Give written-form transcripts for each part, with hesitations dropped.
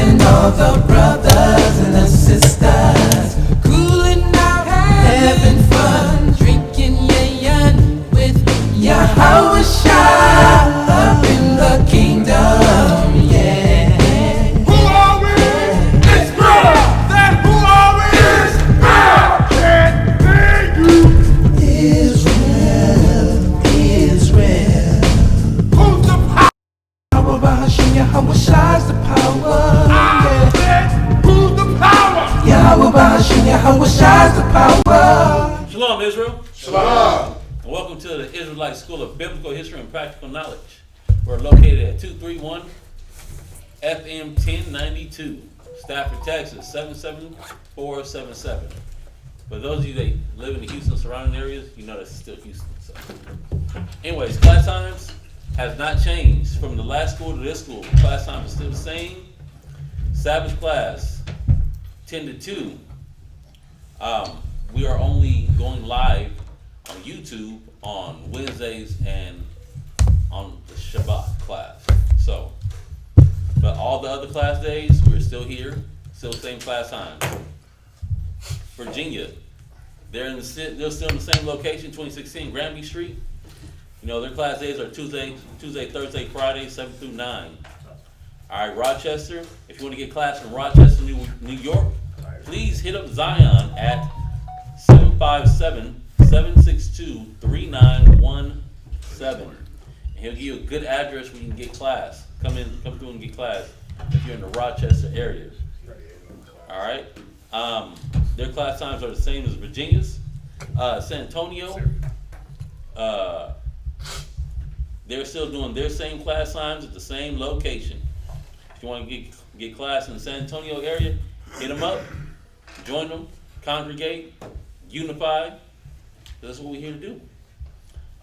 and all the brothers and the sisters, cooling out, having fun, drinking yayan with Yahweh Shah up in the kingdom, yeah. Who are we? It's real. Then who are we? It's real. Can't hear you. Israel, Israel. Who's the power? Power Bahashim Yahweh Shah's the power, I said, who's the power? Yahweh Bahashim Yahweh Shah's the power. Shalom, Israel. Shalom. And welcome to the Israelite School of Biblical History and Practical Knowledge. We're located at 231 FM 1092, Stafford, Texas 77477. For those of you that live in the Houston surrounding areas, you know that's still Houston. So, anyways, class times has not changed from the last school to this school. Class time is still the same. Sabbath class 10 to 2. We are only going live on YouTube on Wednesdays and on the Shabbat class. So, but all the other class days, we're still here, still same class time. Virginia, they're still in the same location, 2016 Granby Street. You know, their class days are Tuesday, Thursday, Friday, 7 through 9. All right, Rochester, if you want to get class from Rochester, New York, please hit up Zion at 757-762-3917. And he'll give you a good address where you can get class. Come through and get class if you're in the Rochester area. All right. Their class times are the same as Virginia's. San Antonio, they're still doing their same class times at the same location. If you want to get class in the San Antonio area, hit them up, join them, congregate, unify. That's what we're here to do.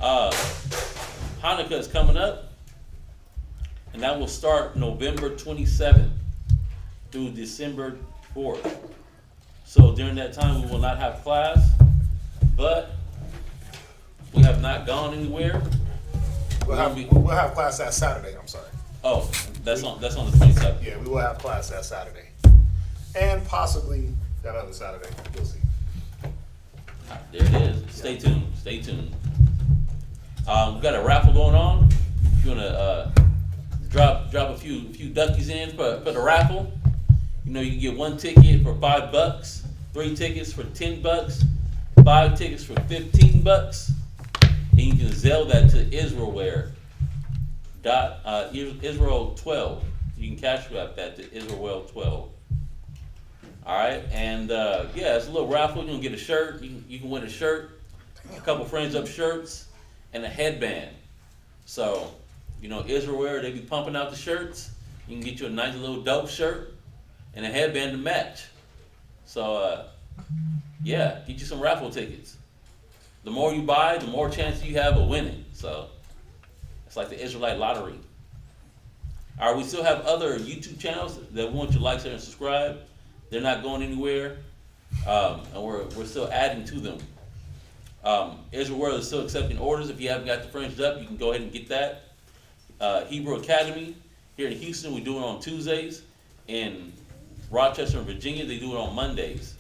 Hanukkah is coming up, and that will start November 27th through December 4th. So during that time, we will not have class, but we have not gone anywhere. We'll have class that Saturday. I'm sorry. Oh, that's on the 27th. Yeah, we will have class that Saturday, and possibly that other Saturday. We'll see. There it is. Stay tuned. Stay tuned. We got a raffle going on. If you wanna drop a few duckies in for the raffle, you know you can get 1 ticket for $5, 3 tickets for $10, 5 tickets for $15, and you can Zelle that to Israel 12. You can cash out that to Israel 12. All right, and yeah, it's a little raffle. You can get a shirt. You can win a shirt, a couple friends up shirts, and a headband. So, you know, Israel, they be pumping out the shirts. You can get you a nice little dope shirt and a headband to match. So, yeah, get you some raffle tickets. The more you buy, the more chance you have of winning. So, it's like the Israelite lottery. All right, we still have other YouTube channels that want you to like, share, and subscribe. They're not going anywhere, and we're still adding to them. Israel World is still accepting orders. If you haven't got the fringed up, you can go ahead and get that. Hebrew Academy here in Houston, we do it on Tuesdays. In Rochester and Virginia, they do it on Mondays.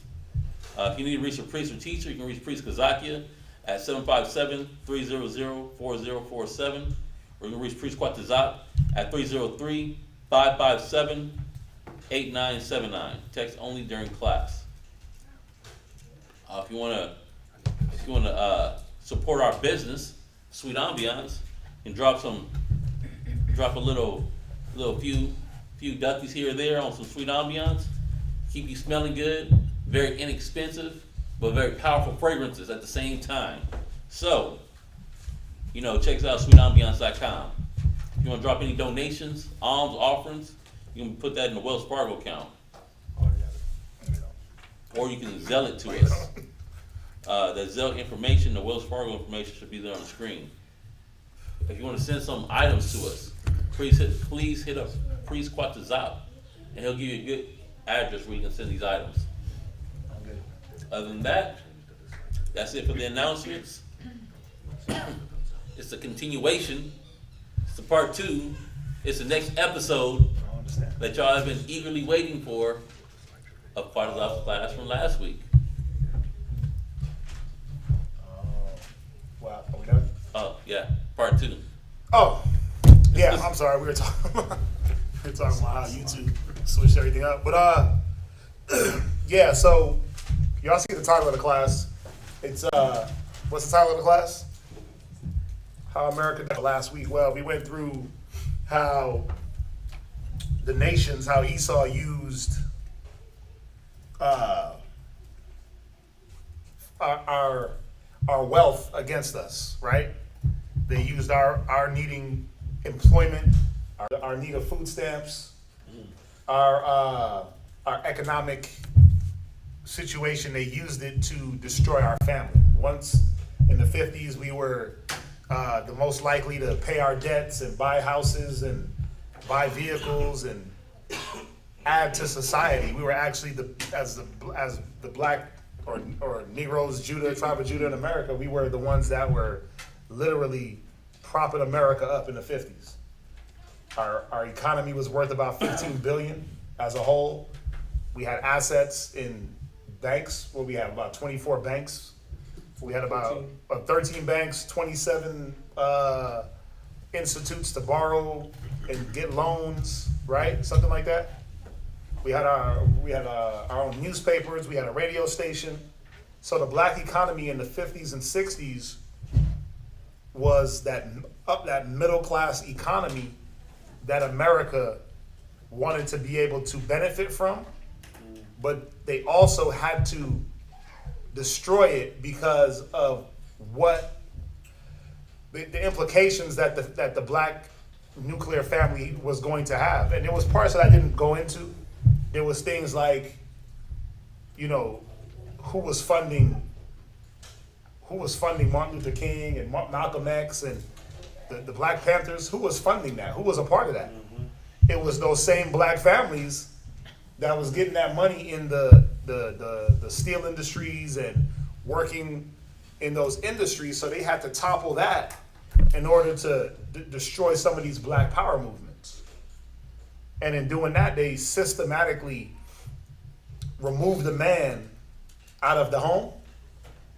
If you need to reach a priest or teacher, you can reach Priest Kazakia at 757-300-4047, or you can reach Priest Quatazat at 303-557-8979. Text only during class. If you want to support our business, Sweet Ambiance, and drop a little few duckies here or there on some Sweet Ambiance. Keep you smelling good, very inexpensive, but very powerful fragrances at the same time. So, you know, check us out, sweetambiance.com. If you want to drop any donations, alms, offerings, you can put that in the Wells Fargo account. Or you can Zelle it to us. The Zelle information, the Wells Fargo information should be there on the screen. If you want to send some items to us, please hit up Priest Quatazat, and he'll give you a good address where you can send these items. Other than that, that's it for the announcements. It's a continuation. It's the part 2. It's the next episode. that y'all have been eagerly waiting for, a part of the class from last week. Wow, are we done? Oh, yeah, part 2. Oh, yeah, I'm sorry, we were talking about how YouTube switched everything up. But, yeah, so, y'all see the title of the class. It's, what's the title of the class? How America did last week. Well, we went through how the nations, how Esau used our wealth against us, right? They used our needing employment, our need of food stamps, our economic situation. They used it to destroy our family. Once in the 50s, we were the most likely to pay our debts and buy houses and buy vehicles and add to society. We were actually as the black or Negroes, tribe of Judah in America, we were the ones that were literally propping America up in the 50s. Our economy was worth about 15 billion as a whole. We had assets in banks. Well, we had about 24 banks. We had about 13 banks, 27 institutes to borrow and get loans, right? Something like that. We had our own newspapers. We had a radio station. So the black economy in the 50s and 60s was that middle class economy that America wanted to be able to benefit from, but they also had to destroy it because of what the implications that the black nuclear family was going to have. And there was parts that I didn't go into. There was things like, who was funding Martin Luther King and Malcolm X and the Black Panthers. Who was funding that? Who was a part of that? Mm-hmm. It was those same black families that was getting that money in the steel industries and working in those industries. So they had to topple that in order to destroy some of these black power movements. And in doing that, they systematically removed the man out of the home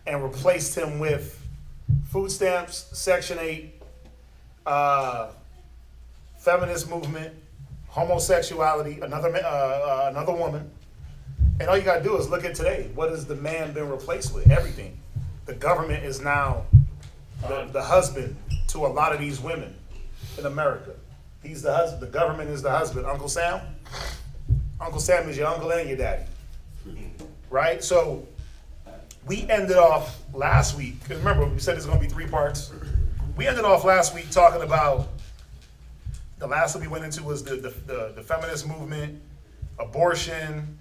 and replaced him with food stamps, Section 8, feminist movement, homosexuality, another woman. And all you gotta do is look at today. What has the man been replaced with? Everything. The government is now the husband to a lot of these women in America. He's the husband. The government is the husband. Uncle Sam? Uncle Sam is your uncle and your daddy. Right? So we ended off last week, because remember, we said there's going to be 3 parts. We ended off last week talking about, the last one we went into was the feminist movement, abortion,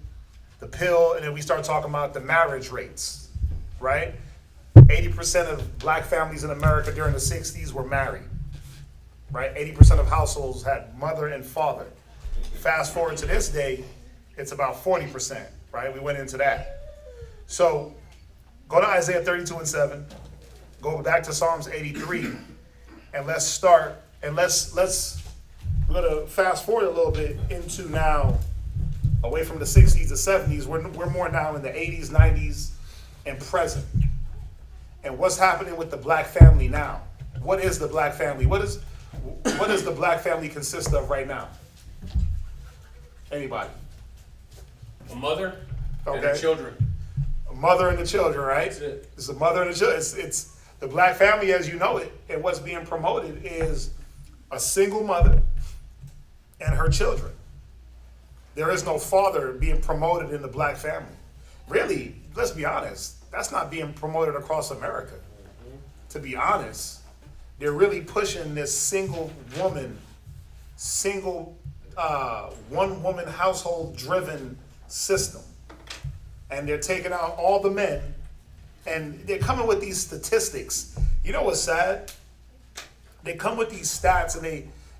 the pill, and then we started talking about the marriage rates, right? 80% of black families in America during the 60s were married, right? 80% of households had mother and father. Fast forward to this day, it's about 40%, right? We went into that. So go to Isaiah 32:7, go back to Psalms 83, and let's start, and we're gonna fast forward a little bit into now, away from the 60s to 70s, we're more now in the 80s, 90s, and present. And what's happening with the black family now? What is the black family? What does the black family consist of right now? Anybody? A mother and Okay. her children. A mother and the children, right? That's it. It's a mother and the children. It's the black family as you know it, and what's being promoted is a single mother and her children. There is no father being promoted in the black family. Really, let's be honest, that's not being promoted across America. Mm-hmm. To be honest, they're really pushing this single woman, one woman household driven system. And they're taking out all the men, and they're coming with these statistics. You know what's sad? They come with these stats, and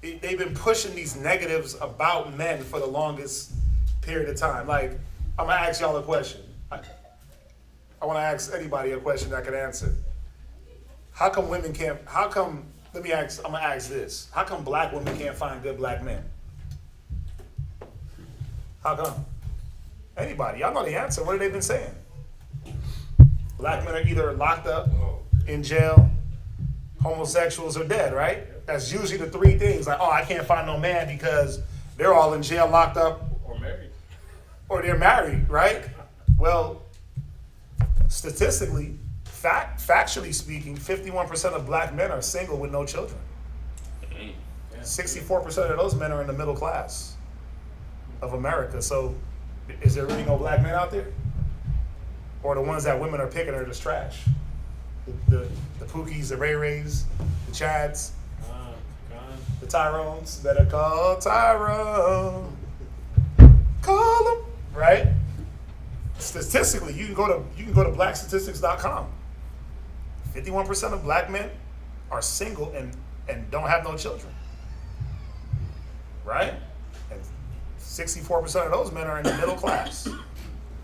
they've been pushing these negatives about men for the longest period of time. Like, I'm gonna ask y'all a question. I wanna ask anybody a question that can answer. I'm gonna ask this. How come black women can't find good black men? How come? Anybody? Y'all know the answer. What have they been saying? Black men are either locked up, in jail, homosexuals, or dead, right? That's usually the three things. Like, oh, I can't find no man because they're all in jail, locked up, Or married. or they're married, right? Well, statistically, factually speaking, 51% of black men are single with no children. 64% of those men are in the middle class of America. So, is there really no black men out there? Or the ones that women are picking are just trash? The Pookies, the Ray Rays, the Chads, the Tyrones that are called Tyrone. Call them, right? Statistically, you can go to blackstatistics.com. 51% of black men are single and don't have no children. Right? And 64% of those men are in the middle class.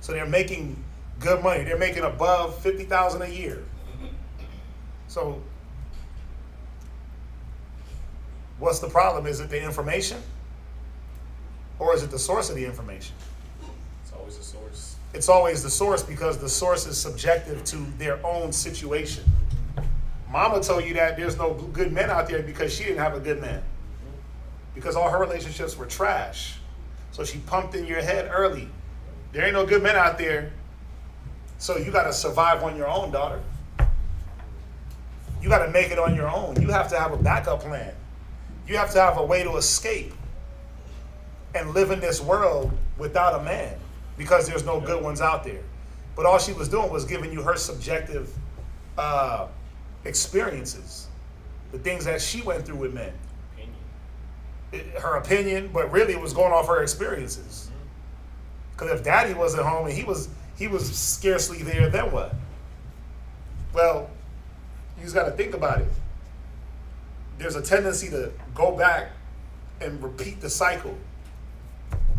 So they're making good money. They're making above $50,000 a year. So what's the problem? Is it the information? Or is it the source of the information? It's always a source. It's always the source, because the source is subjective to their own situation. Mama told you that there's no good men out there because she didn't have a good man. Because all her relationships were trash. So she pumped in your head early. There ain't no good men out there. So you got to survive on your own, daughter. You got to make it on your own. You have to have a backup plan. You have to have a way to escape and live in this world without a man, because there's no good ones out there. But all she was doing was giving you her subjective experiences, the things that she went through with men. Her opinion, but really it was going off her experiences. Because if daddy wasn't home and he was scarcely there, then what? Well, you just got to think about it. There's a tendency to go back and repeat the cycle,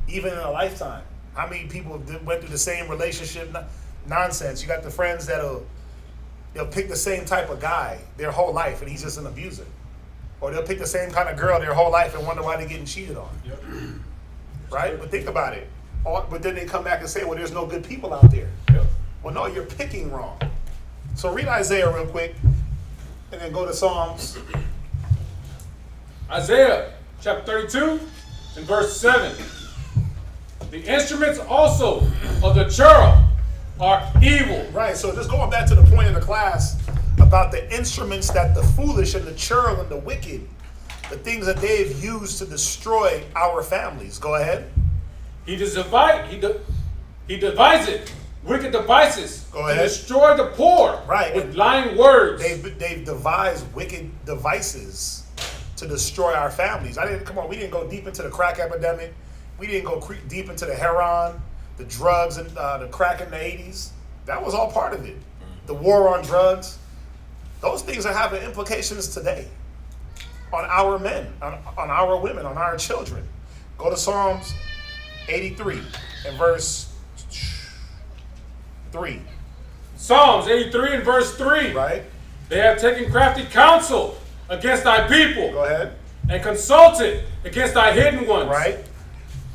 even in a lifetime. How many people went through the same relationship nonsense? You got the friends they'll pick the same type of guy their whole life, and he's just an abuser. Or they'll pick the same kind of girl their whole life and wonder why they're getting cheated on. Yep. Right? But think about it. But then they come back and say, well, there's no good people out there. Yep. Well, no, you're picking wrong. So read Isaiah real quick, and then go to Psalms. Isaiah chapter 32 and verse 7. The instruments also of the cherub are evil. Right, so just going back to the point of the class about the instruments that the foolish and the churl and the wicked, the things that they've used to destroy our families. Go ahead. He devised wicked devices Go to ahead. destroy the poor Right. with lying words. They've devised wicked devices to destroy our families. We didn't go deep into the crack epidemic. We didn't go deep into the heroin, the drugs, and the crack in the 80s. That was all part of it. The war on drugs. Those things are having implications today on our men, on our women, on our children. Go to Psalms 83 and verse 3. Psalms 83 and verse 3. Right? They have taken crafty counsel against thy people. Go ahead. And consulted against thy hidden ones. Right?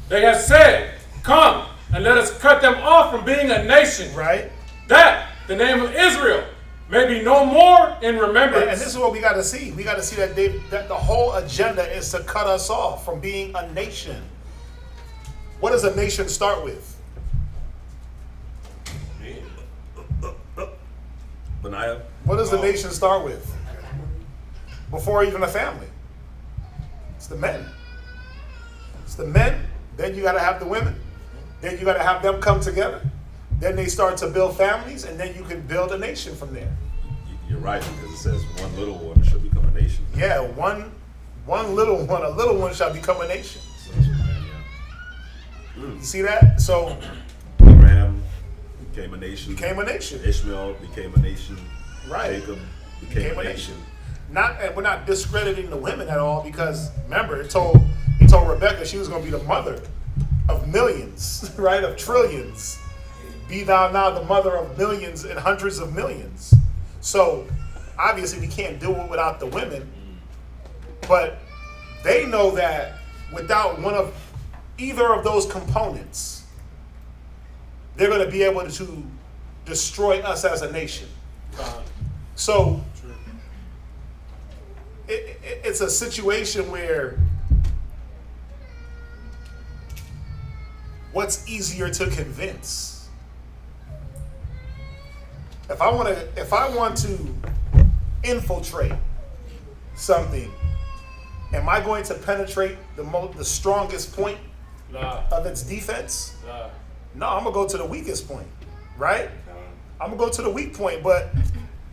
They have said, come and let us cut them off from being a nation. Right? That the name of Israel may be no more in remembrance. And this is what we got to see. We got to see that that the whole agenda is to cut us off from being a nation. What does a nation start with? Benaiah? What does the nation start with? Before even a family. It's the men. It's the men. Then you got to have the women. Then you got to have them come together. Then they start to build families, and then you can build a nation from there. You're right, because it says one little one shall become a nation. Yeah, one little one, a little one shall become a nation. You see that? So Abraham became a nation. became a nation. Ishmael became a nation. Right. Jacob became a nation. And we're not discrediting the women at all, because remember, he told Rebecca she was going to be the mother of millions, right? Of trillions. Be thou now the mother of millions and hundreds of millions. So obviously we can't do it without the women, but they know that without one of either of those components, they're going to be able to destroy us as a nation. So it's a situation where what's easier to convince? If I want to infiltrate something, am I going to penetrate the strongest point of its defense? No, I'm gonna go to the weakest point, right? I'm gonna go to the weak point, but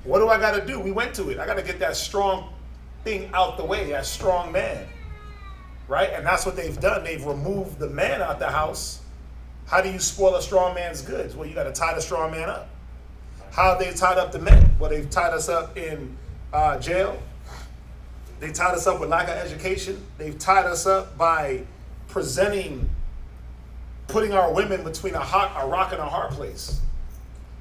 what do I gotta do? We went to it. I gotta get that strong thing out the way, that strong man, right? And that's what they've done. They've removed the man out the house. How do you spoil a strong man's goods? Well, you gotta tie the strong man up. How have they tied up the men? Well, they've tied us up in jail. They tied us up with lack of education. They've tied us up by putting our women between a rock and a hard place,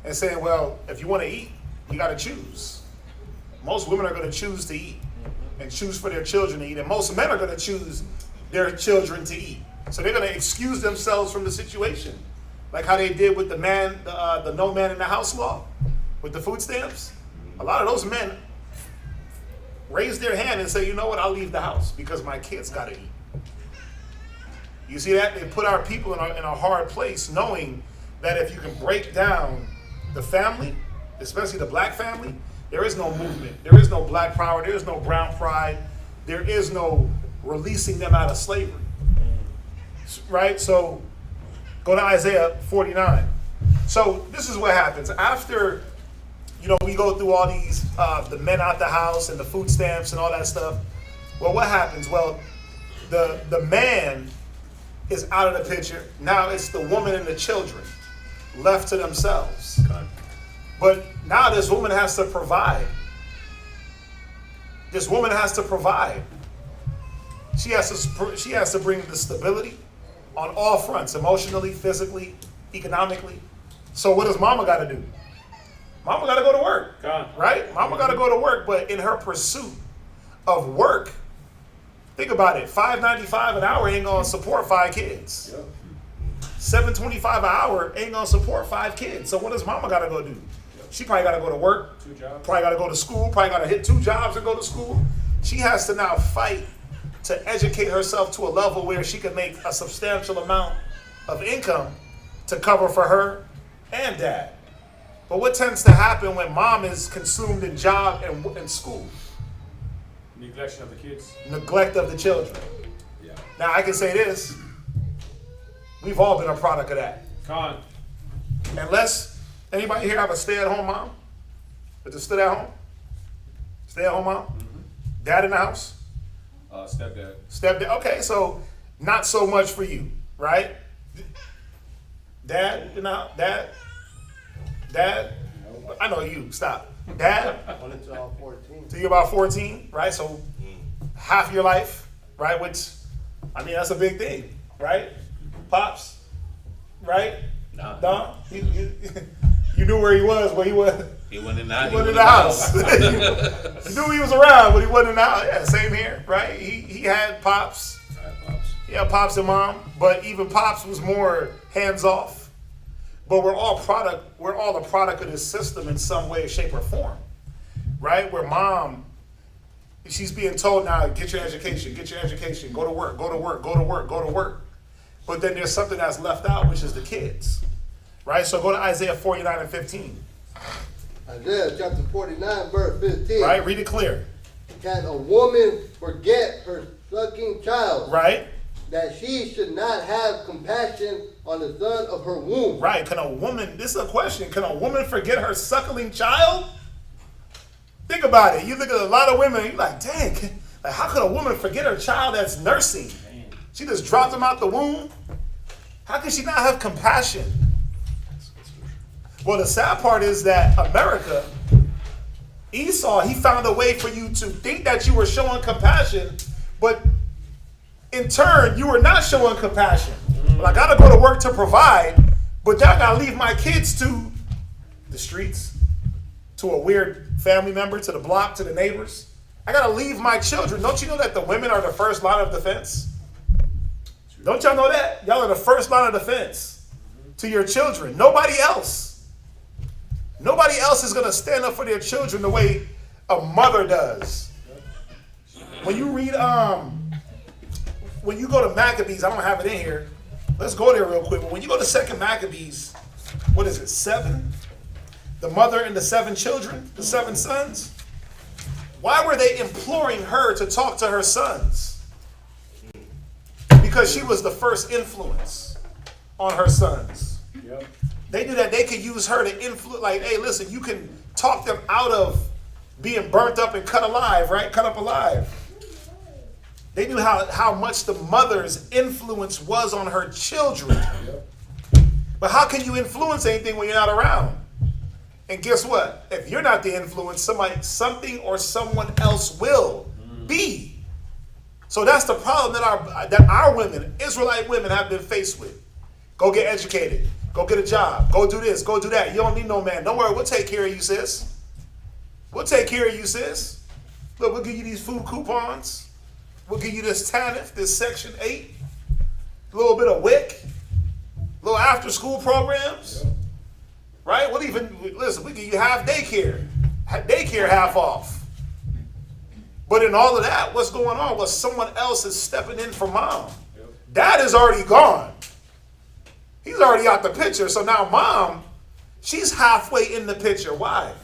and saying, well, if you want to eat, you got to choose. Most women are going to choose to eat and choose for their children to eat, and most men are going to choose their children to eat. So they're going to excuse themselves from the situation, like how they did with the no man in the house law with the food stamps. A lot of those men raise their hand and say, you know what, I'll leave the house because my kids got to eat. You see that? They put our people in a hard place, knowing that if you can break down the family, especially the black family, there is no movement. There is no black power. There is no brown pride. There is no releasing them out of slavery. Right? So go to Isaiah 49. So this is what happens. After, we go through all these, the men out the house and the food stamps and all that stuff. Well, what happens? Well, the man is out of the picture. Now it's the woman and the children left to themselves. But now this woman has to provide. This woman has to provide. She has to bring the stability on all fronts, emotionally, physically, economically. So what does mama got to do? Mama got to go to work, right? Mama got to go to work, but in her pursuit of work, think about it. $5.95 an hour ain't gonna support 5 kids. Yep. $7.25 an hour ain't gonna support 5 kids. So what does mama gotta go do? Yep. She probably gotta go to work. 2 jobs. Probably gotta go to school. Probably gotta hit 2 jobs and go to school. She has to now fight to educate herself to a level where she can make a substantial amount of income to cover for her and dad. But what tends to happen when mom is consumed in job and school? Neglection of the kids. Neglect of the children. Yeah. Now I can say this. We've all been a product of that. Unless anybody here have a stay-at-home mom? But just stay at home? Stay-at-home mom? Mm-hmm. Dad in the house? Stepdad. Stepdad. Okay, so not so much for you, right? Dad, Dad? I know you. Stop. Dad? Until 14. So you're about 14, right? So half your life, right? Which, I mean, that's a big thing, right? Pops, right? No. You knew where he was when he was. He went in the house. You knew he was around, but he wasn't in the house. Yeah, same here, right? He had pops. He had pops and mom, but even pops was more hands off. But we're all a product of this system in some way, shape, or form, right? Where mom, she's being told now, get your education, go to work. But then there's something that's left out, which is the kids, right? So go to Isaiah 49 and 15. Isaiah chapter 49, verse 15. Right, read it clear. Can a woman forget her sucking child? Right. That she should not have compassion on the son of her womb. Right. This is a question. Can a woman forget her suckling child? Think about it. You look at a lot of women, you're like, dang, how could a woman forget her child that's nursing? She just dropped him out the womb. How can she not have compassion? Well, the sad part is that America, Esau, he found a way for you to think that you were showing compassion, but in turn, you were not showing compassion. Well, I got to go to work to provide, but y'all got to leave my kids to the streets, to a weird family member, to the block, to the neighbors. I got to leave my children. Don't you know that the women are the first line of defense? Don't y'all know that? Y'all are the first line of defense to your children. Nobody else. Nobody else is going to stand up for their children the way a mother does. When you read, when you go to Maccabees, I don't have it in here. Let's go there real quick. But when you go to 2 Maccabees, what is it, 7? The mother and the 7 children, the 7 sons. Why were they imploring her to talk to her sons? Because she was the first influence on her sons. Yep. They knew that they could use her to influence, like, hey, listen, you can talk them out of being burnt up and cut alive, right? Cut up alive. They knew how much the mother's influence was on her children. But how can you influence anything when you're not around? And guess what? If you're not the influence, something or someone else will be. So that's the problem that our women, Israelite women, have been faced with. Go get educated. Go get a job. Go do this. Go do that. You don't need no man. Don't worry. We'll take care of you, sis. We'll take care of you, sis. Look, we'll give you these food coupons. We'll give you this TANF, this Section 8, a little bit of WIC, little after-school programs, right? We'll even, listen, we give you half daycare half off. But in all of that, what's going on? Well, someone else is stepping in for mom. Dad is already gone. He's already out the picture. So now mom, she's halfway in the picture. Why?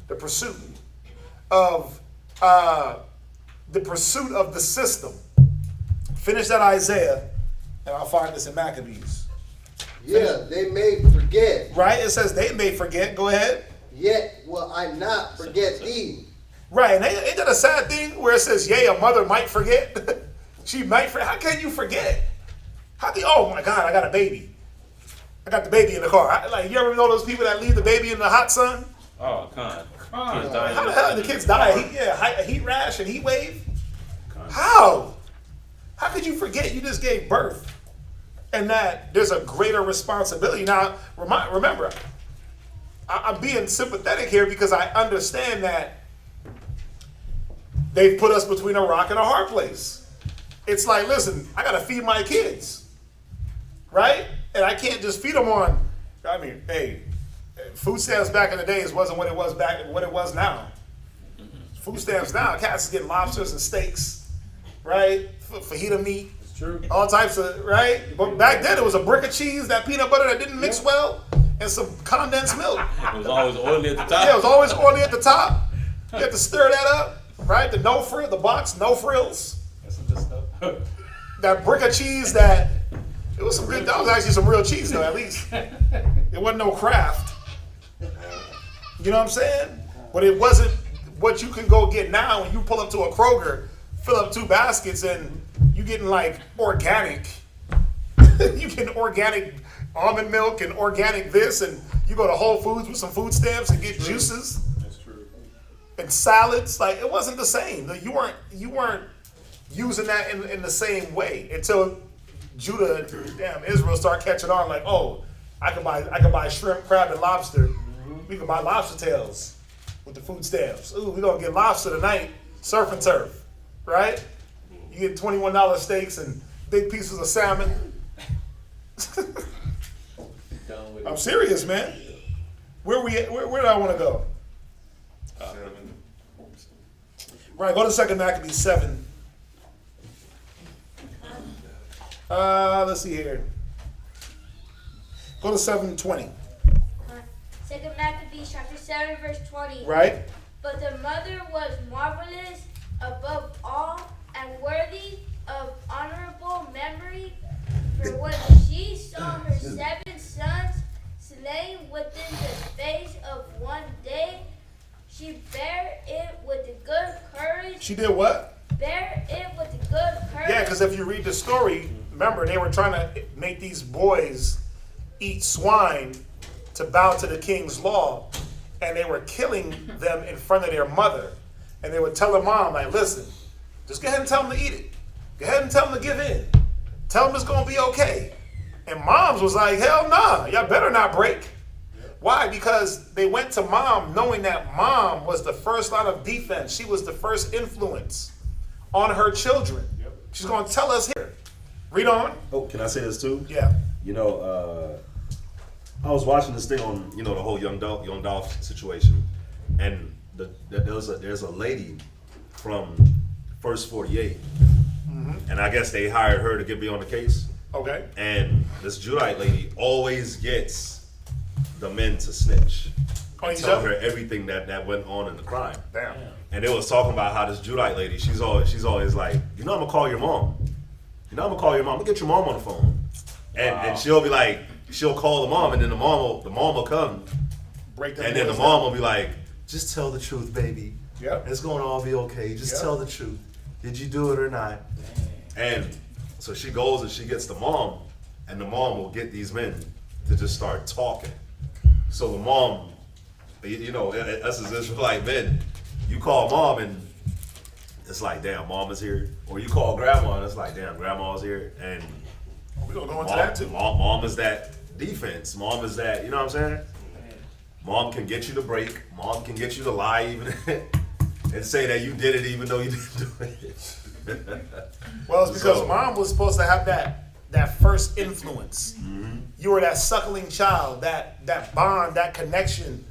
The pursuit of the system. Finish that Isaiah, and I'll find this in Maccabees. Yeah, they may forget. Right? It says they may forget. Go ahead. Yet will I not forget thee. Right. And ain't that a sad thing where it says, yea, a mother might forget? She might forget. How can you forget? Oh my God, I got a baby. I got the baby in the car. You ever know those people that leave the baby in the hot sun? Oh, con. Kids dying. How the hell did the kids die? A heat rash and heat wave? How? How could you forget you just gave birth? And that there's a greater responsibility. Now, remember, I'm being sympathetic here because I understand that they've put us between a rock and a hard place. It's like, listen, I got to feed my kids, right? And I can't just feed them on, hey, food stamps back in the days wasn't what it was now. Food stamps now, cats is getting lobsters and steaks, right? Fajita meat. It's true. All types of, right? But back then it was a brick of cheese, that peanut butter that didn't mix well, and some condensed milk. It was always oily at the top. Yeah, it was always oily at the top. You had to stir that up, right? The no frill, the box, no frills. That's some good stuff. That brick of cheese that was actually some real cheese though, at least. It wasn't no Kraft. You know what I'm saying? But it wasn't what you can go get now when you pull up to a Kroger, fill up 2 baskets, and you getting like organic. You getting organic almond milk and organic this, and you go to Whole Foods with some food stamps and get juices. That's true. And salads. Like, it wasn't the same. You weren't using that in the same way until Judah and Israel start catching on. Like, oh, I can buy shrimp, crab, and lobster. We can buy lobster tails with the food stamps. Ooh, we're gonna get lobster tonight, surf and turf, right? You get $21 steaks and big pieces of salmon. I'm serious, man. Where do I want to go? Right, go to 2 Maccabees 7. Let's see here. Go to 7:20. 2 Maccabees chapter 7 verse 20. Right? But the mother was marvelous above all and worthy of honorable memory, for when she saw her 7 sons slain within the space of one day, she bare it with a good courage. She did what? Bear it with a good courage. Yeah, because if you read the story, remember they were trying to make these boys eat swine to bow to the king's law, and they were killing them in front of their mother. And they would tell their mom, like, listen, just go ahead and tell them to eat it. Go ahead and tell them to give in. Tell them it's going to be okay. And moms was like, hell nah, y'all better not break. Why? Because they went to mom knowing that mom was the first line of defense. She was the first influence on her children. She's going to tell us here. Read on. Oh, can I say this too? Yeah. You know, I was watching this thing on, the whole Young Dolph situation, and there's a lady from First 48, and I guess they hired her to be on the case. Okay. And this Judite lady always gets the men to snitch and tell her everything that went on in the crime. Damn. And they was talking about how this Judite lady, she's always like, I'm gonna call your mom. I'm gonna get your mom on the phone. And she'll be like, she'll call the mom, and then the mom will come. And then the mom will be like, just tell the truth, baby. Yep. It's gonna all be okay. Just tell the truth. Did you do it or not? And so she goes and she gets the mom, and the mom will get these men to just start talking. So the mom, us as Israelite men, you call mom and it's like, damn, mom is here. Or you call grandma and it's like, damn, grandma's here. And we're gonna go into that too. Mom is that defense. Mom is that, you know what I'm saying? Mom can get you to break. Mom can get you to lie even and say that you did it even though you didn't do it. Well, it's because mom was supposed to have that first influence. Mm-hmm. You were that suckling child, that bond, that connection,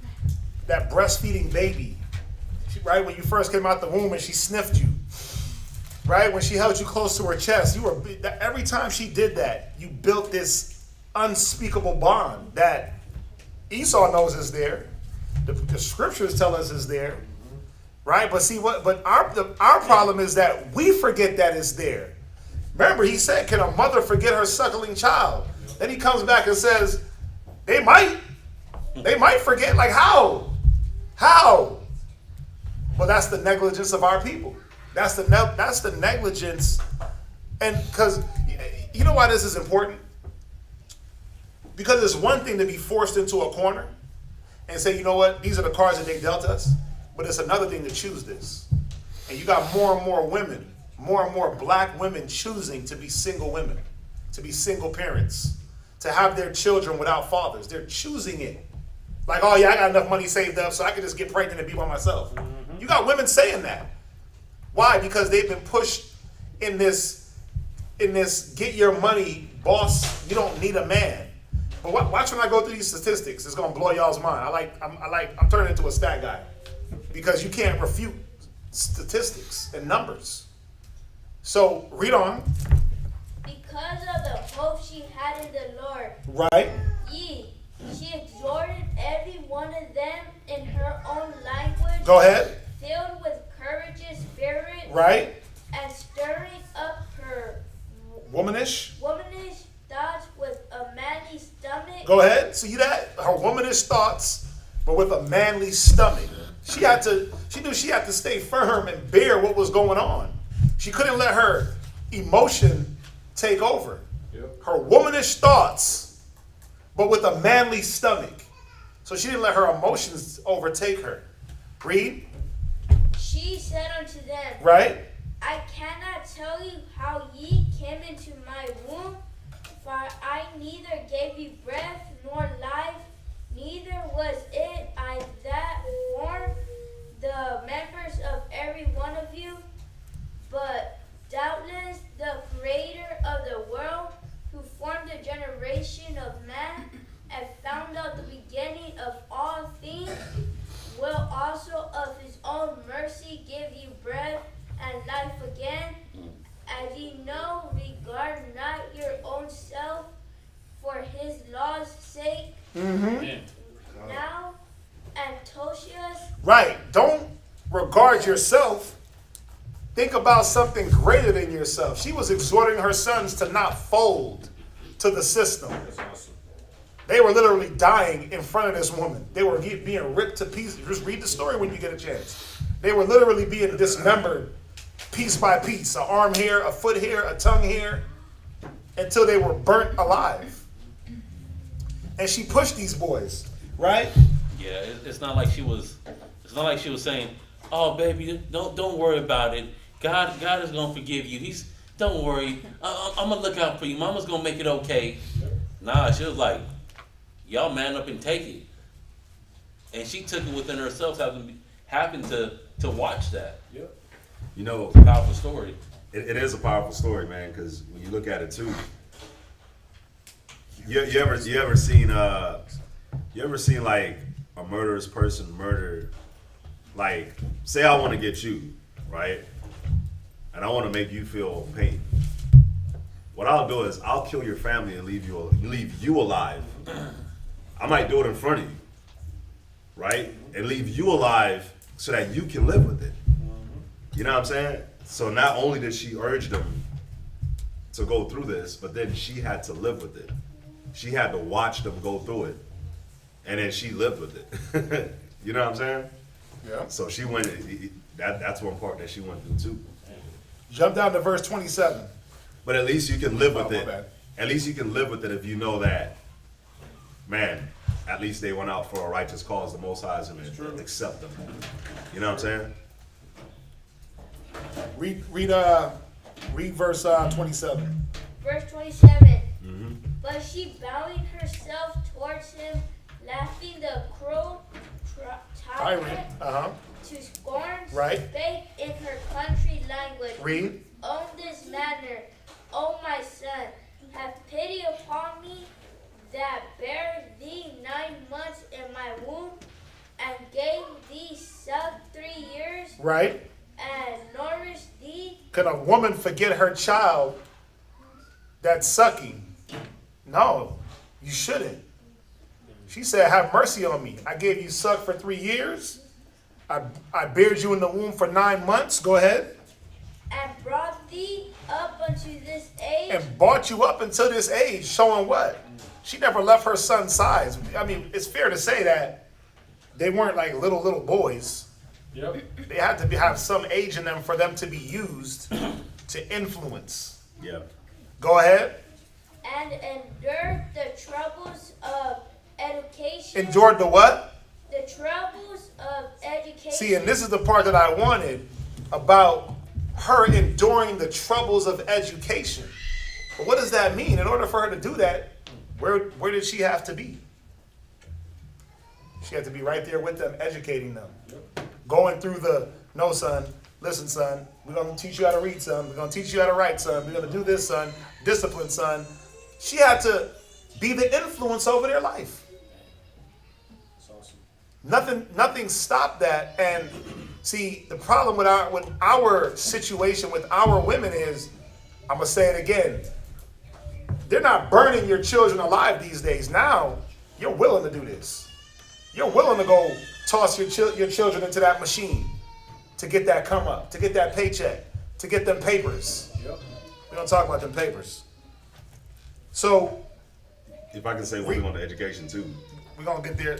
that breastfeeding baby. Right when you first came out the womb and she sniffed you. Right when she held you close to her chest, every time she did that, you built this unspeakable bond that Esau knows is there. The scriptures tell us is there. Right? But see our problem is that we forget that it's there. Remember, he said, can a mother forget her suckling child? Then he comes back and says, they might forget. Like how? Well, that's the negligence of our people. That's the negligence. And because, you know why this is important? Because it's one thing to be forced into a corner and say, you know what, these are the cards that they dealt us. But it's another thing to choose this. And you got more and more women, more and more black women choosing to be single women, to be single parents, to have their children without fathers. They're choosing it. Like, oh yeah, I got enough money saved up so I can just get pregnant and be by myself. Mm-hmm. You got women saying that. Why? Because they've been pushed in this get your money, boss, you don't need a man. But watch when I go through these statistics. It's gonna blow y'all's mind. I'm turning into a stat guy. Because you can't refute statistics and numbers. So, read on. Because of the hope she had in the Lord. Right. She exhorted every one of them in her own language. Go ahead. Filled with courageous spirit. Right. And stirring up her womanish thoughts with a manly stomach. Go ahead. See that? Her womanish thoughts, but with a manly stomach. She knew she had to stay firm and bear what was going on. She couldn't let her emotion take over. Yep. Her womanish thoughts, but with a manly stomach. So she didn't let her emotions overtake her. Read. She said unto them, right? I cannot tell you how ye came into my womb, for I neither gave you breath nor life, neither was it I that formed the members of every one of you, but doubtless the creator of the world, who formed the generation of man and found out the beginning of all things, will also of his own mercy give you breath and life again. As ye know, regard not your own self for his law's sake. Mm-hmm. Now, Antiochus. Right. Don't regard yourself. Think about something greater than yourself. She was exhorting her sons to not fold to the system. That's awesome. They were literally dying in front of this woman. They were being ripped to pieces. Just read the story when you get a chance. They were literally being dismembered piece by piece. An arm here, a foot here, a tongue here, until they were burnt alive. And she pushed these boys, right? Yeah, it's not like she was saying, "Oh, baby, don't worry about it. God is gonna forgive you. Don't worry. I'm gonna look out for you. Mama's gonna make it okay." Nah, she was like, "Y'all man up and take it." And she took it within herself, having to watch that. Yep. You know, Powerful story. it is a powerful story, man, because when you look at it too, you ever seen like a murderous person murder, like, say I want to get you, right? And I want to make you feel pain. What I'll do is I'll kill your family and leave you alive. I might do it in front of you, right? And leave you alive so that you can live with it. You know what I'm saying? So not only did she urge them to go through this, but then she had to live with it. She had to watch them go through it, and then she lived with it. You know what I'm saying? Yeah. So she went. That's one part that she went through too. Jump down to verse 27. But at least you can live with my it. bad. At least you can live with it if you know that, man, at least they went out for a righteous cause. The Most High is going to accept them. You know what I'm saying? Read verse 27. Verse 27. But she bowing herself towards him, laughing the cruel tyrant to scorn, Right. spake in her country language. Read. On this manner, O my son, have pity upon me that bare thee 9 months in my womb, and gave thee suck 3 years, Right. and nourished thee. Can a woman forget her child that's sucking? No, you shouldn't. She said, have mercy on me. I gave you suck for 3 years. I bared you in the womb for 9 months. Go ahead. And brought thee up unto this age. And brought you up until this age, showing what? She never left her son's size. I mean, it's fair to say that they weren't like little boys. Yep. They had to have some age in them for them to be used to influence. Yeah. Go ahead. And endured the troubles of education. Endured the what? The troubles of education. See, and this is the part that I wanted about her enduring the troubles of education. But what does that mean? In order for her to do that, where did she have to be? She had to be right there with them, educating them. Going through no, son, listen, son, we're going to teach you how to read, son. We're going to teach you how to write, son. We're going to do this, son. Discipline, son. She had to be the influence over their life. Nothing stopped that. And see, the problem with our situation with our women is, I'm gonna say it again, they're not burning your children alive these days. Now you're willing to do this. You're willing to go toss your children into that machine to get that come up, to get that paycheck, to get them papers. Yep. We're gonna talk about them papers. So If I can say one thing on the education too. we're gonna get there.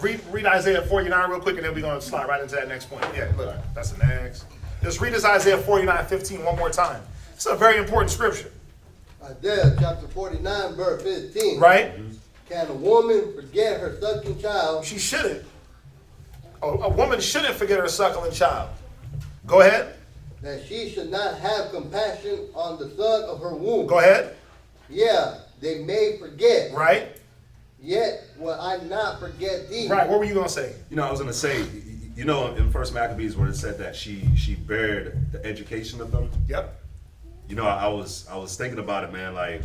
Read Isaiah 49 real quick, and then we're gonna slide right into that next point. Yeah, look, that's the next. Just read this Isaiah 49:15 one more time. It's a very important scripture. Isaiah chapter 49, verse 15. Right? Can a woman forget her sucking child? She shouldn't. A woman shouldn't forget her suckling child. Go ahead. That she should not have compassion on the son of her womb. Go ahead. Yeah, they may forget. Right? Yet will I not forget thee. Right. What were you gonna say? You know, I was gonna say, you know, in First Maccabees where it said that she bared the education of them. Yep. You know, I was thinking about it, man. Like,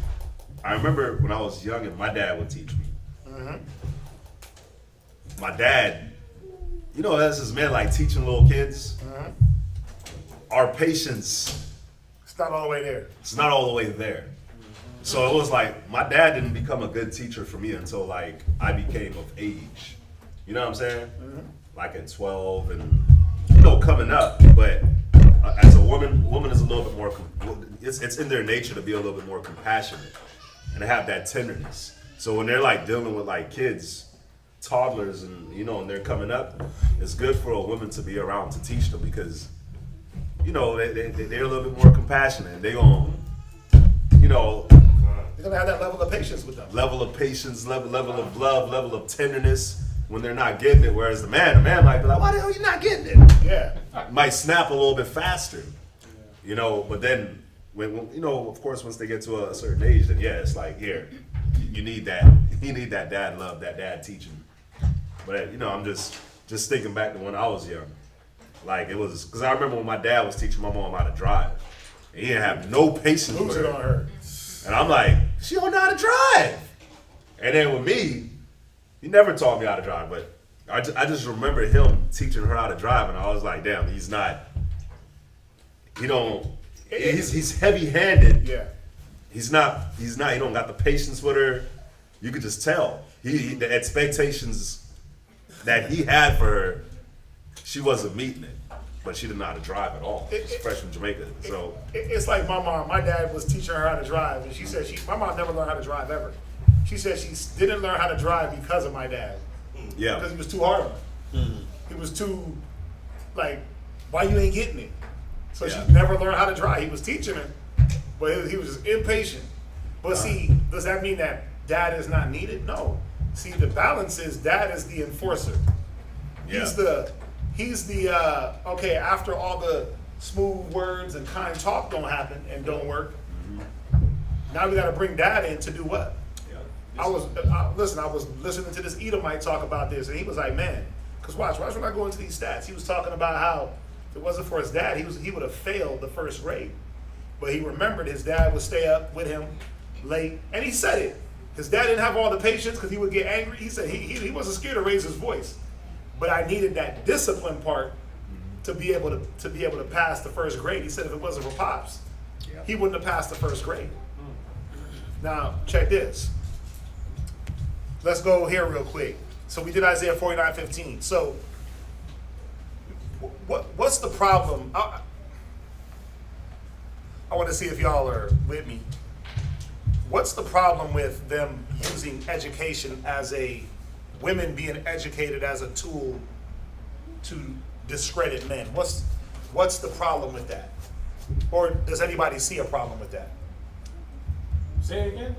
I remember when I was young and my dad would teach me. My dad, you know, as his man, like teaching little kids. Our patience, It's not all the way there. it's not all the way there. So it was like, my dad didn't become a good teacher for me until like I became of age. You know what I'm saying? Like at 12 and, you know, coming up. But as a woman is a little bit more, it's in their nature to be a little bit more compassionate and to have that tenderness. So when they're like dealing with like kids, toddlers, and you know, and they're coming up, it's good for a woman to be around to teach them because, you know, they're a little bit more compassionate. They gonna, you know, You're gonna have that level of patience with them. level of patience, level of love, level of tenderness when they're not getting it. Whereas the man might be like, why the hell you not getting it? Yeah. Might snap a little bit faster, you know. But then, when you know, of course, once they get to a certain age, then yeah, it's like, here, you need that. You need that dad love, that dad teaching. But you know, I'm just thinking back to when I was young. Like it was, because I remember when my dad was teaching my mom how to drive. He didn't have no patience Lose with it on her. And I'm like, she don't know how to drive. And then with me, he never taught me how to drive, but I just remember him teaching her how to drive, and I was like, damn, he's heavy-handed. Yeah. He don't got the patience with her. You could just tell. The expectations that he had for her, she wasn't meeting it. But she didn't know how to drive at all. She's fresh from Jamaica. So It's like my mom. My dad was teaching her how to drive, and she said my mom never learned how to drive ever. She said she didn't learn how to drive because of my dad. yeah. Because he was too hard on her. He was too, like, why you ain't getting it? So Yeah. she never learned how to drive. He was teaching her, but he was just impatient. But see, does that mean that dad is not needed? No. See, the balance is dad is the enforcer. He's the okay, after all the smooth words and kind talk don't happen and don't work, now we got to bring dad in to do what? Yeah. I was listening to this Edomite talk about this, and he was like, man, because watch when I go into these stats, he was talking about how if it wasn't for his dad, he would have failed the first grade. But he remembered his dad would stay up with him late, and he said it. His dad didn't have all the patience because he would get angry. He said he wasn't scared to raise his voice. But I needed that discipline part to be able to pass the first grade. He said if it wasn't for Pops, he wouldn't have passed the first grade. Now, check this. Let's go here real quick. So we did Isaiah 49:15. So what's the problem? I want to see if y'all are with me. What's the problem with them using education as women being educated as a tool to discredit men? What's the problem with that? Or does anybody see a problem with that? Say it again.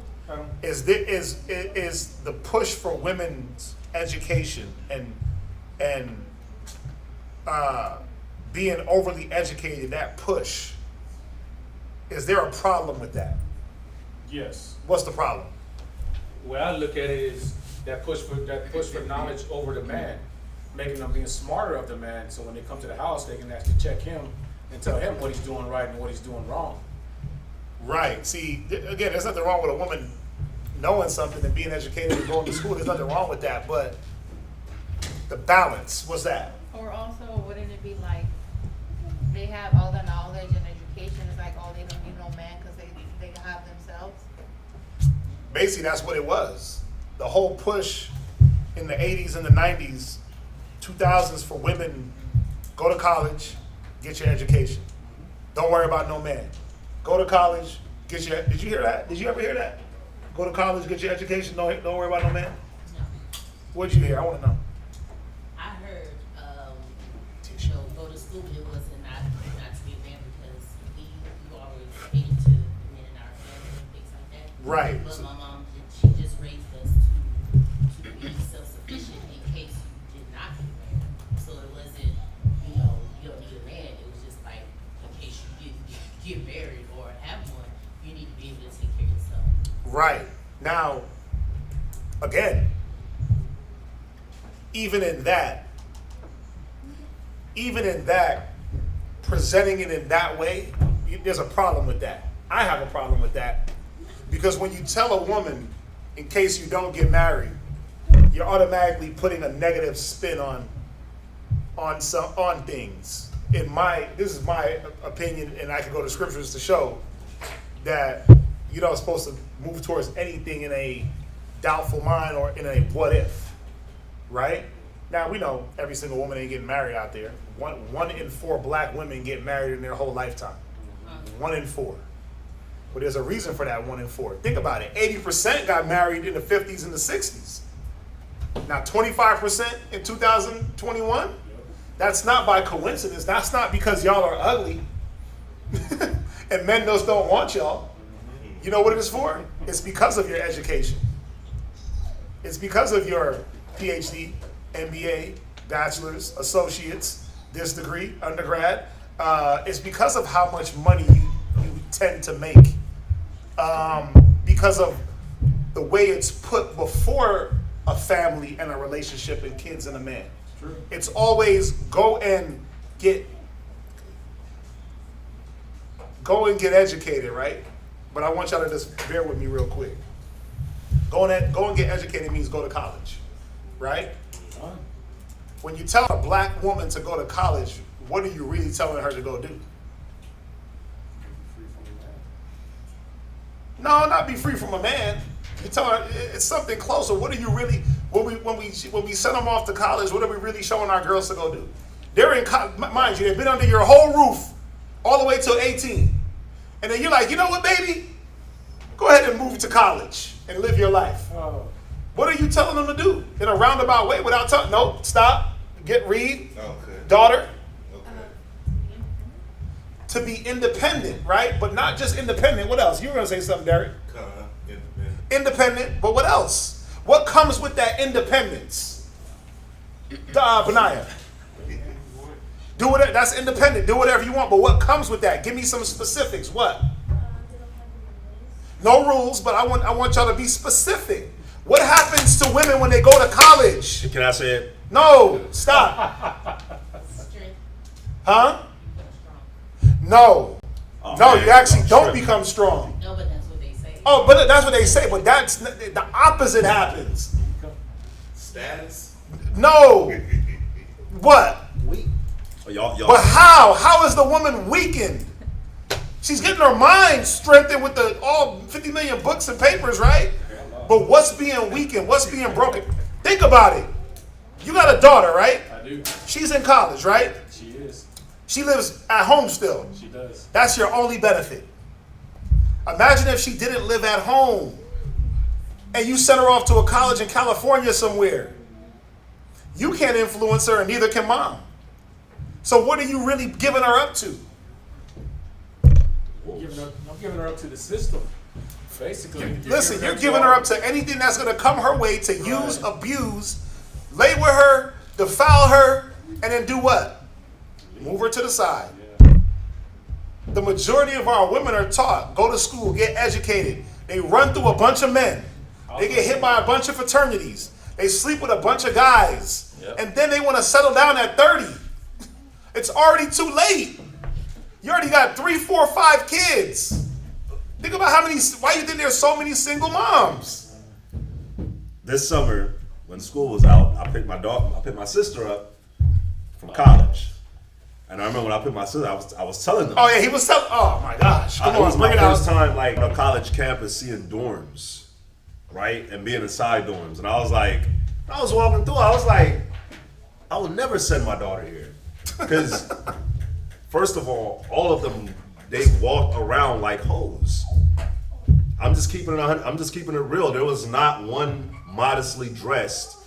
Is the push for women's education and being overly educated, that push, is there a problem with that? Yes. What's the problem? The way I look at it is that push for knowledge over the man, making them being smarter of the man. So when they come to the house, they can actually check him and tell him what he's doing right and what he's doing wrong. Right. See, again, there's nothing wrong with a woman knowing something and being educated and going to school. There's nothing wrong with that. But the balance, what's that? Or also, wouldn't it be like they have all the knowledge and education? It's like, oh, they don't need no man because they have themselves. Basically, that's what it was. The whole push in the 80s and the 90s, 2000s for women, go to college, get your education. Don't worry about no man. Go to college, did you hear that? Did you ever hear that? Go to college, get your education, don't worry about no man? No. What'd you hear? I want to know. I heard, go to school, it wasn't not to be a man because we always catered to the men in our family and things like that. Right. But my mom, she just raised us to be self-sufficient in case you did not get married. So it wasn't, you don't need a man. It was just like, in case you didn't get married or have one, you need to be able to take care of yourself. Right. Now, again, even in that, presenting it in that way, there's a problem with that. I have a problem with that. Because when you tell a woman, in case you don't get married, you're automatically putting a negative spin on things. This is my opinion, and I can go to scriptures to show that you're not supposed to move towards anything in a doubtful mind or in a what if, right? Now, we know every single woman ain't getting married out there. One in 4 black women get married in their whole lifetime. 1 in 4. But there's a reason for that 1 in 4. Think about it. 80% got married in the 50s and the 60s. Now, 25% in 2021? That's not by coincidence. That's not because y'all are ugly and men just don't want y'all. You know what it is for? It's because of your education. It's because of your PhD, MBA, bachelor's, associates, this degree, undergrad. It's because of how much money you tend to make. Because of the way it's put before a family and a relationship and kids and a man. True. It's always go go and get educated, right? But I want y'all to just bear with me real quick. Go and get educated means go to college, right? When you tell a black woman to go to college, what are you really telling her to go do? No, not be free from a man. You tell her it's something closer. What are you really, when we send them off to college, what are we really showing our girls to go do? They're in college, mind you, they've been under your whole roof all the way till 18. And then you're like, you know what, baby? Go ahead and move to college and live your life. What are you telling them to do in a roundabout way without telling? Nope, stop, read, daughter. To be independent, right? But not just independent. What else? You were going to say something, Derek. Independent, but what else? What comes with that independence? Benaiah. Do whatever. That's independent. Do whatever you want. But what comes with that? Give me some specifics. What? No rules, but I want y'all to be specific. What happens to women when they go to college? Can I say it? No. Stop. Huh? No. Oh, no, man, you actually don't strong. become strong. No, but that's what they say. Oh, but that's what they say. But that's the opposite happens. Status? No. What? Y'all. But how? How is the woman weakened? She's getting her mind strengthened with all 50 million books and papers, right? But what's being weakened? What's being broken? Think about it. You got a daughter, right? I do. She's in college, right? She is. She lives at home still. She does. That's your only benefit. Imagine if she didn't live at home and you sent her off to a college in California somewhere. You can't influence her and neither can mom. So what are you really giving her up to? I'm giving her up to the system. Basically. Listen, you're giving her up to anything that's going to come her way to use, abuse, lay with her, defile her, and then do what? Move her to the side. The majority of our women are taught, go to school, get educated. They run through a bunch of men. They get hit by a bunch of fraternities. They sleep with a bunch of guys. And then they want to settle down at 30. It's already too late. You already got 3, 4, 5 kids. Think about why you think there's so many single moms? This summer, when school was out, I picked my sister up from college. And I remember when I picked my sister, I was telling them. Oh yeah, he was telling. Oh my gosh, come on, It was my bring it out. first time like on a college campus seeing dorms, right, and being inside dorms. And I was walking through. I was like, I would never send my daughter here, because first of all of them, they walk around like hoes. I'm just keeping it real. There was not one modestly dressed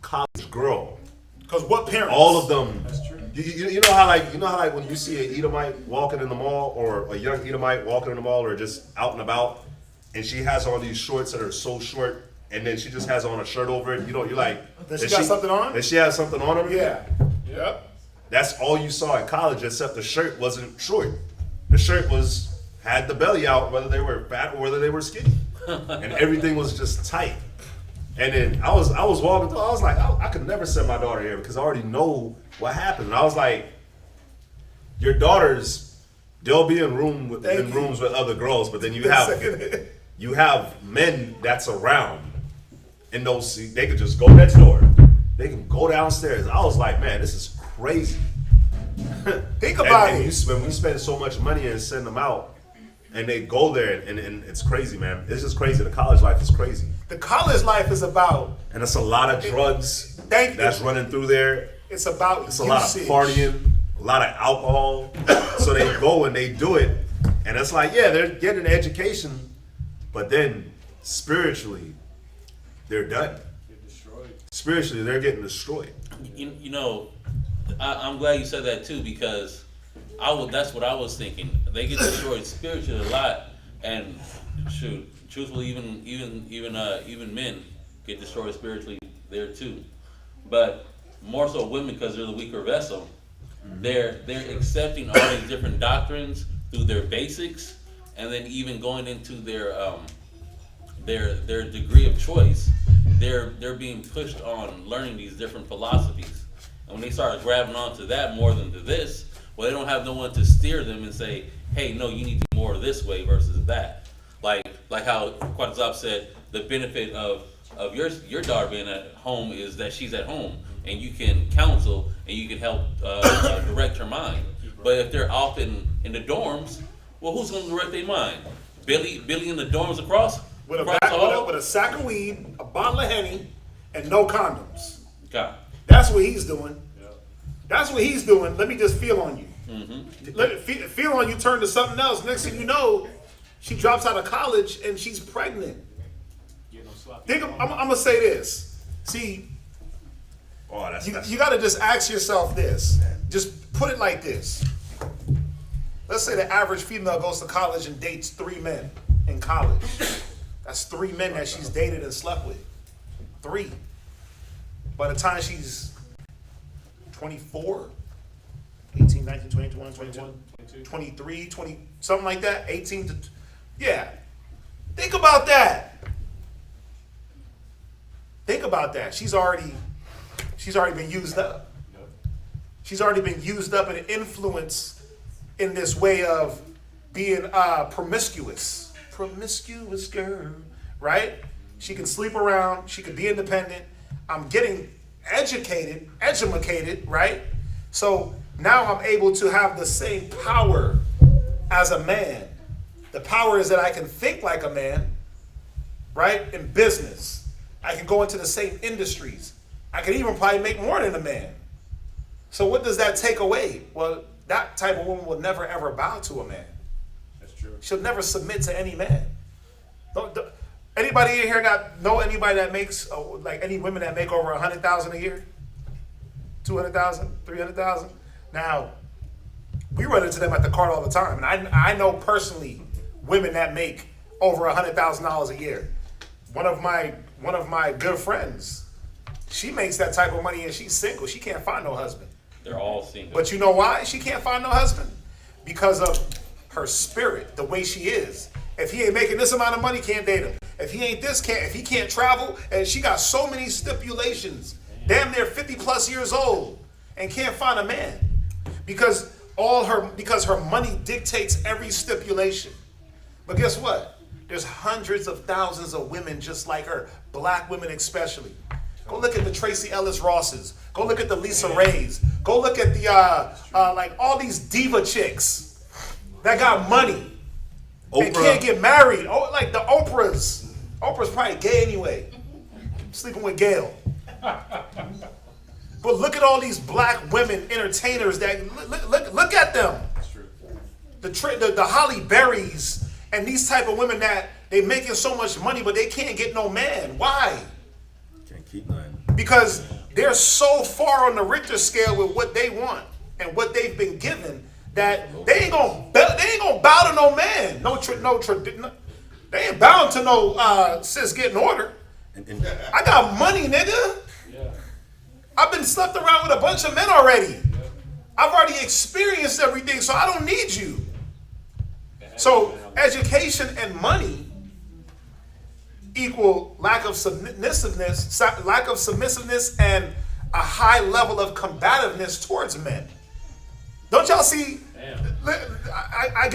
college girl. Because what parents? All of them. That's true. You know how like when you see an Edomite walking in the mall, or a young Edomite walking in the mall, or just out and about, and she has on these shorts that are so short, and then she just has on a shirt over it. You know, you're like, Does she got something on? Does she have something on her? Yeah. Yep. That's all you saw in college, except the shirt wasn't short. The shirt had the belly out, whether they were fat or whether they were skinny, and everything was just tight. And then I was walking through. I was like, I could never send my daughter here because I already know what happened. And I was like, your daughters, they'll be in rooms with other girls, but then you have men that's around, and they could just go next door. They can go downstairs. I was like, man, this is crazy. Think about it. When we spend so much money and send them out, and they go there, and it's crazy, man. It's just crazy. The college life is crazy. The college life is about. And it's a lot of drugs that's running through there. It's about. It's a lot of partying, a lot of alcohol. So they go and they do it, and it's like, yeah, they're getting an education, but then spiritually, they're done. Spiritually, they're getting destroyed. You know, I'm glad you said that too, because that's what I was thinking. They get destroyed spiritually a lot, and shoot, truthfully, even men get destroyed spiritually there too. But more so women, because they're the weaker vessel. They're accepting all these different doctrines through their basics, and then even going into their degree of choice. They're being pushed on learning these different philosophies, and when they start grabbing onto that more than to this, well, they don't have no one to steer them and say, hey, no, you need to do more this way versus that. Like how Quadzab said, the benefit of your daughter being at home is that she's at home and you can counsel and you can help direct her mind. But if they're off in the dorms, well, who's going to direct their mind? Billy in the dorms across With the hall? with a sack of weed, a bottle of Henny, and no condoms. God. That's what he's doing. That's what he's doing. Let me just feel on you. Mm-hmm. Let it feel on you, turn to something else. Next thing you know, she drops out of college and she's pregnant. I'm gonna say this. See, you got to just ask yourself this. Just put it like this. Let's say the average female goes to college and dates 3 men in college. That's 3 men that she's dated and slept with. 3. By the time she's 24, 18, 19, 20, 21, 22, 23, 20, something like that, 18 to, yeah. Think about that. Think about that. She's already been used up. She's already been used up and influenced in this way of being promiscuous. Promiscuous girl, right? She can sleep around. She can be independent. I'm getting educated, right? So now I'm able to have the same power as a man. The power is that I can think like a man, right? In business. I can go into the same industries. I can even probably make more than a man. So what does that take away? Well, that type of woman will never ever bow to a man. That's true. She'll never submit to any man. Anybody in here know anybody that makes like any women that make over 100,000 a year? 200,000, 300,000? Now, we run into them at the cart all the time, and I know personally women that make over $100,000 a year. One of my good friends, she makes that type of money and she's single. She can't find no husband. They're all single. But you know why she can't find no husband? Because of her spirit, the way she is. If he ain't making this amount of money, can't date him. If he ain't this, if he can't travel, and she got so many stipulations, damn near 50 plus years old, and can't find a man. Because her money dictates every stipulation. But guess what? There's hundreds of thousands of women just like her, black women especially. Go look at the Tracy Ellis Rosses. Go look at the Lisa Rays. Go look at the like all these diva chicks that got money and can't get married. Oh, like the Oprahs. Oprah's probably gay anyway, sleeping with Gail. But look at all these black women entertainers that look at them. That's true. The Holly Berries and these type of women that they making so much money but they can't get no man. Why? Can't keep nothing. Because they're so far on the Richter scale with what they want and what they've been given that they ain't gonna bow to no man. They ain't bound to no sis getting order. I got money, nigga. Yeah. I've been slept around with a bunch of men already. I've already experienced everything, so I don't need you. So education and money equal lack of submissiveness and a high level of combativeness towards men. Don't y'all see? I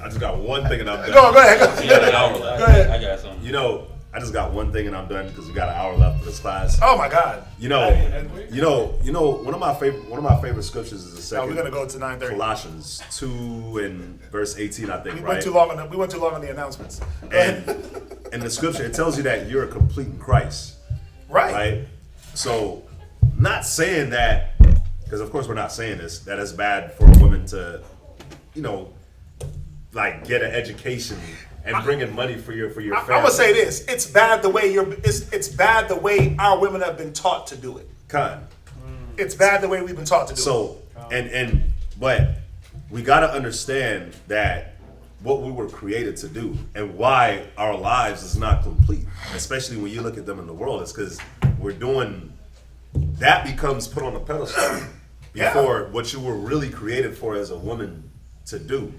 just got one thing and I'm done. Go ahead. We got an hour left. Go ahead. I got something. You know, I just got one thing and I'm done because we got an hour left for this class. Oh my God. You know, one of my favorite scriptures is the second. We're gonna go to 9:30. Colossians 2 and verse 18, I think. We right? went too long on the announcements. And in the scripture, it tells you that you're complete in Christ. Right. So, not saying that, because of course we're not saying this, that it's bad for a woman to, like get an education and bring in money for your family. I'm gonna say this: it's bad the way it's bad the way our women have been taught to do it. It's bad the way we've been taught to do it. So, but we got to understand that what we were created to do and why our lives is not complete, especially when you look at them in the world, is because we're doing that becomes put on a pedestal before what you were really created for as a woman to do.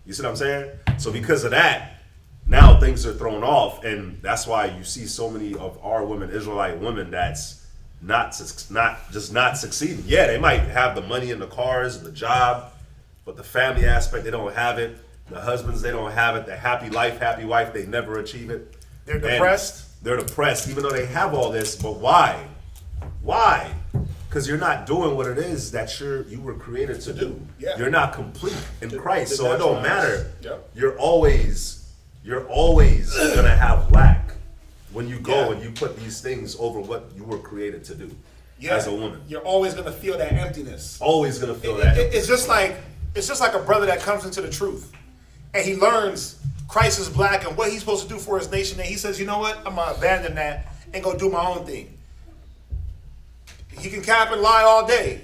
You see what I'm saying? So because of that, now things are thrown off, and that's why you see so many of our women, Israelite women, that's not succeeding. Yeah, they might have the money and the cars and the job, but the family aspect, they don't have it. The husbands, they don't have it. The happy life, happy wife, they never achieve it. They're And depressed. they're depressed, even though they have all this. But why? Why? Because you're not doing what it is that you were created to do. Yeah. You're not complete in Christ, the so it don't natural matter. Yep. You're always gonna have lack when you go Yeah. and you put these things over what you were created to do Yeah. as a woman. You're always gonna feel that emptiness. Always gonna feel that. It's just like a brother that comes into the truth, and he learns Christ is black and what he's supposed to do for his nation, and he says, you know what, I'm gonna abandon that and go do my own thing. He can cap and lie all day,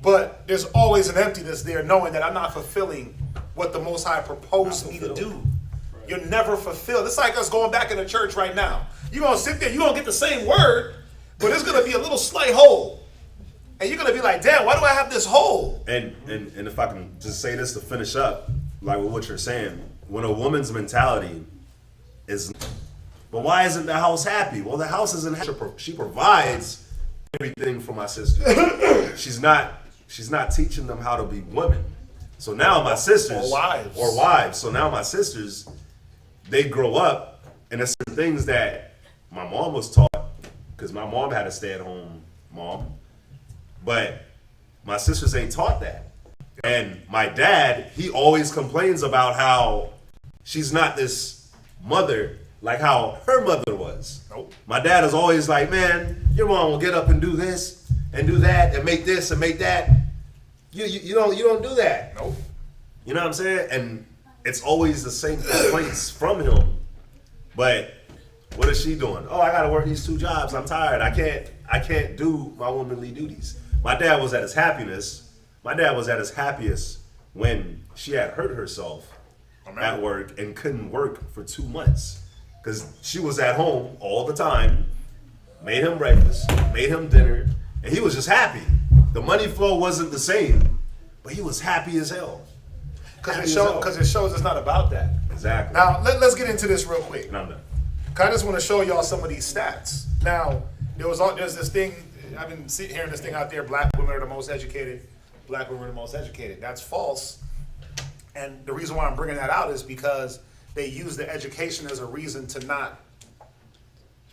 but there's always an emptiness there, knowing that I'm not fulfilling what the Most High proposed me to do. You're never fulfilled. It's like us going back in the church right now. You're gonna sit there, you're gonna get the same word, but there's gonna be a little slight hole. And you're gonna be like, damn, why do I have this hole? And if I can just say this to finish up, like with what you're saying, when a woman's mentality is, but why isn't the house happy? Well, the house isn't happy. She provides everything for my sisters. She's not teaching them how to be women. So now my sisters Or wives. So now my sisters, they grow up, and there's certain things that my mom was taught, because my mom had a stay-at-home mom, but my sisters ain't taught that. And my dad, he always complains about how she's not this mother like how her mother was. Nope. My dad is always like, man, your mom will get up and do this and do that and make this and make that. You don't do that. Nope. You know what I'm saying? And it's always the same complaints from him. But what is she doing? Oh, I gotta work these 2 jobs. I'm tired. I can't do my womanly duties. My dad was at his happiest when she had hurt herself at work and couldn't work for 2 months. Because she was at home all the time, made him breakfast, made him dinner, and he was just happy. The money flow wasn't the same, but he was happy as hell. Because it shows it's not about that. Exactly. Now, let's get into this real quick. And I'm done. I just want to show y'all some of these stats. Now, there's this thing, I've been hearing this thing out there, black women are the most educated. Black women are the most educated. That's false. And the reason why I'm bringing that out is because they use the education as a reason to not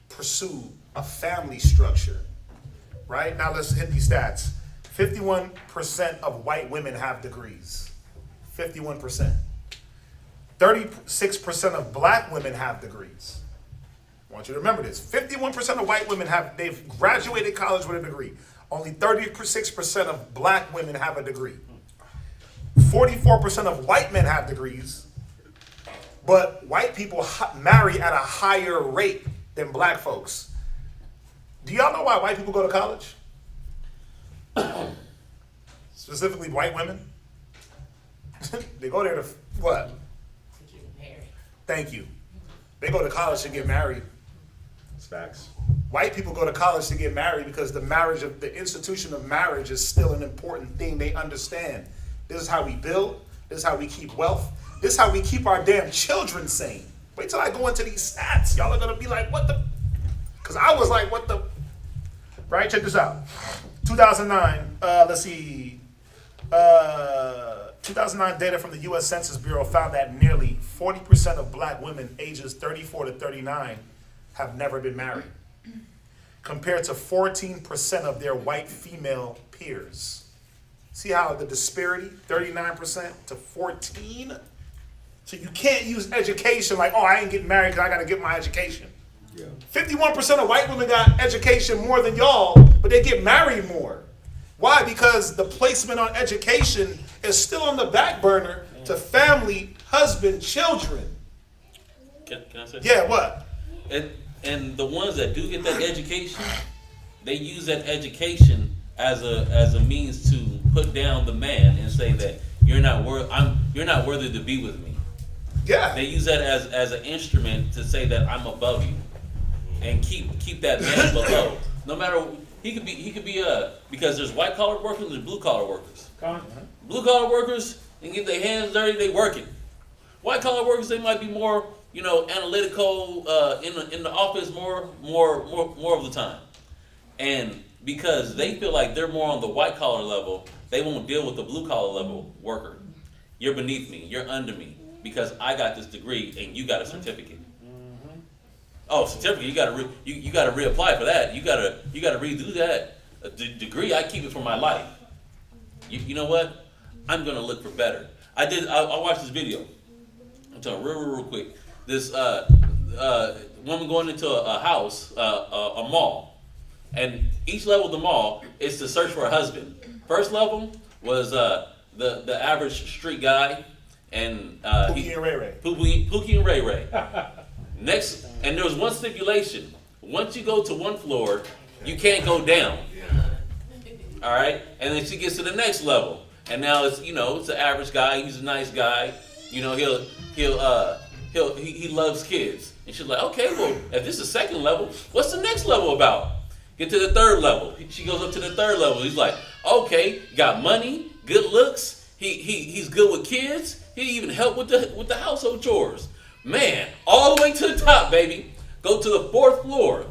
pursue a family structure. Right? Now let's hit these stats. 51% of white women have degrees. 51%. 36% of black women have degrees. I want you to remember this. 51% of white women they've graduated college with a degree. Only 36% of black women have a degree. 44% of white men have degrees, but white people marry at a higher rate than black folks. Do y'all know why white people go to college? Specifically white women? They go there to what? To get married. Thank you. They go to college to get married. It's facts. White people go to college to get married because the institution of marriage is still an important thing. They understand. This is how we build. This is how we keep wealth. This is how we keep our damn children sane. Wait till I go into these stats. Y'all are going to be like, what the? Because I was like, what the? Right? Check this out. 2009, let's see. 2009 data from the U.S. Census Bureau found that nearly 40% of black women ages 34 to 39 have never been married, compared to 14% of their white female peers. See how the disparity, 39% to 14? So you can't use education like, oh, I ain't getting married because I got to get my education. Yeah. 51% of white women got education more than y'all, but they get married more. Why? Because the placement on education is still on the back burner to family, husband, children. Can I say something? Yeah, what? And the ones that do get that education, they use that education as a means to put down the man and say that you're not worthy to be with me. Yeah. They use that as an instrument to say that I'm above you, and keep that man below. No matter he could be because there's white collar workers and there's blue collar workers. Blue collar workers and get their hands dirty, they working. White collar workers, they might be more analytical in the office more of the time, and because they feel like they're more on the white collar level, they won't deal with the blue collar level worker. You're beneath me. You're under me. because I got this degree and you got a certificate. Oh, certificate, you gotta reapply for that. You gotta redo that. A degree, I keep it for my life. You know what? I'm gonna look for better. I watched this video. I'm talking real quick. This woman going into a house, a mall, and each level of the mall is to search for a husband. First level was the average street guy, and Pookie and Ray Ray. Pookie and Ray Ray. Next, and there was one stipulation: once you go to one floor, you can't go down. All right, and then she gets to the next level, and now it's it's an average guy. He's a nice guy. He loves kids, and she's like, okay, well, if this is the second level, what's the next level about? Get to the third level. She goes up to the third level. He's like, okay, got money, good looks. He's good with kids. He even helped with the household chores. Man, all the way to the top, baby. Go to the fourth floor.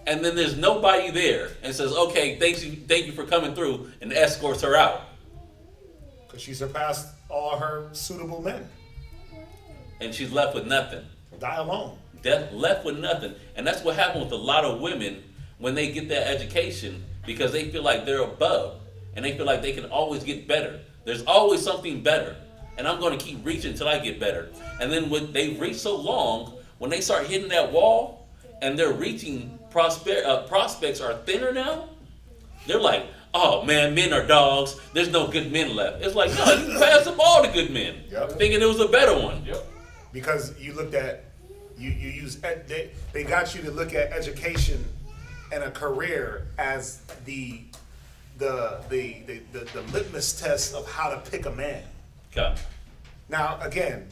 And then there's nobody there, and says, okay, thank you for coming through, and escorts her out. Because she surpassed all her suitable men. And she's left with nothing. Die alone. Left with nothing. And that's what happened with a lot of women when they get that education, because they feel like they're above, and they feel like they can always get better. There's always something better, and I'm going to keep reaching until I get better. And then when they've reached so long, when they start hitting that wall, and they're reaching prospects are thinner now, they're like, oh man, men are dogs. There's no good men left. It's like, no, you passed up all the good men, thinking it was a better one. Yep. Because you looked at, you use, they got you to look at education and a career as the litmus test of how to pick a man. Okay. Now, again,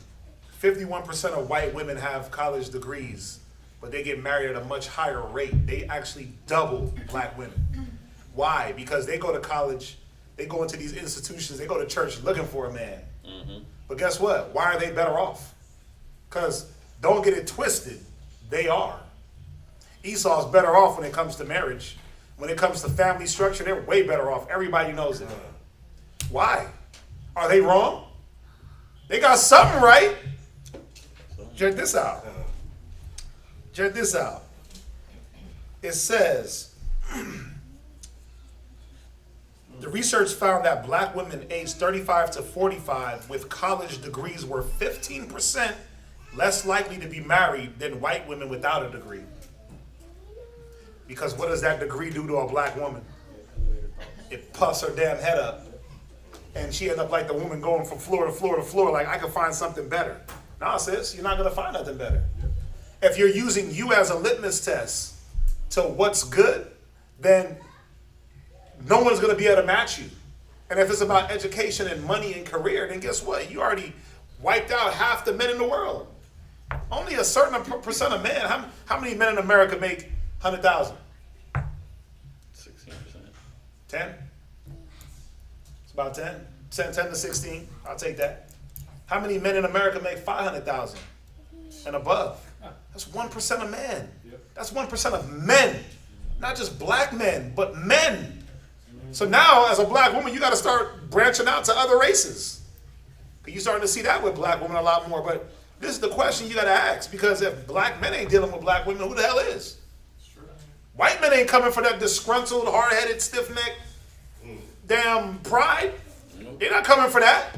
51% of white women have college degrees, but they get married at a much higher rate. They actually double black women. Why? Because they go to college, they go into these institutions, they go to church looking for a man. Mm-hmm. But guess what? Why are they better off? Because don't get it twisted, they are. Esau's better off when it comes to marriage. When it comes to family structure, they're way better off. Everybody knows it. Why? Are they wrong? They got something right. Check this out. Check this out. It says, the research found that black women aged 35 to 45 with college degrees were 15% less likely to be married than white women without a degree. Because what does that degree do to a black woman? It puffs her damn head up. And she ends up like the woman going from floor to floor to floor, like, I can find something better. Nah, sis, you're not going to find nothing better. If you're using you as a litmus test to what's good, then no one's going to be able to match you. And if it's about education and money and career, then guess what? You already wiped out half the men in the world. Only a certain percent of men. How many men in America make 100,000? 16%. 10? It's about 10. 10 to 16. I'll take that. How many men in America make 500,000 and above? That's 1% of men. That's 1% of men. Not just black men, but men. So now, as a black woman, you got to start branching out to other races. You're starting to see that with black women a lot more. But this is the question you got to ask. Because if black men ain't dealing with black women, who the hell is? White men ain't coming for that disgruntled, hard-headed, stiff-necked, damn pride. They're not coming for that.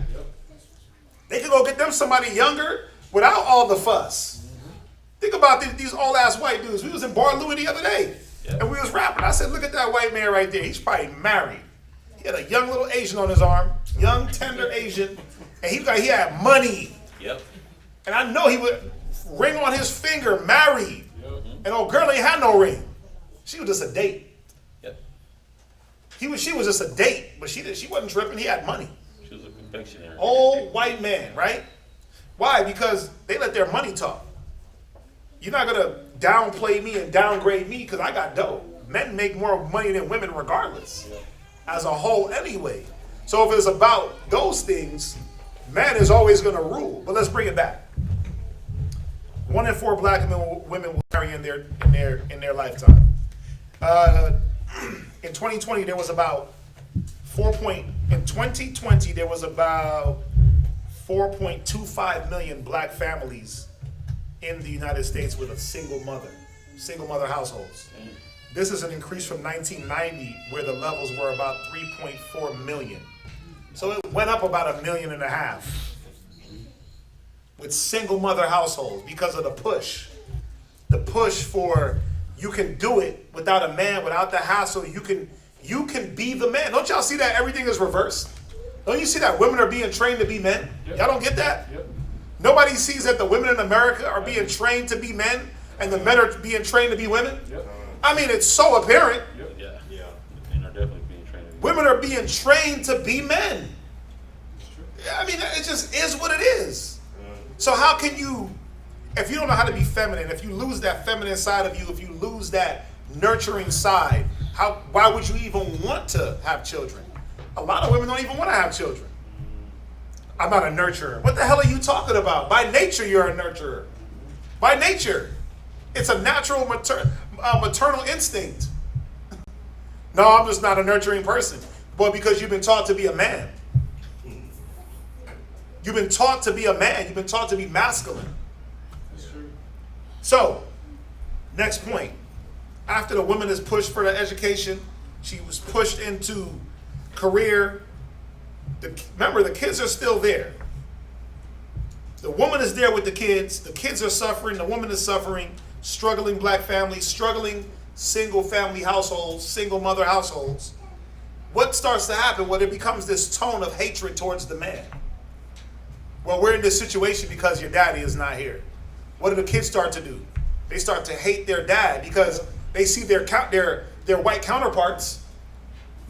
They can go get them somebody younger without all the fuss. Think about these old-ass white dudes. We was in Bar Louie the other day, and we was rapping. I said, look at that white man right there. He's probably married. He had a young little Asian on his arm, young, tender Asian, and he had money. Yep. And I know he would ring on his finger, married. And old girl ain't had no ring. She was just a date. Yep. She was just a date, but she wasn't tripping. He had money. She was a confectionery. Old white man, right? Why? Because they let their money talk. You're not going to downplay me and downgrade me because I got dough. Men make more money than women regardless, as a whole anyway. So if it's about those things, man is always going to rule. But let's bring it back. 1 in 4 black women will marry in their lifetime. In 2020, there was about in 2020 there was about 4.25 million black families in the United States with a single mother households. This is an increase from 1990, where the levels were about 3.4 million. So it went up about 1.5 million with single mother households because of the push. The push for you can do it without a man, without the hassle. You can be the man. Don't y'all see that everything is reversed? Don't you see that women are being trained to be men? Yep. Y'all don't get that? Yep. Nobody sees that the women in America are being trained to be men and the men are being trained to be women? Yep. I mean, it's so apparent. Yep. Yeah. Men are definitely being trained. Women are being trained to be men. I mean, it just is what it is. So how can you, if you don't know how to be feminine, if you lose that feminine side of you, if you lose that nurturing side, why would you even want to have children? A lot of women don't even want to have children. I'm not a nurturer. What the hell are you talking about? By nature, you're a nurturer. By nature. It's a natural maternal instinct. No, I'm just not a nurturing person. But because you've been taught to be a man. You've been taught to be a man. You've been taught to be masculine. So, next point. After the woman is pushed for the education, she was pushed into career. Remember, the kids are still there. The woman is there with the kids are suffering, the woman is suffering, struggling black families, struggling single family households, single mother households. What starts to happen? Well, there becomes this tone of hatred towards the man. Well, we're in this situation because your daddy is not here. What do the kids start to do? They start to hate their dad because they see their white counterparts.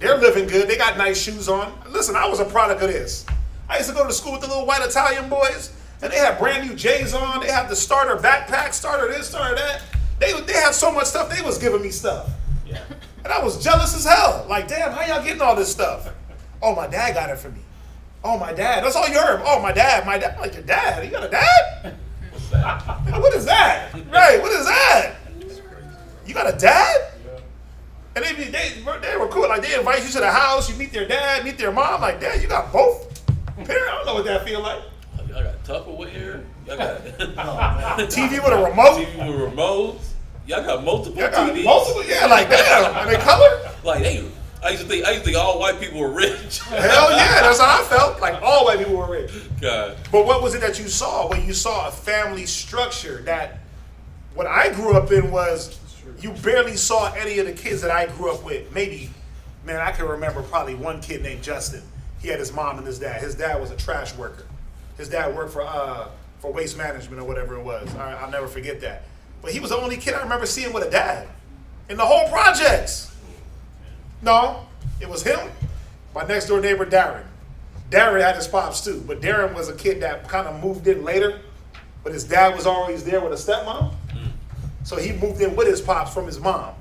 They're living good. They got nice shoes on. Listen, I was a product of this. I used to go to school with the little white Italian boys, and they had brand new J's on. They had the starter backpack, starter this, starter that. They had so much stuff. They was giving me stuff. Yeah. And I was jealous as hell. Like, damn, how y'all getting all this stuff? Oh, my dad got it for me. Oh, my dad. That's all you heard. Oh, my dad. My dad. I'm like, your dad? You got a dad? What's that? What is that? Right, what is that? You got a dad? And they were cool. Like, they invite you to the house. You meet their dad, meet their mom. Like, dad, you got both parents? I don't know what that feel like. Y'all got Tupperware. Y'all got TV with a remote. TV with remotes. Y'all got multiple Y'all got TVs. multiple. Yeah, like, damn. Are they color? Like, hey, I used to think all white people were rich. Hell yeah, that's how I felt. Like, all white people were rich. God. But what was it that you saw? Well, you saw a family structure that what I grew up in was you barely saw any of the kids that I grew up with. Maybe, man, I can remember probably one kid named Justin. He had his mom and his dad. His dad was a trash worker. His dad worked for waste management or whatever it was. I'll never forget that. But he was the only kid I remember seeing with a dad in the whole projects. No, it was him, my next door neighbor Darren. Darren had his pops too, but Darren was a kid that kind of moved in later, but his dad was always there with a stepmom. So he moved in with his pops from his mom.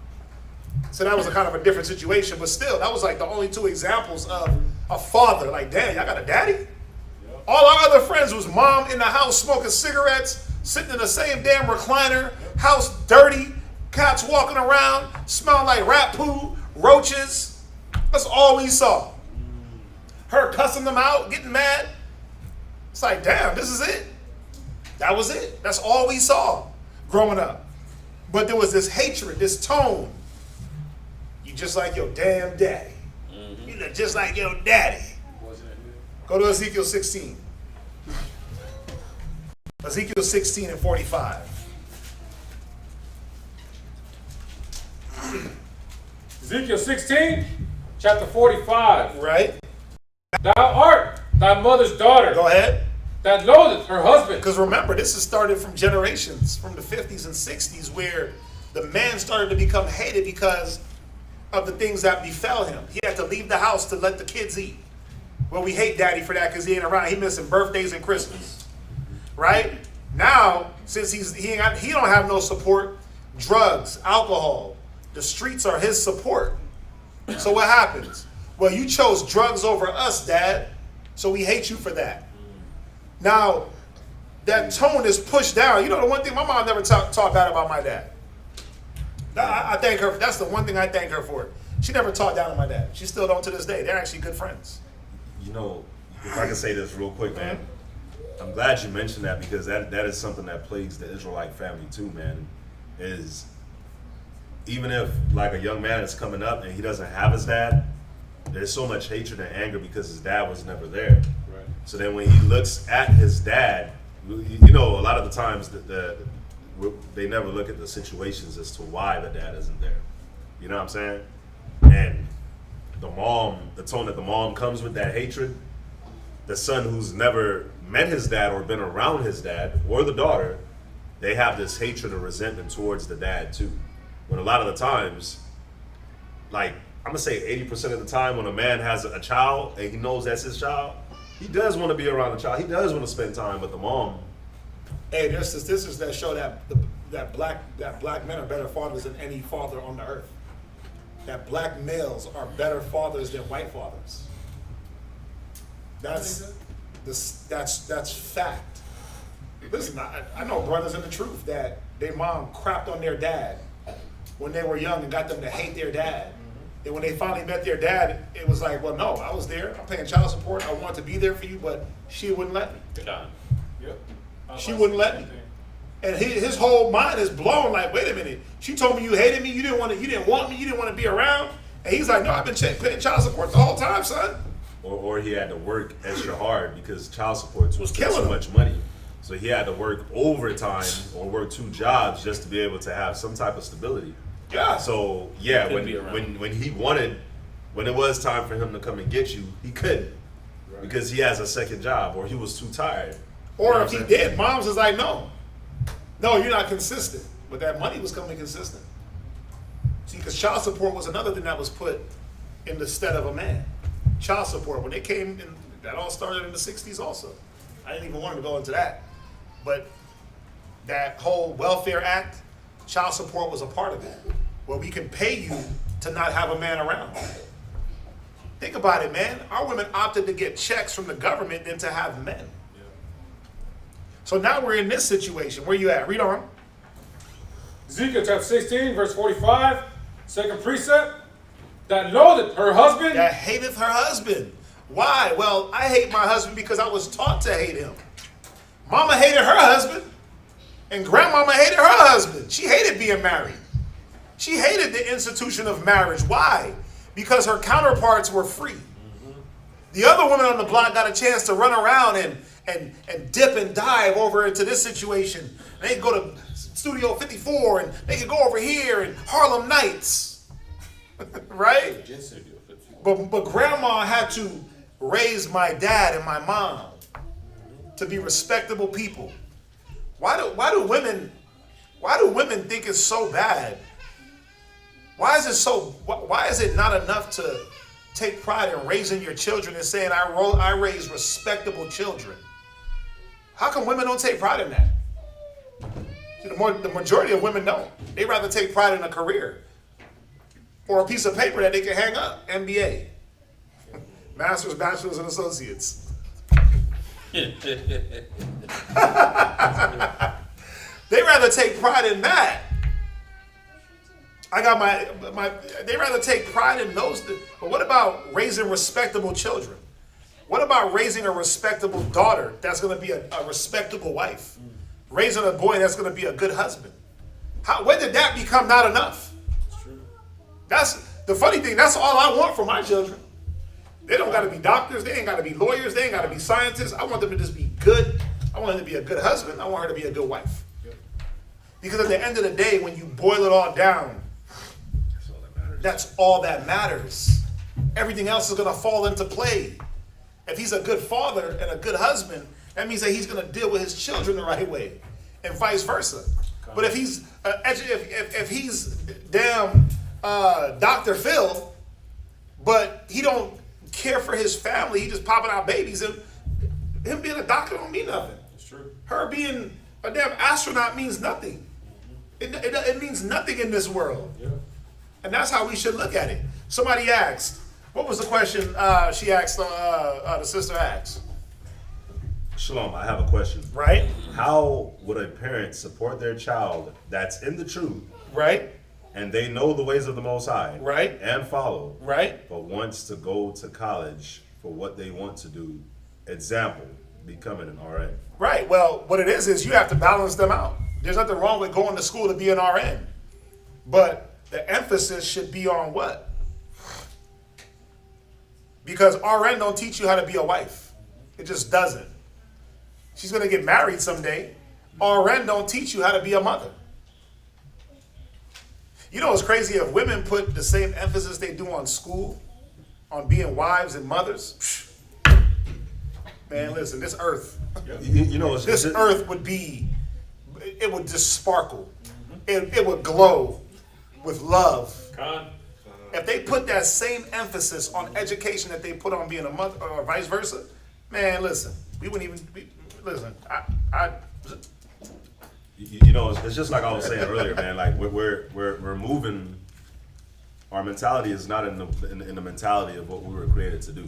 So that was a kind of a different situation, but still, that was like the only two examples of a father. Like, damn, y'all got a daddy? Yep. All our other friends was mom in the house smoking cigarettes, sitting in the same damn recliner, house dirty, cats walking around, smelling like rat poo, roaches. That's all we saw. Her cussing them out, getting mad. It's like, damn, this is it. That was it. That's all we saw growing up. But there was this hatred, this tone. You just like your damn daddy. Mm-hmm. You look just like your daddy. Go to Ezekiel 16. Ezekiel 16 and 45. Ezekiel 16, chapter 45. Right? Thou art thy mother's daughter. Go ahead. That loatheth her husband. Because remember, this has started from generations, from the 50s and 60s, where the man started to become hated because of the things that befell him. He had to leave the house to let the kids eat. Well, we hate daddy for that because he ain't around. He missing birthdays and Christmas. Right? Now, since he don't have no support, drugs, alcohol, the streets are his support. So what happens? Well, you chose drugs over us, Dad, so we hate you for that. Now, that tone is pushed down. You know, the one thing, my mom never talked bad about my dad. I thank her. That's the one thing I thank her for. She never talked down on my dad. She still don't to this day. They're actually good friends. You know, if I can say this real quick, man. I'm glad you mentioned that because that is something that plagues the Israelite family too, man. Is even if like a young man is coming up and he doesn't have his dad, there's so much hatred and anger because his dad was never there. Right. So then when he looks at his dad, you know, a lot of the times they never look at the situations as to why the dad isn't there. You know what I'm saying? And the tone that the mom comes with, that hatred, the son who's never met his dad or been around his dad, or the daughter, they have this hatred and resentment towards the dad too. When a lot of the times, like I'm gonna say 80% of the time when a man has a child and he knows that's his child, he does want to be around the child. He does want to spend time with the mom. Hey, there's statistics that show that black men are better fathers than any father on the earth. That black males are better fathers than white fathers. That's fact. Listen, I know brothers in the truth that their mom crapped on their dad when they were young and got them to hate their dad. And when they finally met their dad, it was like, well, no, I was there. I'm paying child support. I wanted to be there for you, but she wouldn't let me. God. Yep. She wouldn't let me. And his whole mind is blown. Like, wait a minute. She told me you hated me. You didn't want me. You didn't want to be around. And he's like, no, I've been paying child support the whole time, son. Or he had to work extra hard because child support was killing so him. much money. So he had to work overtime or work 2 jobs just to be able to have some type of stability. Yeah. So yeah, Couldn't when it was time for him to come and get you, he couldn't. Right. Because he has a second job or he was too tired. Or You know if he what I'm saying? did, mom's is like, no, you're not consistent. But that money was coming consistent. See, because child support was another thing that was put in the stead of a man. Child support, when it came in, that all started in the 60s also. I didn't even want to go into that. But that whole welfare act, child support was a part of it, where we can pay you to not have a man around. Think about it, man. Our women opted to get checks from the government than to have men. Yeah. So now we're in this situation. Where you at? Read on. Ezekiel chapter 16, verse 45, second precept, that loatheth her husband. That hateth her husband. Why? Well, I hate my husband because I was taught to hate him. Mama hated her husband, and grandmama hated her husband. She hated being married. She hated the institution of marriage. Why? Because her counterparts were free. The other women on the block got a chance to run around and dip and dive over into this situation. They could go to Studio 54 and they could go over here and Harlem Nights. Right? But grandma had to raise my dad and my mom to be respectable people. Why do women think it's so bad? Why is it not enough to take pride in raising your children and saying I raise respectable children? How come women don't take pride in that? See, the majority of women don't. They rather take pride in a career or a piece of paper that they can hang up. MBA, Masters, Bachelors, and Associates. They rather take pride in that. I got they rather take pride in those. But what about raising respectable children? What about raising a respectable daughter that's going to be a respectable wife? Raising a boy that's going to be a good husband? When did that become not enough? It's true. That's the funny thing. That's all I want for my children. They don't got to be doctors. They ain't got to be lawyers. They ain't got to be scientists. I want them to just be good. I want them to be a good husband. I want her to be a good wife. Yep. Because at the end of the day, when you boil it all down, that's all that matters. Everything else is going to fall into play. If he's a good father and a good husband, that means that he's going to deal with his children the right way, and vice versa. But if he's if he's damn Dr. Phil, but he don't care for his family, he just popping out babies, and him being a doctor don't mean nothing. It's true. Her being a damn astronaut means nothing. It means nothing in this world. Yeah. And that's how we should look at it. Somebody asked, what was the question she asked, the sister asked? Shalom, I have a question. Right? How would a parent support their child that's in the truth Right? and they know the ways of the Most High, Right? and follow, Right? but wants to go to college for what they want to do? Example, becoming an RN. Right. Well, what it is you have to balance them out. There's nothing wrong with going to school to be an RN. But the emphasis should be on what? Because RN don't teach you how to be a wife. It just doesn't. She's going to get married someday. RN don't teach you how to be a mother. You know what's crazy? If women put the same emphasis they do on school, on being wives and mothers, man, listen, this earth, You know, this earth would be, it would just sparkle. It would glow with love. If they put that same emphasis on education that they put on being a mother, or vice versa, man, listen, we wouldn't even be, listen, you know, it's just like I was saying earlier, man. Like we're moving. Our mentality is not in the mentality of what we were created to do,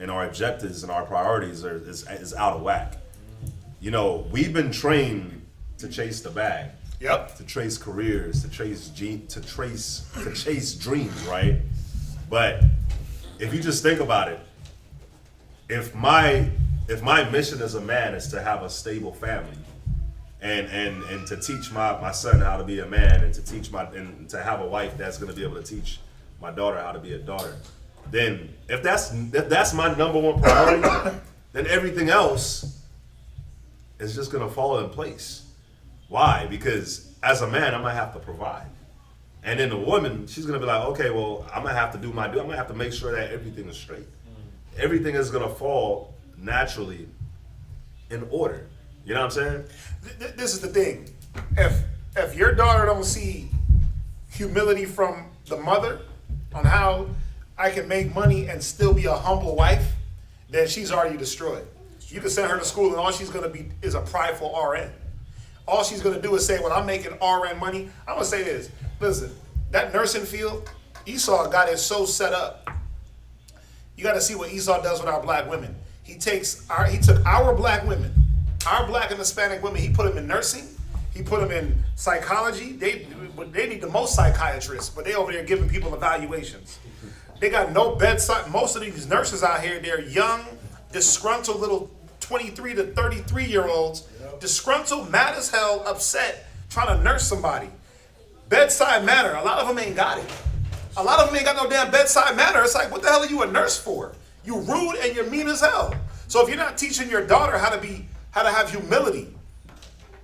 and our objectives and our priorities is out of whack. You know, we've been trained to chase the bag. Yep. To trace careers, to chase dreams, right? But if you just think about it, if my mission as a man is to have a stable family, and to teach my son how to be a man, and to have a wife that's going to be able to teach my daughter how to be a daughter, then if that's my number one priority, then everything else is just going to fall in place. Why? Because as a man, I'm going to have to provide. And then the woman, she's going to be like, okay, well, I'm going to have to do I'm going to have to make sure that everything is straight. Everything is going to fall naturally in order. You know what I'm saying? This is the thing. If your daughter don't see humility from the mother on how I can make money and still be a humble wife, then she's already destroyed. You can send her to school and all she's going to be is a prideful RN. All she's going to do is say, well, I'm making RN money. I'm going to say this. Listen, that nursing field, Esau got it so set up. You got to see what Esau does with our black women. He took our black women, our black and Hispanic women, he put them in nursing. He put them in psychology. They need the most psychiatrists, but they over there giving people evaluations. They got no bedside. Most of these nurses out here, they're young, disgruntled little 23 to 33-year-olds, disgruntled, mad as hell, upset, trying to nurse somebody. Bedside manner, a lot of them ain't got it. A lot of them ain't got no damn bedside manner. It's like, what the hell are you a nurse for? You rude and you're mean as hell. So if you're not teaching your daughter how to have humility,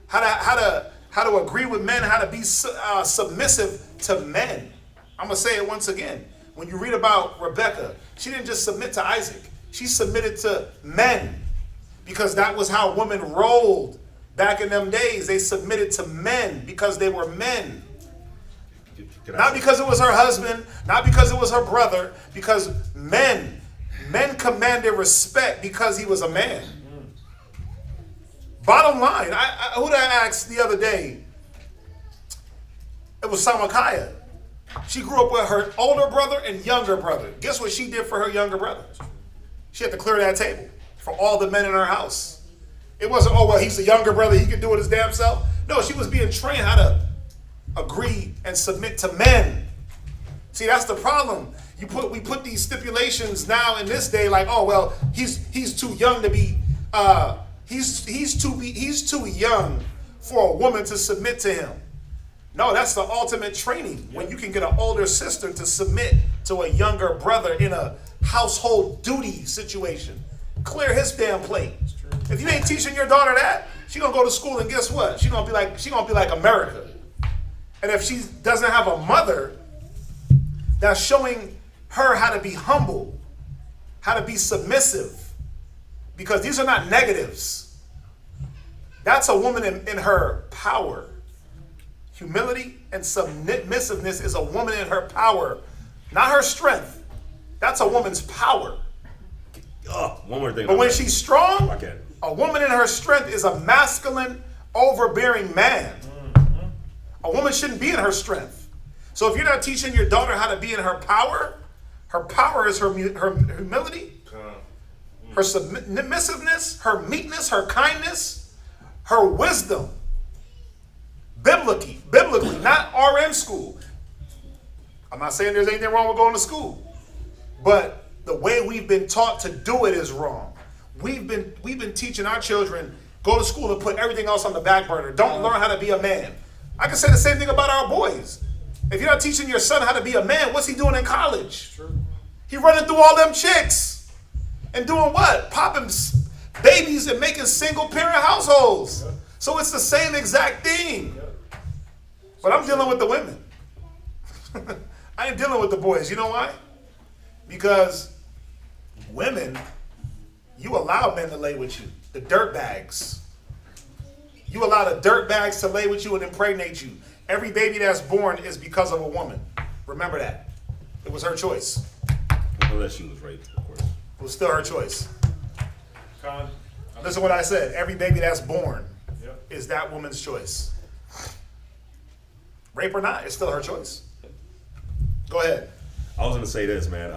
how to agree with men, how to be submissive to men. I'm gonna say it once again. When you read about Rebecca, she didn't just submit to Isaac. She submitted to men because that was how women rolled back in them days. They submitted to men because they were men. Not because it was her husband, not because it was her brother, because men commanded respect because he was a man. Bottom line, who did I ask the other day? It was Samakaya. She grew up with her older brother and younger brother. Guess what she did for her younger brother? She had to clear that table for all the men in her house. It wasn't, oh, well, he's the younger brother, he can do it his damn self. No, she was being trained how to agree and submit to men. See, that's the problem. We put these stipulations now in this day, like, oh, well, he's too young to be, he's too young for a woman to submit to him. No, that's the ultimate training. When you can get an older sister to submit to a younger brother in a household duty situation. Clear his damn plate. If you ain't teaching your daughter that, she gonna go to school and guess what? She gonna be like America. And if she doesn't have a mother that's showing her how to be humble, how to be submissive, because these are not negatives. That's a woman in her power. Humility and submissiveness is a woman in her power, not her strength. That's a woman's power. One more thing. But when she's strong, a woman in her strength is a masculine, overbearing man. A woman shouldn't be in her strength. So if you're not teaching your daughter how to be in her power is her humility, her submissiveness, her meekness, her kindness, her wisdom. Biblically, not RM school. I'm not saying there's anything wrong with going to school, but the way we've been taught to do it is wrong. we've been teaching our children, go to school and put everything else on the back burner. Don't learn how to be a man. I can say the same thing about our boys. If you're not teaching your son how to be a man, what's he doing in college? He running through all them chicks and doing what? Popping babies and making single parent households. So it's the same exact thing. But I'm dealing with the women. I ain't dealing with the boys. You know why? Because women, you allow men to lay with you. The dirt bags. You allow the dirt bags to lay with you and impregnate you. Every baby that's born is because of a woman. Remember that. It was her choice. Unless she was raped, of course. It was still her choice. Con, Listen to what I said. Every baby that's born Yep. is that woman's choice. Rape or not, it's still her choice. Go ahead. I was gonna say this, man.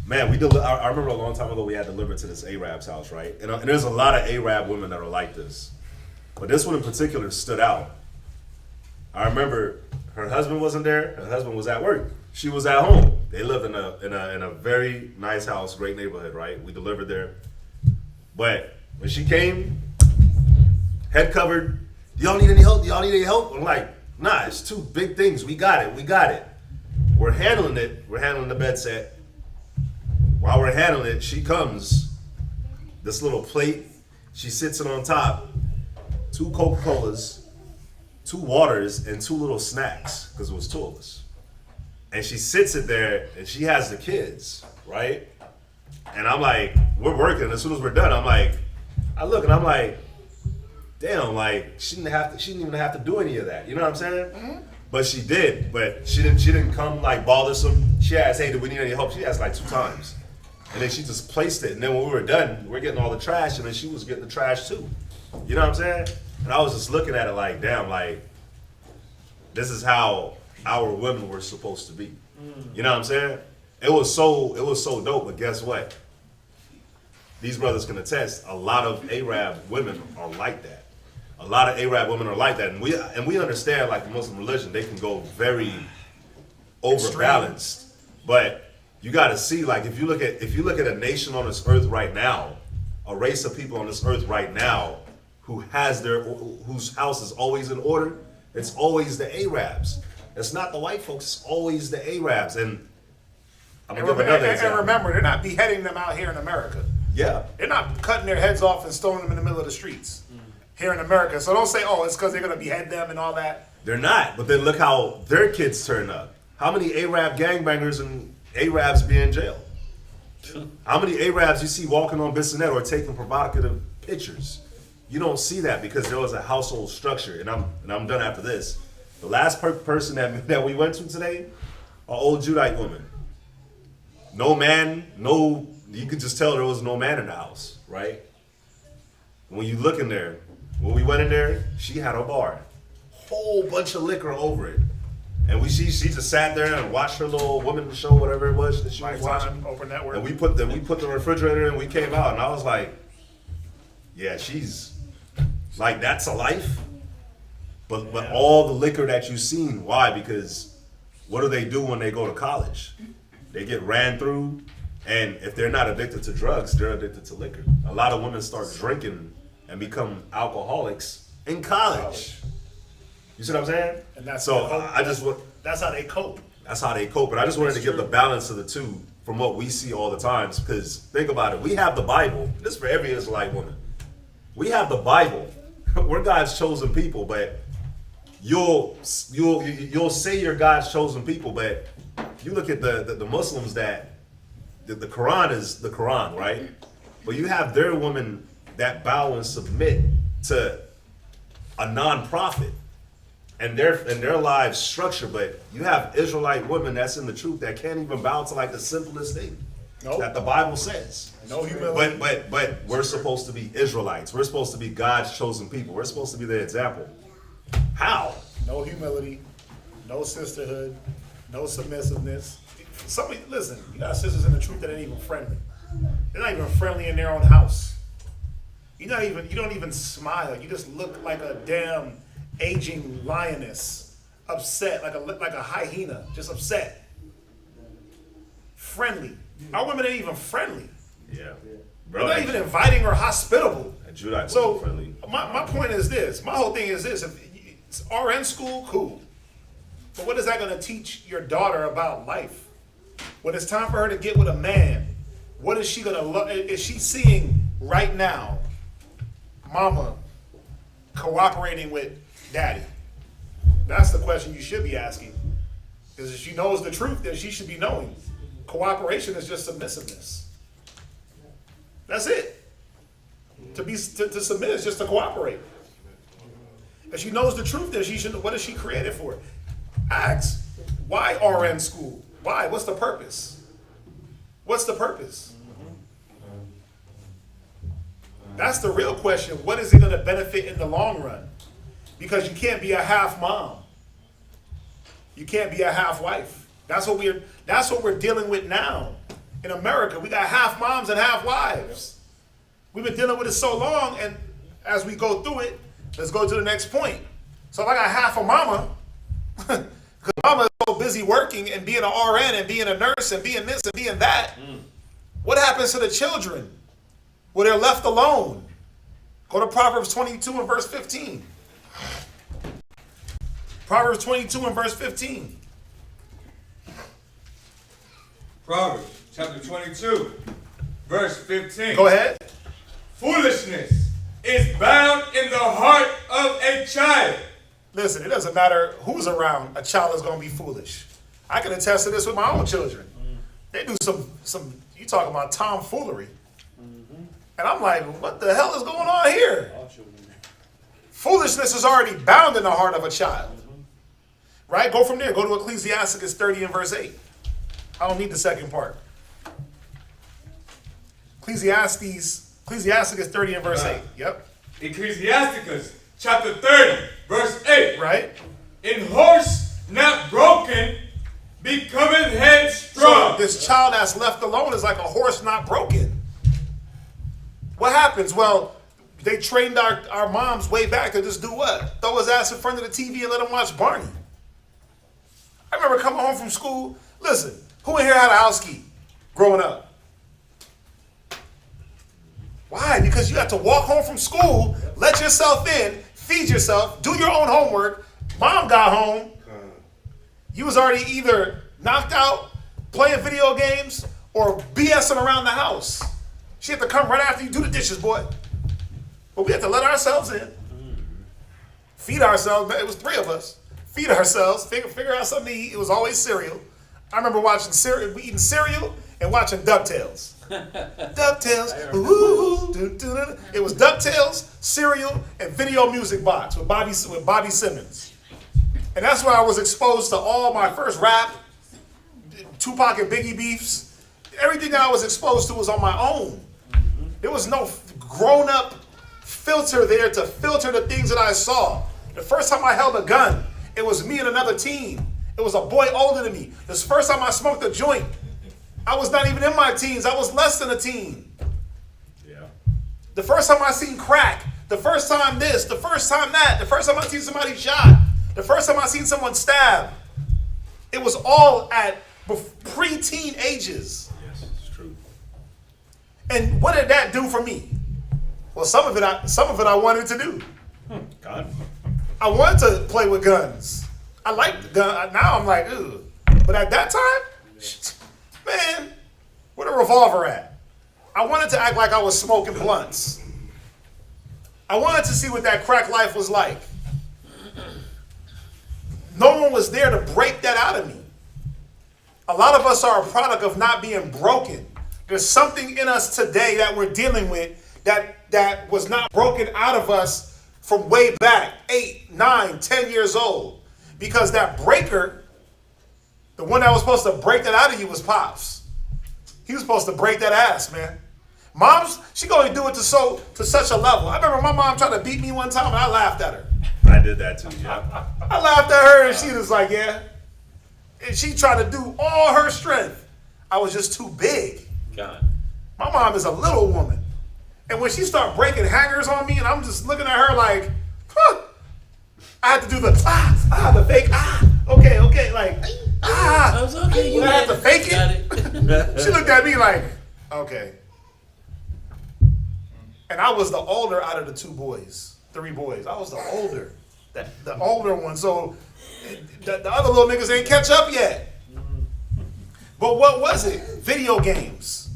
Man, I remember a long time ago we had delivered to this Arab's house, right? And there's a lot of Arab women that are like this, but this one in particular stood out. I remember her husband wasn't there. Her husband was at work. She was at home. They lived in a very nice house, great neighborhood, right? We delivered there, but when she came, head covered. Do y'all need any help? Do y'all need any help? I'm like, nah, it's two big things. We got it. We got it. We're handling it. We're handling the bed set. While we're handling it, she comes, this little plate, she sits it on top, 2 Coca-Colas, 2 waters, and 2 little snacks, because it was 2 of us. And she sits it there, and she has the kids, right? And I'm like, we're working. As soon as we're done, I look and I'm like, damn, like she didn't even have to do any of that. You know what I'm saying? Mm-hmm. But she did. But she didn't come like bothersome. She asked, hey, do we need any help? She asked like 2 times. And then she just placed it. And then when we were done, we're getting all the trash, and then she was getting the trash too. You know what I'm saying? And I was just looking at it like, damn, like this is how our women were supposed to be. You know what I'm saying? It was so dope. But guess what? These brothers can attest. A lot of Arab women are like that. A lot of Arab women are like that, and we understand, like the Muslim religion, they can go very overbalanced. But you got to see, like if you look at a nation on this earth right now, a race of people on this earth right now whose house is always in order, it's always the Arabs. It's not the white folks. It's always the Arabs. And I'm gonna give another example. And remember, they're not beheading them out here in America. Yeah. They're not cutting their heads off and stoning them in the middle of the streets here in America. So don't say, oh, it's because they're going to behead them and all that. They're not. But then look how their kids turn up. How many Arab gangbangers and Arabs be in jail? How many Arabs you see walking on Bissonnette or taking provocative pictures? You don't see that because there was a household structure. And I'm done after this. The last person that we went to today, an old Judite woman. No man, you could just tell there was no man in the house, right? When you look in there, when we went in there, she had a bar. Whole bunch of liquor over it. And she just sat there and watched her little woman show, whatever it was that she was watching. Open network. And we put the refrigerator in and we came out and I was like, yeah, she's like, that's a life. But all the liquor that you've seen, why? Because what do they do when they go to college? They get ran through. And if they're not addicted to drugs, they're addicted to liquor. A lot of women start drinking and become alcoholics in college. You see what I'm saying? And that's that's how they cope. That's how they cope. But I just wanted to give the balance of the two from what we see all the times. Because think about it, we have the Bible. This is for every Israelite woman. We have the Bible. We're God's chosen people, but you'll say you're God's chosen people, but you look at the Muslims that the Quran is the Quran, right? But you have their women that bow and submit to a non-prophet and their lives structure. But you have Israelite women that's in the truth that can't even bow to like the simplest thing that the Bible says. No humility. But we're supposed to be Israelites. We're supposed to be God's chosen people. We're supposed to be the example. How? No humility, no sisterhood, no submissiveness. Listen, you got sisters in the truth that ain't even friendly. They're not even friendly in their own house. You don't even smile. You just look like a damn aging lioness, upset, like a hyena, just upset. Friendly, Our women ain't even friendly. Yeah. They're not even inviting or hospitable. And Judite wasn't So friendly. my point is this. My whole thing is this. If it's RN school, cool. But what is that going to teach your daughter about life? When it's time for her to get with a man, what is she going to love? Is she seeing right now mama cooperating with daddy? That's the question you should be asking. Because if she knows the truth, then she should be knowing. Cooperation is just submissiveness. That's it. To submit is just to cooperate. If she knows the truth, then she should. What is she created for? Ask, why RN school? Why? What's the purpose? What's the purpose? That's the real question. What is it going to benefit in the long run? Because you can't be a half mom. You can't be a half wife. That's what we're dealing with now. In America, we got half moms and half wives. We've been dealing with it so long, and as we go through it, let's go to the next point. So if I got half a mama, because mama is so busy working and being an RN and being a nurse and being this and being that, what happens to the children? Well, they're left alone. Go to Proverbs 22 and verse 15. Proverbs 22 and verse 15. Proverbs chapter 22, verse 15. Go ahead. Foolishness is bound in the heart of a child. Listen, it doesn't matter who's around, a child is going to be foolish. I can attest to this with my own children. They do some you talking about tomfoolery. And I'm like, what the hell is going on here? Foolishness is already bound in the heart of a child. Right? Go from there. Go to Ecclesiasticus 30 and verse 8. I don't need the second part. Ecclesiasticus 30 and verse 8. Yep. Ecclesiasticus chapter 30, verse 8. Right? In horse not broken, becometh headstrong. So this child that's left alone is like a horse not broken. What happens? Well, they trained our moms way back to just do what? Throw his ass in front of the TV and let him watch Barney. I remember coming home from school. Listen, who in here had a house key growing up? Why? Because you had to walk home from school, let yourself in, feed yourself, do your own homework. Mom got home. You was already either knocked out, playing video games, or BSing around the house. She had to come right after you do the dishes, boy. But we had to let ourselves in. Feed ourselves. It was 3 of us. Feed ourselves. Figure out something to eat. It was always cereal. I remember eating cereal and watching DuckTales. DuckTales. Ooh, it was DuckTales, cereal, and video music box with Bobby Simmons. And that's where I was exposed to all my first rap, Tupac and Biggie beefs. Everything that I was exposed to was on my own. There was no grown-up filter there to filter the things that I saw. The first time I held a gun, it was me and another teen. It was a boy older than me. The first time I smoked a joint, I was not even in my teens. I was less than a teen. Yeah. The first time I seen crack, the first time this, the first time that, the first time I seen somebody shot, the first time I seen someone stabbed, it was all at pre-teen ages. Yes, it's true. And what did that do for me? Well, some of it I wanted to do. God. I wanted to play with guns. I liked the gun. Now I'm like, ugh. But at that time, man, where the revolver at? I wanted to act like I was smoking blunts. I wanted to see what that crack life was like. No one was there to break that out of me. A lot of us are a product of not being broken. There's something in us today that we're dealing with that was not broken out of us from way back, 8, 9, 10 years old. Because that breaker, the one that was supposed to break that out of you was Pops. He was supposed to break that ass, man. Moms, she gonna do it to such a level. I remember my mom tried to beat me one time and I laughed at her. I did that too, yeah. I laughed at her and she was like, yeah. And she tried to do all her strength. I was just too big. God. My mom is a little woman. And when she started breaking hangers on me and I'm just looking at her like, huh. I had to do the the fake, okay, like, I was okay. You had to fake it? She looked at me like, okay. And I was the older out of the three boys. I was the older, the older one. So the other little niggas ain't catch up yet. But what was it? Video games,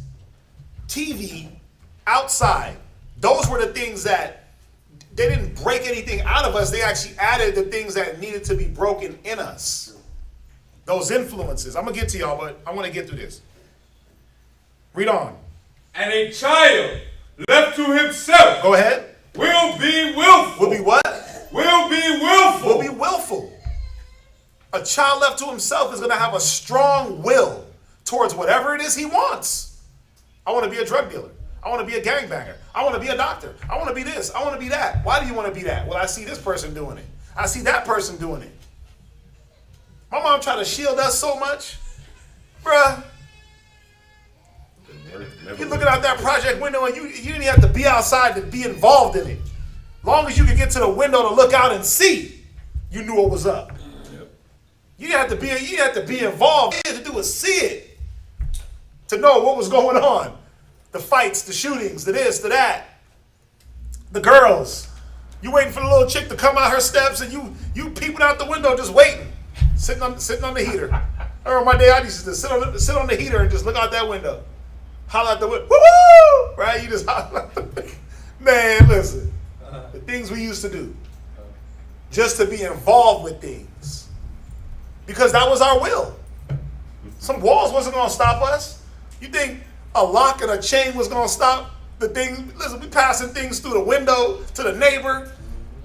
TV, outside. Those were the things that they didn't break anything out of us. They actually added the things that needed to be broken in us. Those influences. I'm going to get to y'all, but I want to get through this. Read on. And a child left to himself Go ahead. will be willful. Will be what? Will be willful. Will be willful. A child left to himself is going to have a strong will towards whatever it is he wants. I want to be a drug dealer. I want to be a gangbanger. I want to be a doctor. I want to be this. I want to be that. Why do you want to be that? Well, I see this person doing it. I see that person doing it. My mom tried to shield us so much. Bruh. You're looking out that project window and you didn't have to be outside to be involved in it. Long as you could get to the window to look out and see, you knew what was up. You didn't have to be involved. All you had to do was see it to know what was going on. The fights, the shootings, the this, the that. The girls. You waiting for the little chick to come out her steps and you peeping out the window just waiting. Sitting on the heater. I remember my dad used to sit on the heater and just look out that window. Holler out the window. Woo! Right? You just holler out the window. Man, listen. The things we used to do. Just to be involved with things. Because that was our will. Some walls wasn't going to stop us. You think a lock and a chain was going to stop the thing? Listen, we passing things through the window to the neighbor.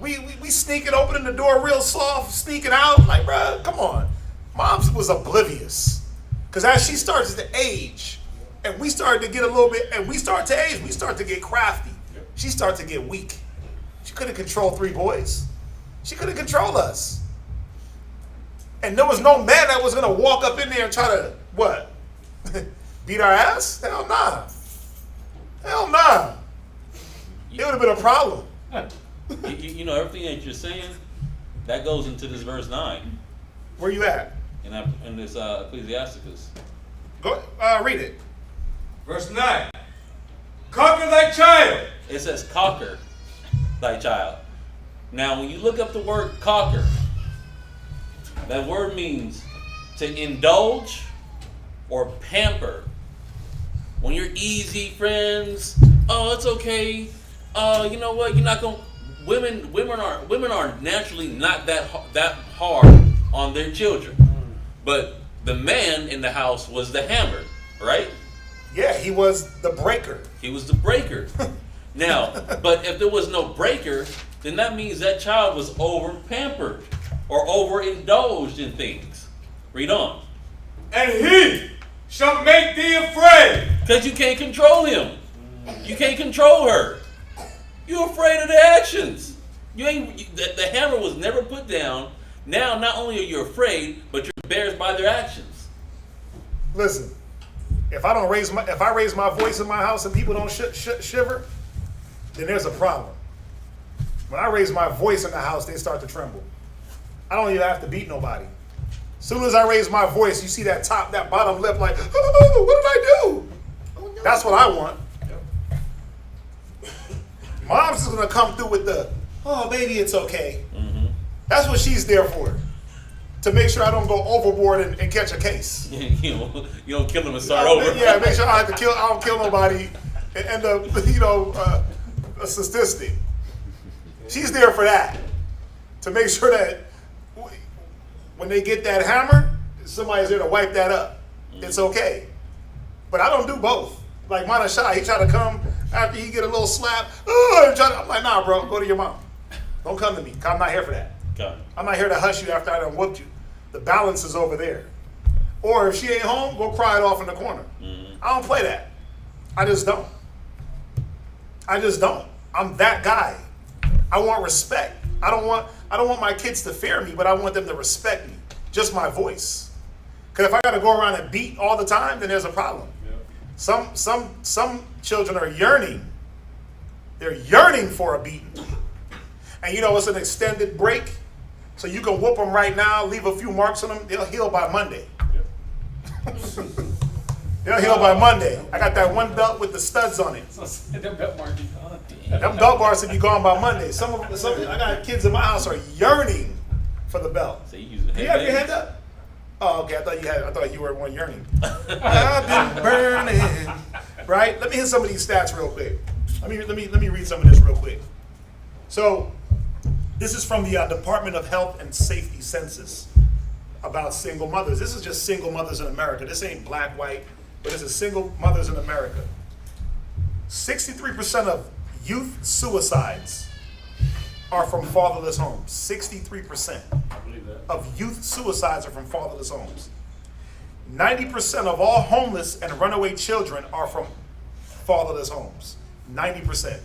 We sneaking, opening the door real soft, sneaking out. Like, bruh, come on. Mom was oblivious. Because as she starts to age, and we started to get a little bit, and we start to age, we start to get crafty. She started to get weak. She couldn't control three boys. She couldn't control us. And there was no man that was going to walk up in there and try to, what? Beat our ass? Hell nah. Hell nah. It would have been a problem. You know, everything that you're saying, that goes into this verse 9. Where you at? In this Ecclesiasticus. Go read it. Verse 9. Conquer thy child. It says conquer thy child. Now, when you look up the word conquer, that word means to indulge or pamper. When you're easy, friends, oh, it's okay. You know what? You're not gonna. Women are naturally not that hard on their children, but the man in the house was the hammer, right? Yeah, he was the breaker. He was the breaker. Now, but if there was no breaker, then that means that child was over pampered or overindulged in things. Read on. And he shall make thee afraid. Because you can't control him. You can't control her. You're afraid of the actions. The hammer was never put down. Now, not only are you afraid, but you're embarrassed by their actions. Listen, if I raise my voice in my house and people don't shiver, then there's a problem. When I raise my voice in the house, they start to tremble. I don't even have to beat nobody. As soon as I raise my voice, you see that bottom lip like, oh, what did I do? Oh, no. That's what I want. Mom's is going to come through with the, oh, baby, it's okay. Mm-hmm. That's what she's there for. To make sure I don't go overboard and catch a case. You don't kill them and start over. Yeah, make sure I don't kill nobody and end up, a statistic. She's there for that. To make sure that when they get that hammer, somebody's there to wipe that up. It's okay. But I don't do both. Like Manashai, he try to come after he get a little slap. I'm like, nah, bro, go to your mom. Don't come to me. I'm not here for that. Okay. I'm not here to hush you after I done whooped you. The balance is over there. Or if she ain't home, go cry it off in the corner. Mm-hmm. I don't play that. I just don't. I'm that guy. I want respect. I don't want my kids to fear me, but I want them to respect me. Just my voice. Because if I got to go around and beat all the time, then there's a problem. Yeah. Some children are yearning. They're yearning for a beating. And it's an extended break. So you can whoop them right now, leave a few marks on them. They'll heal by Monday. Yep. They'll heal by Monday. I got that one belt with the studs on it. Them belt marks be gone. Them belt bars will be gone by Monday. Some I got kids in my house are yearning for the belt. So you using You have your hand up? Oh, okay. I thought you were one yearning. I've been burning. Right? Let me hit some of these stats real quick. Let me read some of this real quick. So, this is from the Department of Health and Safety census about single mothers. This is just single mothers in America. This ain't black, white, but this is single mothers in America. 63% of youth suicides are from fatherless homes. 63% of youth suicides are from fatherless homes. 90% of all homeless and runaway children are from fatherless homes. 90%.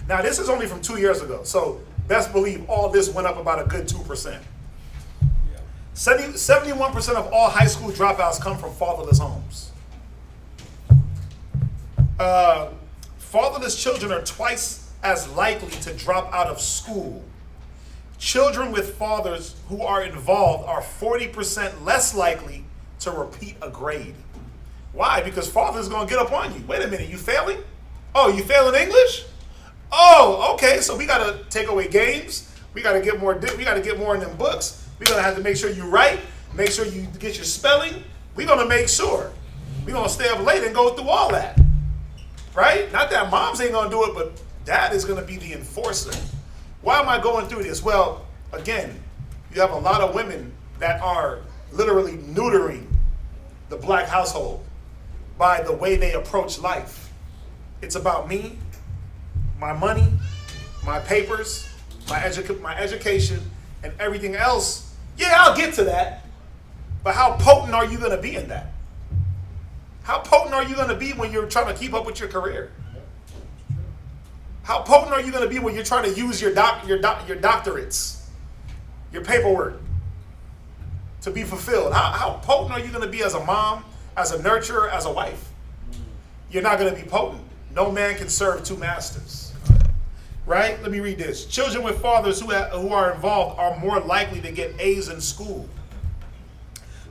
Now, this is only from 2 years ago, so best believe all this went up about a good 2%. 71% of all high school dropouts come from fatherless homes. Fatherless children are twice as likely to drop out of school. Children with fathers who are involved are 40% less likely to repeat a grade. Why? Because father's going to get up on you. Wait a minute, you failing? Oh, you failing English? Oh, okay, so we got to take away games. We got to get more in them books. We're going to have to make sure you write, make sure you get your spelling. We're going to make sure. We're going to stay up late and go through all that. Right? Not that moms ain't going to do it, but dad is going to be the enforcer. Why am I going through this? Well, again, you have a lot of women that are literally neutering the black household by the way they approach life. It's about me, my money, my papers, my education, and everything else. Yeah, I'll get to that. But how potent are you going to be in that? How potent are you going to be when you're trying to keep up with your career? How potent are you going to be when you're trying to use your doctorates, your paperwork to be fulfilled? How potent are you going to be as a mom, as a nurturer, as a wife? You're not going to be potent. No man can serve two masters. Right? Let me read this. Children with fathers who are involved are more likely to get A's in school.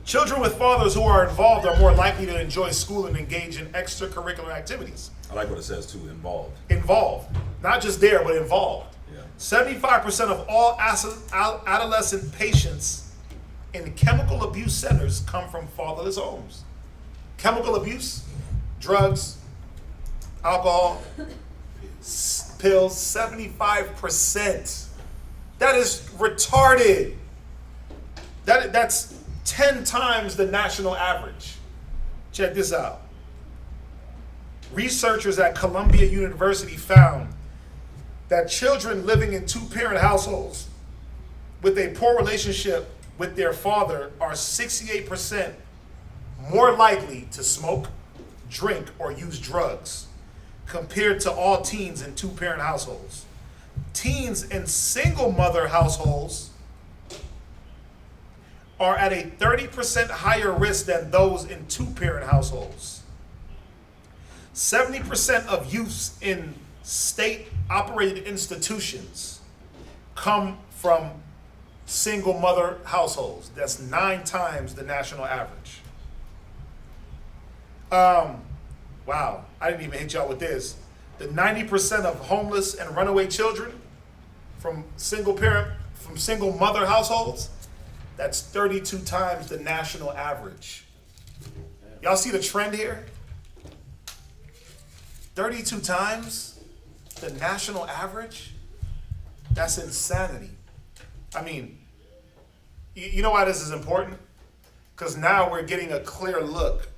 Children with fathers who are involved are more likely to enjoy school and engage in extracurricular activities. I like what it says too, involved. Involved. Not just there, but involved. Yeah. 75% of all adolescent patients in chemical abuse centers come from fatherless homes. Chemical abuse, drugs, alcohol, pills, 75%. That is retarded. That's 10 times the national average. Check this out. Researchers at Columbia University found that children living in two-parent households with a poor relationship with their father are 68% more likely to smoke, drink, or use drugs compared to all teens in two-parent households. Teens in single-mother households are at a 30% higher risk than those in two-parent households. 70% of youths in state-operated institutions come from single-mother households. That's 9 times the national average. Wow, I didn't even hit y'all with this. The 90% of homeless and runaway children from single-mother households, that's 32 times the national average. Y'all see the trend here? 32 times the national average? That's insanity. I mean, you know why this is important? Because now we're getting a clear look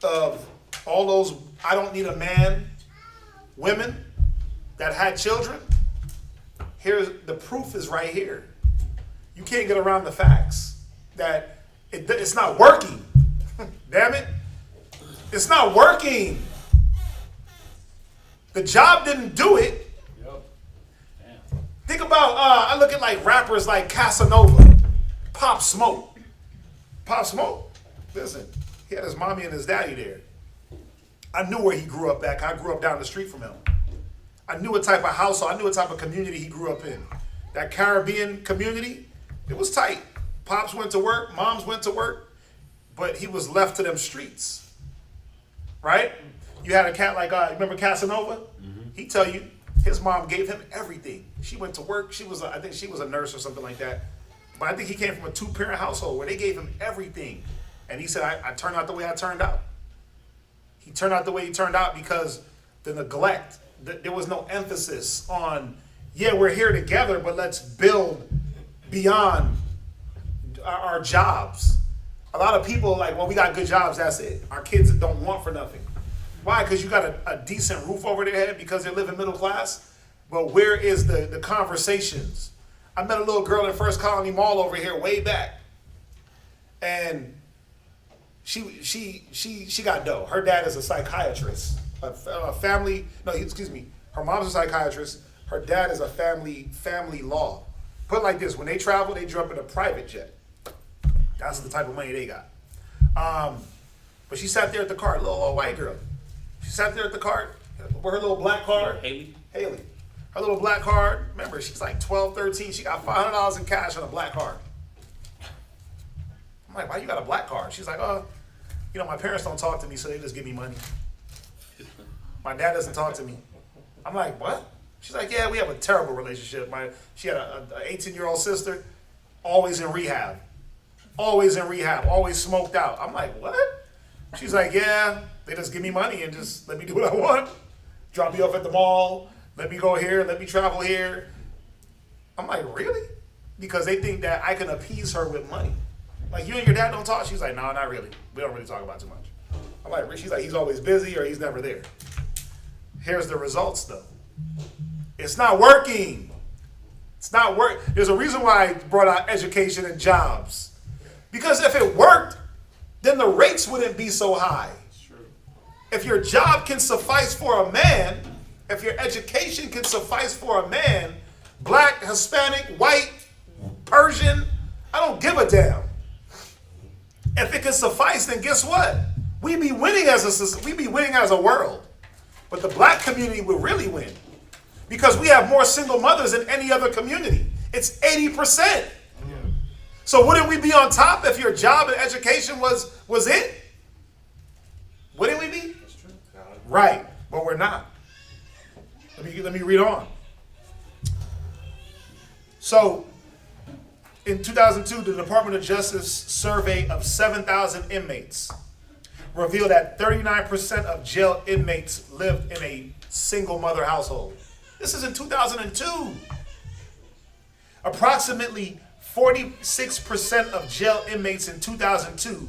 of all those I don't need a man women that had children. Here's the proof is right here. You can't get around the facts that it's not working. Damn it. It's not working. The job didn't do it. Yep. Damn. Think about, I look at like rappers like Casanova, Pop Smoke. Pop Smoke, listen, he had his mommy and his daddy there. I knew where he grew up at. I grew up down the street from him. I knew what type of household, I knew what type of community he grew up in. That Caribbean community, it was tight. Pops went to work, moms went to work, but he was left to them streets. right? You had a cat like, remember Casanova? He tell you his mom gave him everything. She went to work. I think she was a nurse or something like that. But I think he came from a 2-parent household where they gave him everything. And he said, I turned out the way I turned out. He turned out the way he turned out because the neglect, there was no emphasis on, yeah, we're here together, but let's build beyond our jobs. A lot of people like, well, we got good jobs, that's it. Our kids don't want for nothing. Why? Because you got a decent roof over their head because they live in middle class? Well, where is the conversations? I met a little girl in First Colony Mall over here way back. And she got dough. Her dad is a psychiatrist. Her mom's a psychiatrist. Her dad is a family law. Put it like this, when they travel, they jump in a private jet. That's the type of money they got. But she sat there at the car, little old white girl. She sat there at the cart with her little black card. Haley. Her little black card. Remember, she's like 12, 13. She got $500 in cash on a black card. I'm like, why you got a black card? She's like, my parents don't talk to me, so they just give me money. My dad doesn't talk to me. I'm like, what? She's like, yeah, we have a terrible relationship. She had an 18-year-old sister, always in rehab, always smoked out. I'm like, what? She's like, yeah, they just give me money and just let me do what I want. Drop me off at the mall, let me go here, let me travel here. I'm like, really? Because they think that I can appease her with money. Like, you and your dad don't talk? She's like, no, not really. We don't really talk about too much. I'm like, she's like, he's always busy or he's never there. Here's the results, though. It's not working. It's not work. There's a reason why I brought out education and jobs. Because if it worked, then the rates wouldn't be so high. If your job can suffice for a man, if your education can suffice for a man, black, Hispanic, white, Persian, I don't give a damn. If it can suffice, then guess what? We be winning as a world. But the black community will really win. Because we have more single mothers than any other community. It's 80%. So wouldn't we be on top if your job and education was it? Wouldn't we be? That's true. Right, but we're not. Let me read on. So, in 2002, the Department of Justice survey of 7,000 inmates revealed that 39% of jail inmates lived in a single mother household. This is in 2002. Approximately 46% of jail inmates in 2002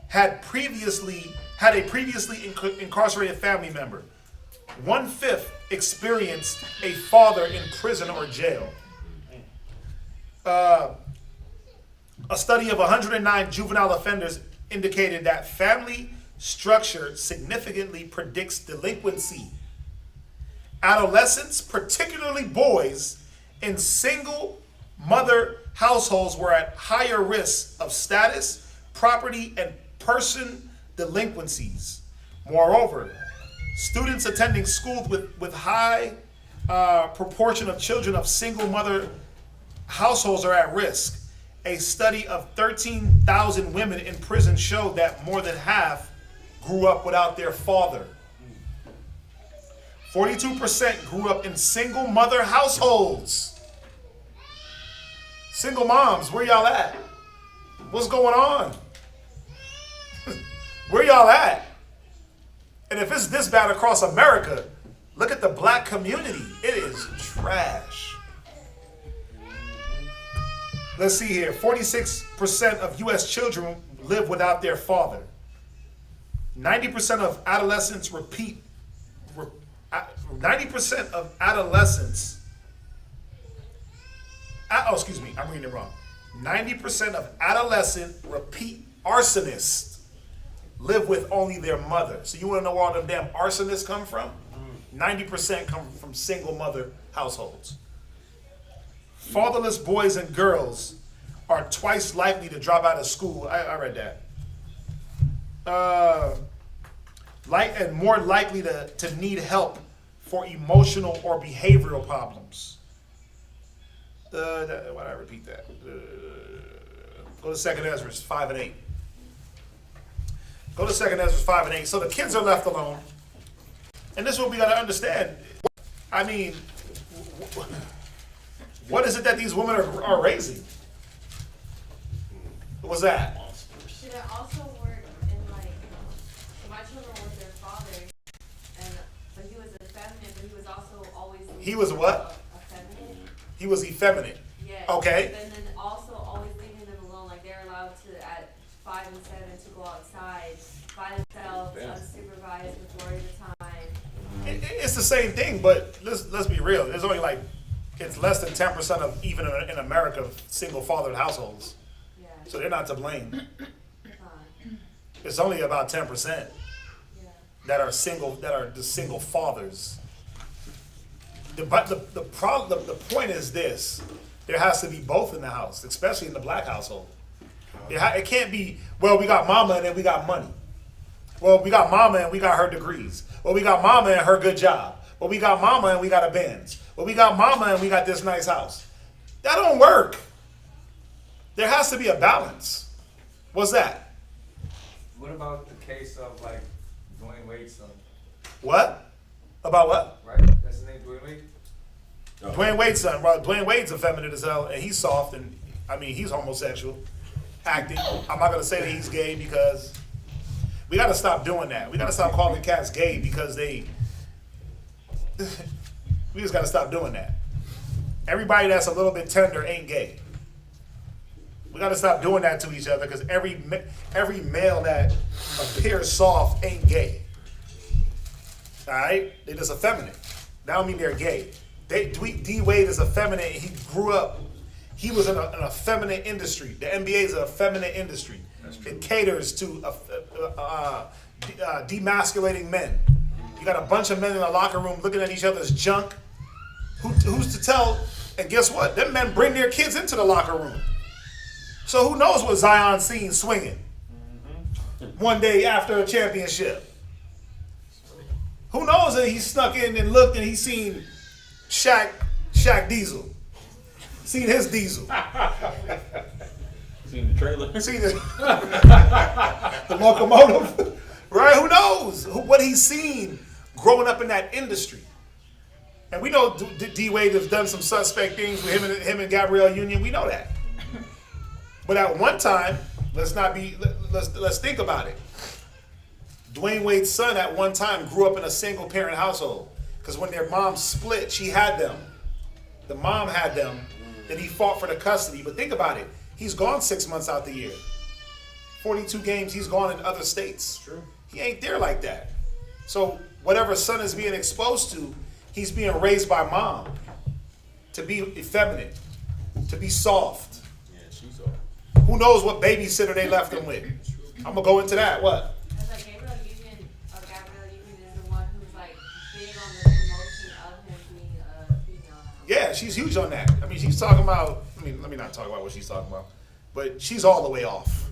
had a previously incarcerated family member. 1/5 experienced a father in prison or jail. A study of 109 juvenile offenders indicated that family structure significantly predicts delinquency. Adolescents, particularly boys, in single mother households were at higher risk of status, property, and person delinquencies. Moreover, students attending schools with high proportion of children of single mother households are at risk. A study of 13,000 women in prison showed that more than half grew up without their father. 42% grew up in single mother households. Single moms, where y'all at? What's going on? Where y'all at? And if it's this bad across America, look at the black community. It is trash. Let's see here. 46% of U.S. children live without their father. 90% of adolescents 90% of adolescents. I'm reading it wrong. 90% of adolescent repeat arsonists live with only their mother. So you want to know where all them damn arsonists come from? 90% come from single mother households. Fatherless boys and girls are twice likely to drop out of school. I read that. And more likely to need help for emotional or behavioral problems. Why did I repeat that? Go to 2 Esdras 5 and 8. Go to 2nd Esdras 5 and 8. So the kids are left alone. And this is what we got to understand. I mean, what is it that these women are raising? What's that? Should it also work in like, my children were with their father, and but he was effeminate, but he was also always. He was what? Effeminate. He was effeminate. Yes. Okay. And then also always leaving them alone, like they're allowed to at 5 and 7 to go outside by themselves, unsupervised, majority of the time. It's the same thing, but let's be real. There's only like, it's less than 10% of even in America single fathered households. Yeah. So they're not to blame. Fine. It's only about 10% Yeah. that are the single fathers. The point is this: there has to be both in the house, especially in the black household. It can't be, well, we got mama and then we got money. Well, we got mama and we got her degrees. Well, we got mama and her good job. Well, we got mama and we got a Benz. Well, we got mama and we got this nice house. That don't work. There has to be a balance. What's that? What about the case of like Dwayne Wade's son? What? About what? Right? That's his name, Dwayne Wade? Dwayne Wade's son. Well, Dwayne Wade's effeminate as hell, and he's soft, and I mean, he's homosexual, acting. I'm not gonna say that he's gay because we gotta stop doing that. We gotta stop calling cats gay because they. We just gotta stop doing that. Everybody that's a little bit tender ain't gay. We gotta stop doing that to each other because every male that appears soft ain't gay. All right, they're just effeminate. That don't mean they're gay. D Wade is effeminate. He grew up. He was in an effeminate industry. The NBA is an effeminate industry. It caters to demasculating men. You got a bunch of men in the locker room looking at each other's junk. Who's to tell? And guess what? Them men bring their kids into the locker room. So who knows what Zion's seen swinging one day after a championship? Who knows that he snuck in and looked and he seen Shaq Diesel. Seen his Diesel. Seen the trailer. Seen the locomotive. Right? Who knows what he's seen growing up in that industry. And we know D Wade has done some suspect things with him and Gabrielle Union. We know that. But at one time, let's think about it. Dwayne Wade's son at one time grew up in a single parent household. Because when their mom split, she had them. The mom had them. Then he fought for the custody. But think about it. He's gone 6 months out the year. 42 games, he's gone in other states. True. He ain't there like that. So whatever son is being exposed to, he's being raised by mom to be effeminate, to be soft. Yeah, she's all. Who knows what babysitter they left him with? I'm going to go into that. What? It's like Gabrielle Union is the one who's like big on the promotion of him being a female. Yeah, she's huge on that. I mean, she's talking about, let me not talk about what she's talking about, but she's all the way off.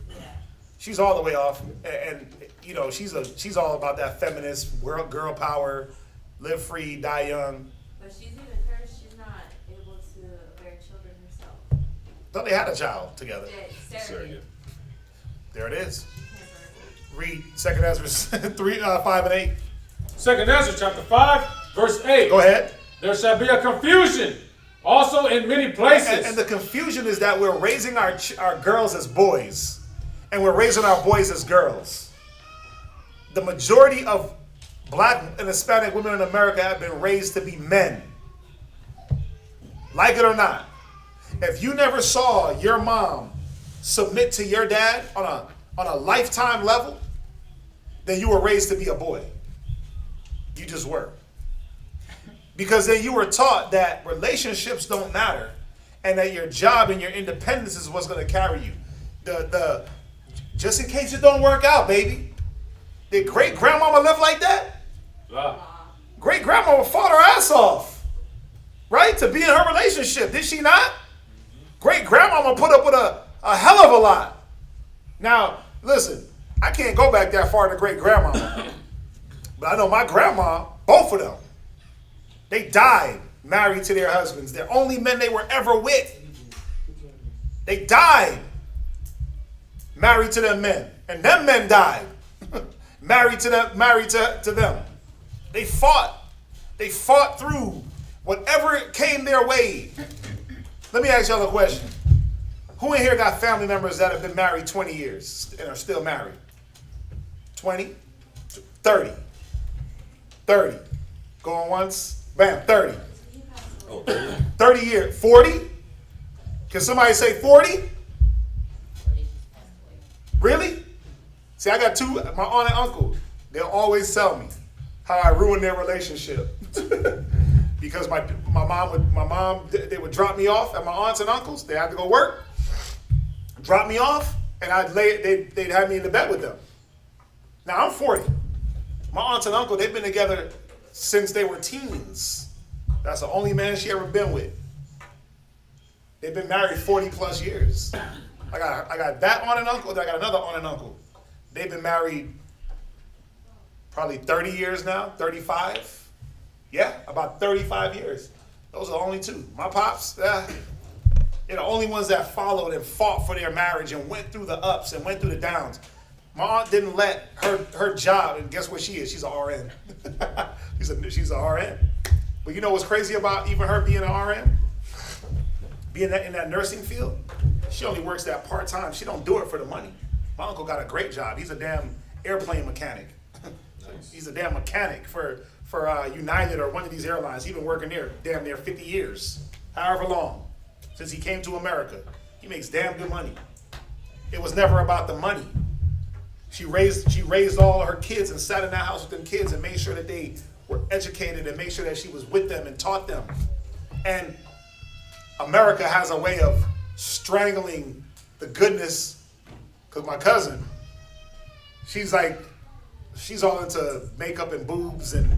She's all the way off, and you know, she's all about that feminist girl power, live free, die young. But she's even cursed. She's not able to bear children herself. Thought they had a child together. Surrogate. There it is. Read 2nd Esdras 5 and 8. 2nd Ezra chapter 5, verse 8. Go ahead. There shall be a confusion also in many places. And the confusion is that we're raising our girls as boys, and we're raising our boys as girls. The majority of black and Hispanic women in America have been raised to be men. Like it or not. If you never saw your mom submit to your dad on a lifetime level, then you were raised to be a boy. You just were. Because then you were taught that relationships don't matter and that your job and your independence is what's going to carry you. Just in case it don't work out, baby. Did great-grandmama live like that? Great-grandmama fought her ass off, right, to be in her relationship. Did she not? Great-grandmama put up with a hell of a lot. Now, listen, I can't go back that far to great-grandmama. But I know my grandma, both of them, they died married to their husbands. They're only men they were ever with. They died married to them men. And them men died. married to them. They fought through whatever came their way. Let me ask y'all a question. Who in here got family members that have been married 20 years and are still married? 20? 30. 30. Going once, bam, 30. Oh, 30? 30 years. 40? Can somebody say 40? Really? See, I got two, my aunt and uncle. They'll always tell me how I ruined their relationship. Because my mom, they would drop me off at my aunts and uncles. They had to go work, drop me off, and they'd have me in the bed with them. Now I'm 40. My aunts and uncle, they've been together since they were teens. That's the only man she ever been with. They've been married 40 plus years. I got that aunt and uncle, then I got another aunt and uncle. They've been married probably 30 years now, 35. Yeah, about 35 years. Those are the only two. My pops, they're the only ones that followed and fought for their marriage and went through the ups and went through the downs. My aunt didn't let her job, and guess what she is? She's an RN. she's an RN. But you know what's crazy about even her being an RN? Being in that nursing field? She only works that part-time. She don't do it for the money. My uncle got a great job. He's a damn airplane mechanic. Nice. He's a damn mechanic for United or one of these airlines. He's been working there damn near 50 years, however long, since he came to America. He makes damn good money. It was never about the money. She raised all of her kids and sat in that house with them kids and made sure that they were educated and made sure that she was with them and taught them. And America has a way of strangling the goodness, because my cousin, she's all into makeup and boobs, and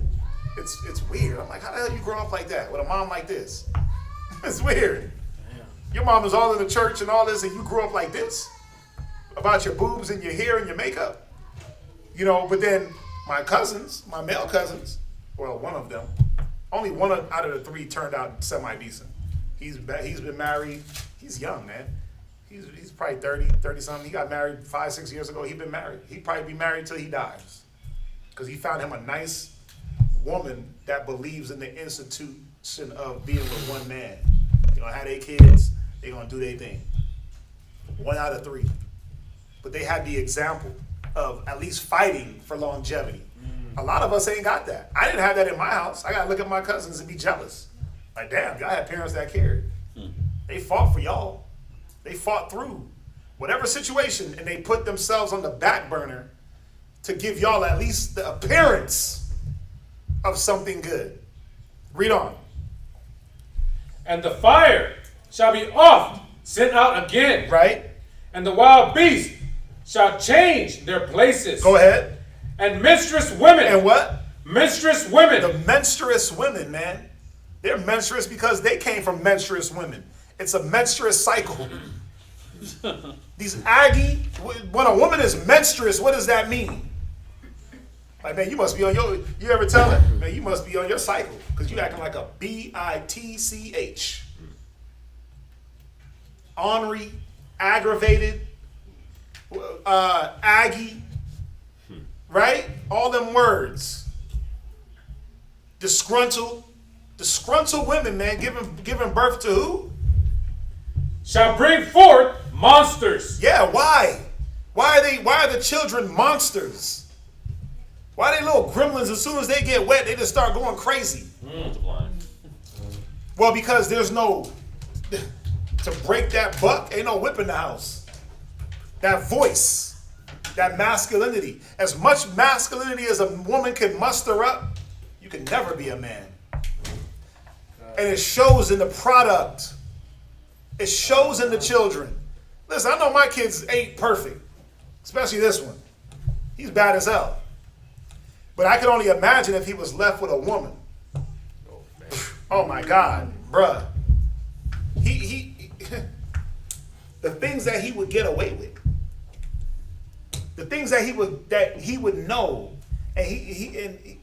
it's weird. I'm like, how the hell you grow up like that with a mom like this? It's weird. Your mom is all in the church and all this, and you grew up like this? About your boobs and your hair and your makeup? You know, but then my cousins, my male cousins, well, one of them, only one out of the three turned out semi-decent. He's been married. He's young, man. He's probably 30 something. He got married 5-6 years ago. He's been married. He'd probably be married till he dies. Because he found him a nice woman that believes in the institution of being with one man. You know, have their kids, they're going to do their thing. 1 out of 3. But they had the example of at least fighting for longevity. A lot of us ain't got that. I didn't have that in my house. I got to look at my cousins and be jealous. Like, damn, y'all had parents that cared. They fought for y'all. They fought through whatever situation, and they put themselves on the back burner to give y'all at least the appearance of something good. Read on. And the fire shall be oft sent out again. Right. And the wild beasts shall change their places. Go ahead. And menstruous women. And what? Menstruous women. The menstruous women, man. They're menstruous because they came from menstruous women. It's a menstruous cycle. These Aggie, when a woman is menstruous, what does that mean? Like, man, you must be on you ever tell her? Man, you must be on your cycle because you acting like a bitch. Ornery, aggravated, Aggie, right? All them words. Disgruntled women, man, giving birth to who? Shall bring forth monsters. Yeah, why? Why are the children monsters? Why are they little gremlins? As soon as they get wet, they just start going crazy. Well, because there's no, to break that buck, ain't no whip in the house. That voice, that masculinity. As much masculinity as a woman can muster up, you can never be a man. And it shows in the product. It shows in the children. Listen, I know my kids ain't perfect, especially this one. He's bad as hell. But I can only imagine if he was left with a woman. Oh my God, bruh. He the things that he would get away with. The things that he would know. And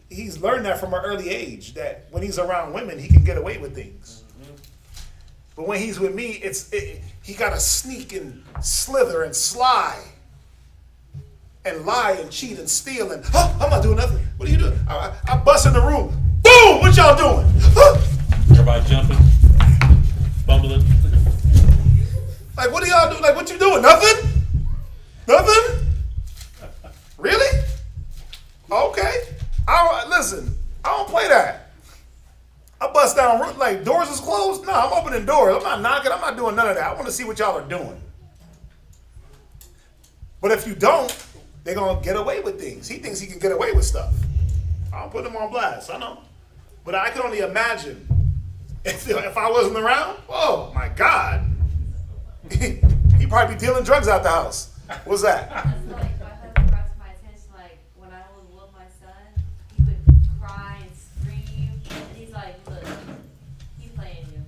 he's learned that from an early age, that when he's around women, he can get away with things. But when he's with me, he got to sneak and slither and slide. and lie and cheat and steal and, I'm not doing nothing. What are you doing? I bust in the room. Boom! What y'all doing? Everybody jumping, bumbling. Like, what do y'all do? Like, what you doing? Nothing? Nothing? Really? Okay. Listen, I don't play that. I bust down, like, doors is closed? No, I'm opening doors. I'm not knocking. I'm not doing none of that. I want to see what y'all are doing. But if you don't, they're going to get away with things. He thinks he can get away with stuff. I don't put him on blast. I know. But I can only imagine if I wasn't around, oh, my God. He'd probably be dealing drugs out the house. What's that? That's like, my husband brought to my attention, like, when I would whoop my son, he would cry and scream, and he's like, look, he's playing you.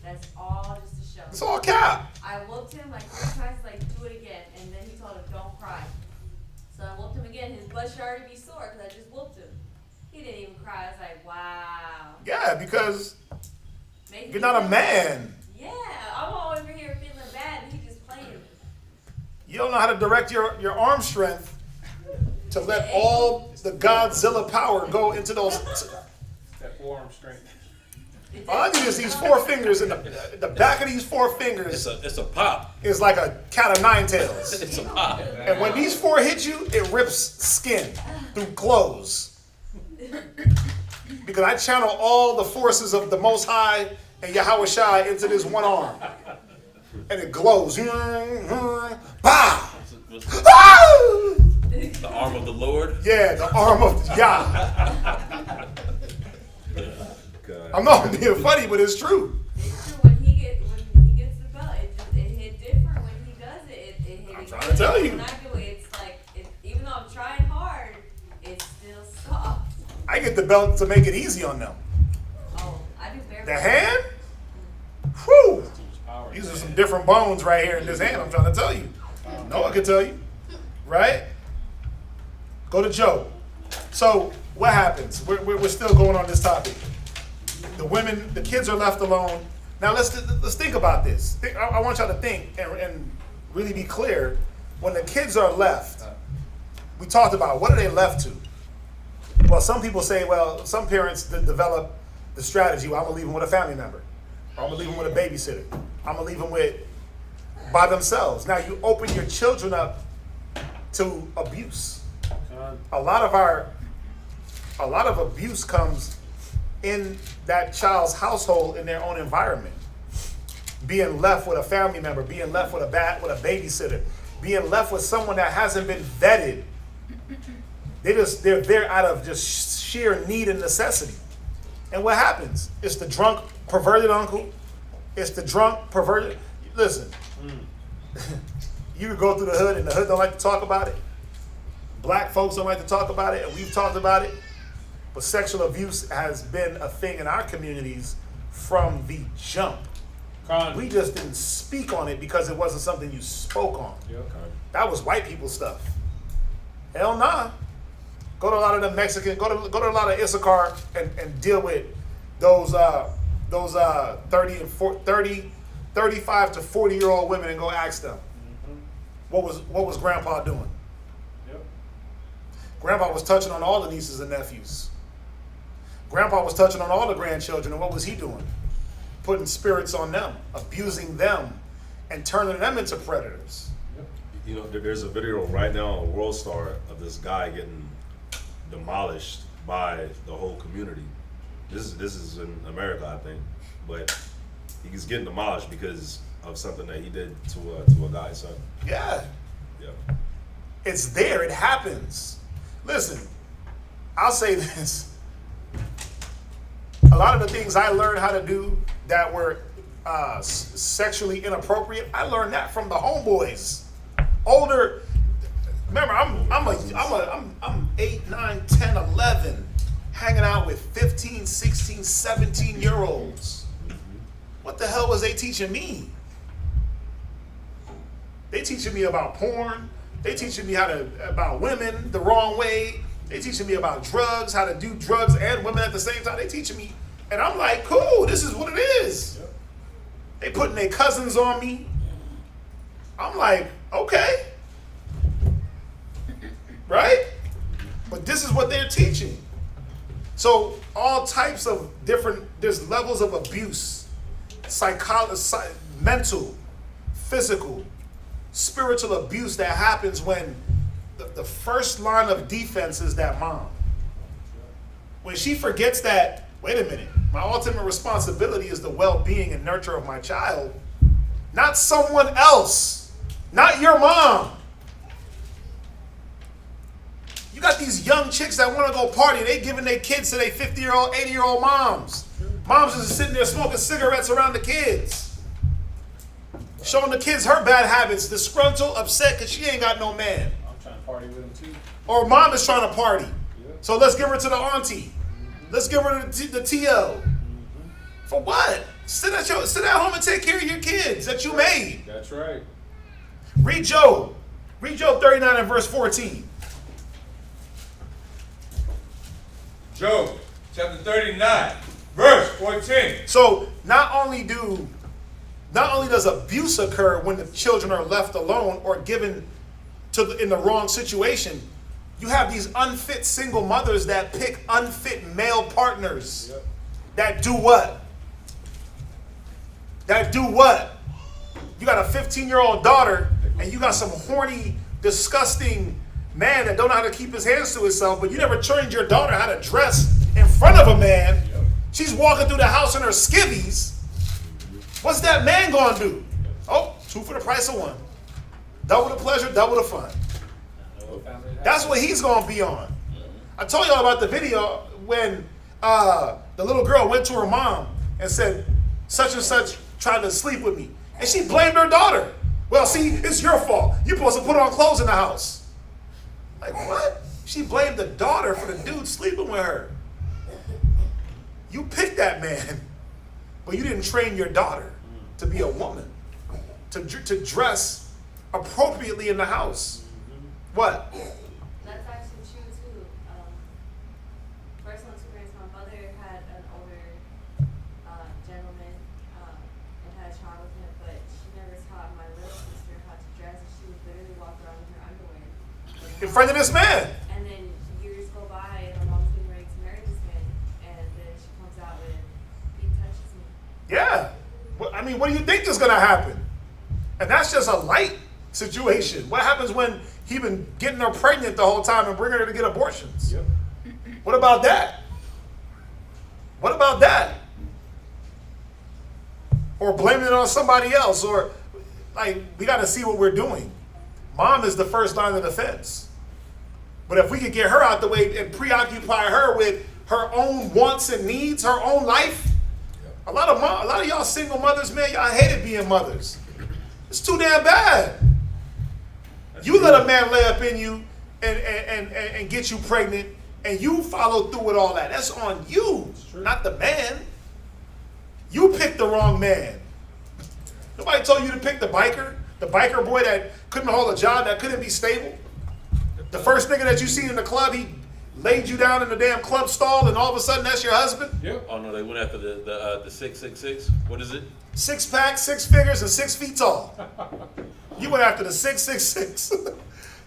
That's all just a show. It's all cap. I whooped him like 3 times, like, do it again, and then he told him, don't cry. So I whooped him again, his butt should already be sore, because I just whooped him. He didn't even cry. I was like, wow. Yeah, because Making you're me not a feel man. Yeah, I'm all over here feeling bad, and he just playing me. You don't know how to direct your arm strength to let all the Godzilla power go into those. That forearm strength. All I need is these 4 fingers, and the back of these 4 fingers It's a pop. is like a cat of 9 tails. It's a pop. And when these 4 hit you, it rips skin through clothes. Because I channel all the forces of the Most High and Yahweh Shai into this one arm. And it glows. Bah! The arm of the Lord. Yeah, the arm of Yah. God. I'm not being funny, but it's true. It's true. When he gets the belt, it hit different. When he does it hit. I'm trying to tell you. When I do it, it's like even though I'm trying hard, it's still soft. I get the belt to make it easy on them. Oh, I do bare. The hand? Whew! These are some different bones right here in this hand, I'm trying to tell you. No one can tell you. Right? Go to Job. So, what happens? We're still going on this topic. The women, the kids are left alone. Now, let's think about this. I want y'all to think and really be clear. When the kids are left, we talked about what are they left to? Well, some people say, well, some parents develop the strategy, well, I'm going to leave them with a family member. Or I'm going to leave them with a babysitter. I'm going to leave them by themselves. Now, you open your children up to abuse. A lot of abuse comes in that child's household, in their own environment. Being left with a family member, being left with a babysitter, being left with someone that hasn't been vetted. They're there out of just sheer need and necessity. And what happens? It's the drunk, perverted uncle. It's the drunk, perverted. Listen, you could go through the hood, and the hood don't like to talk about it. Black folks don't like to talk about it, and we've talked about it. But sexual abuse has been a thing in our communities from the jump. We just didn't speak on it because it wasn't something you spoke on. That was white people stuff. Hell nah. Go to a lot of the Mexican, go to a lot of Issachar and deal with those 35 to 40-year-old women and go ask them, what was Grandpa doing? Grandpa was touching on all the nieces and nephews. Grandpa was touching on all the grandchildren, and what was he doing? Putting spirits on them, abusing them, and turning them into predators. You know, there's a video right now on World Star of this guy getting demolished by the whole community. This is in America, I think, but he's getting demolished because of something that he did to a guy's son. Yeah. Yeah. It's there. It happens. Listen, I'll say this. A lot of the things I learned how to do that were sexually inappropriate, I learned that from the homeboys. Older, remember, I'm 8, 9, 10, 11, hanging out with 15, 16, 17-year-olds. What the hell was they teaching me? They teaching me about porn. They teaching me about women the wrong way. They teaching me about drugs, how to do drugs and women at the same time. They teaching me, and I'm like, cool, this is what it is. They putting their cousins on me. I'm like, okay. Right? But this is what they're teaching. So all types of different, there's levels of abuse, mental, physical, spiritual abuse that happens when the first line of defense is that mom. When she forgets that, wait a minute, my ultimate responsibility is the well-being and nurture of my child, not someone else, not your mom. You got these young chicks that want to go party. They giving their kids to their 50-year-old, 80-year-old moms. Moms just sitting there smoking cigarettes around the kids. Showing the kids her bad habits, disgruntled, upset because she ain't got no man. I'm trying to party with him too. Or mom is trying to party. Yep. So let's give her to the auntie. Let's give her to the T.O. For what? Sit at home and take care of your kids that you made. That's right. Read Job. Read Job 39 and verse 14. Job chapter 39, verse 14. So not only does abuse occur when the children are left alone or given in the wrong situation, you have these unfit single mothers that pick unfit male partners. Yep. That do what? That do what? You got a 15-year-old daughter and you got some horny, disgusting man that don't know how to keep his hands to himself, but you never trained your daughter how to dress in front of a man. Yep. She's walking through the house in her skivvies. What's that man gonna do? Oh, 2 for the price of 1. Double the pleasure, double the fun. That's what he's gonna be on. I told y'all about the video when the little girl went to her mom and said, such and such tried to sleep with me. And she blamed her daughter. Well, see, it's your fault. You're supposed to put on clothes in the house. Like, what? She blamed the daughter for the dude sleeping with her. You picked that man, but you didn't train your daughter to be a woman, to dress appropriately in the house. What? That's actually true too. Personal experience, my mother had an older gentleman and had a child with him, but she never taught my little sister how to dress. She would literally walk around in her underwear. In front of this man. And then years go by and my mom's getting ready to marry this man, and then she comes out with, he touches me. Yeah. Well, I mean, what do you think is going to happen? And that's just a light situation. What happens when he been getting her pregnant the whole time and bringing her to get abortions? Yep. What about that? What about that? Or blaming it on somebody else, or like, we got to see what we're doing. Mom is the first line of defense. But if we could get her out the way and preoccupy her with her own wants and needs, her own life, a lot of y'all single mothers, man, y'all hated being mothers. It's too damn bad. You let a man lay up in you and get you pregnant, and you follow through with all that. That's on you, not the man. You picked the wrong man. Nobody told you to pick the biker boy that couldn't hold a job, that couldn't be stable. The first nigga that you seen in the club, he laid you down in the damn club stall, and all of a sudden that's your husband? Yep. Oh no, they went after the 666. What is it? 6-pack, 6 figures, and 6 feet tall. You went after the 666.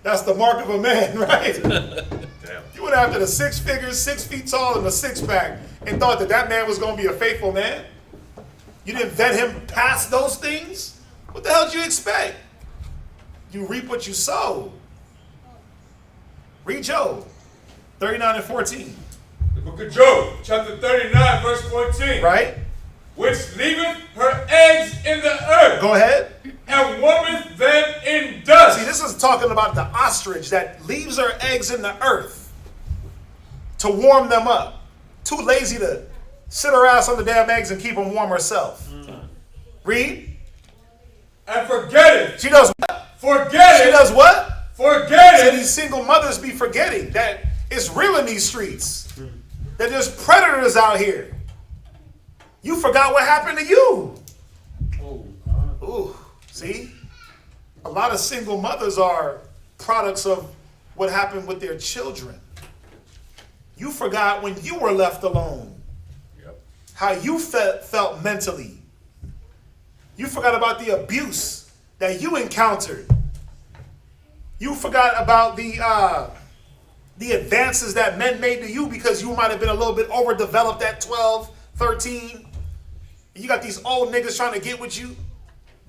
That's the mark of a man, right? Damn. You went after the 6 figures, 6 feet tall, and the 6-pack, and thought that man was going to be a faithful man. You didn't vet him past those things? What the hell did you expect? You reap what you sow. Read Job 39 and 14. The book of Job, chapter 39, verse 14. Right? Which leaveth her eggs in the earth, Go ahead. and warmeth them in dust. See, this is talking about the ostrich that leaves her eggs in the earth to warm them up. Too lazy to sit her ass on the damn eggs and keep them warm herself. Read. And forget it. She does what? Forget She it. does what? Forget So it. these single mothers be forgetting that it's real in these streets. That there's predators out here. You forgot what happened to you. Ooh, see? A lot of single mothers are products of what happened with their children. You forgot when you were left alone. Yep. How you felt mentally. You forgot about the abuse that you encountered. You forgot about the the advances that men made to you because you might have been a little bit overdeveloped at 12, 13. You got these old niggas trying to get with you,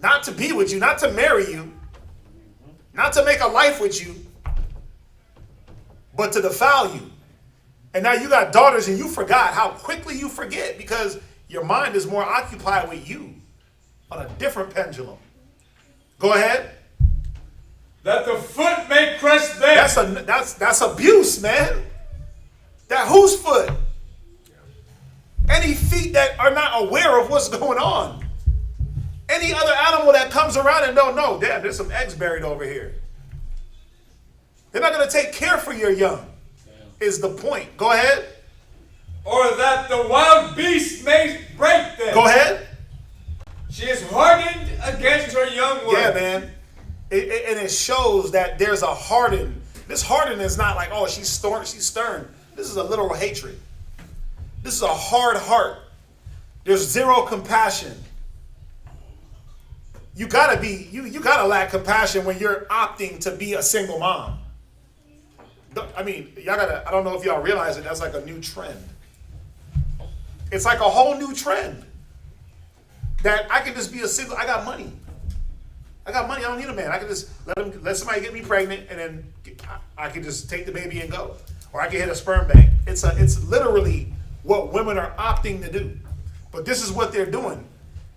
not to be with you, not to marry you, not to make a life with you, but to defile you. And now you got daughters and you forgot how quickly you forget because your mind is more occupied with you on a different pendulum. Go ahead. That the foot may crush them. That's abuse, man. That whose foot? Any feet that are not aware of what's going on. Any other animal that comes around and don't know, damn, there's some eggs buried over here. They're not going to take care for your young, is the point. Go ahead. Or that the wild beast may break them. Go ahead. She is hardened against her young ones. Yeah, man. And it shows that there's a hardened. This hardened is not like, oh, she's stern. This is a literal hatred. This is a hard heart. There's zero compassion. You gotta be, you gotta lack compassion when you're opting to be a single mom. I mean, I don't know if y'all realize it, that's like a new trend. It's like a whole new trend. That I can just be a single, I got money. I don't need a man. I can just let somebody get me pregnant and then I can just take the baby and go. Or I can hit a sperm bank. It's literally what women are opting to do. But this is what they're doing.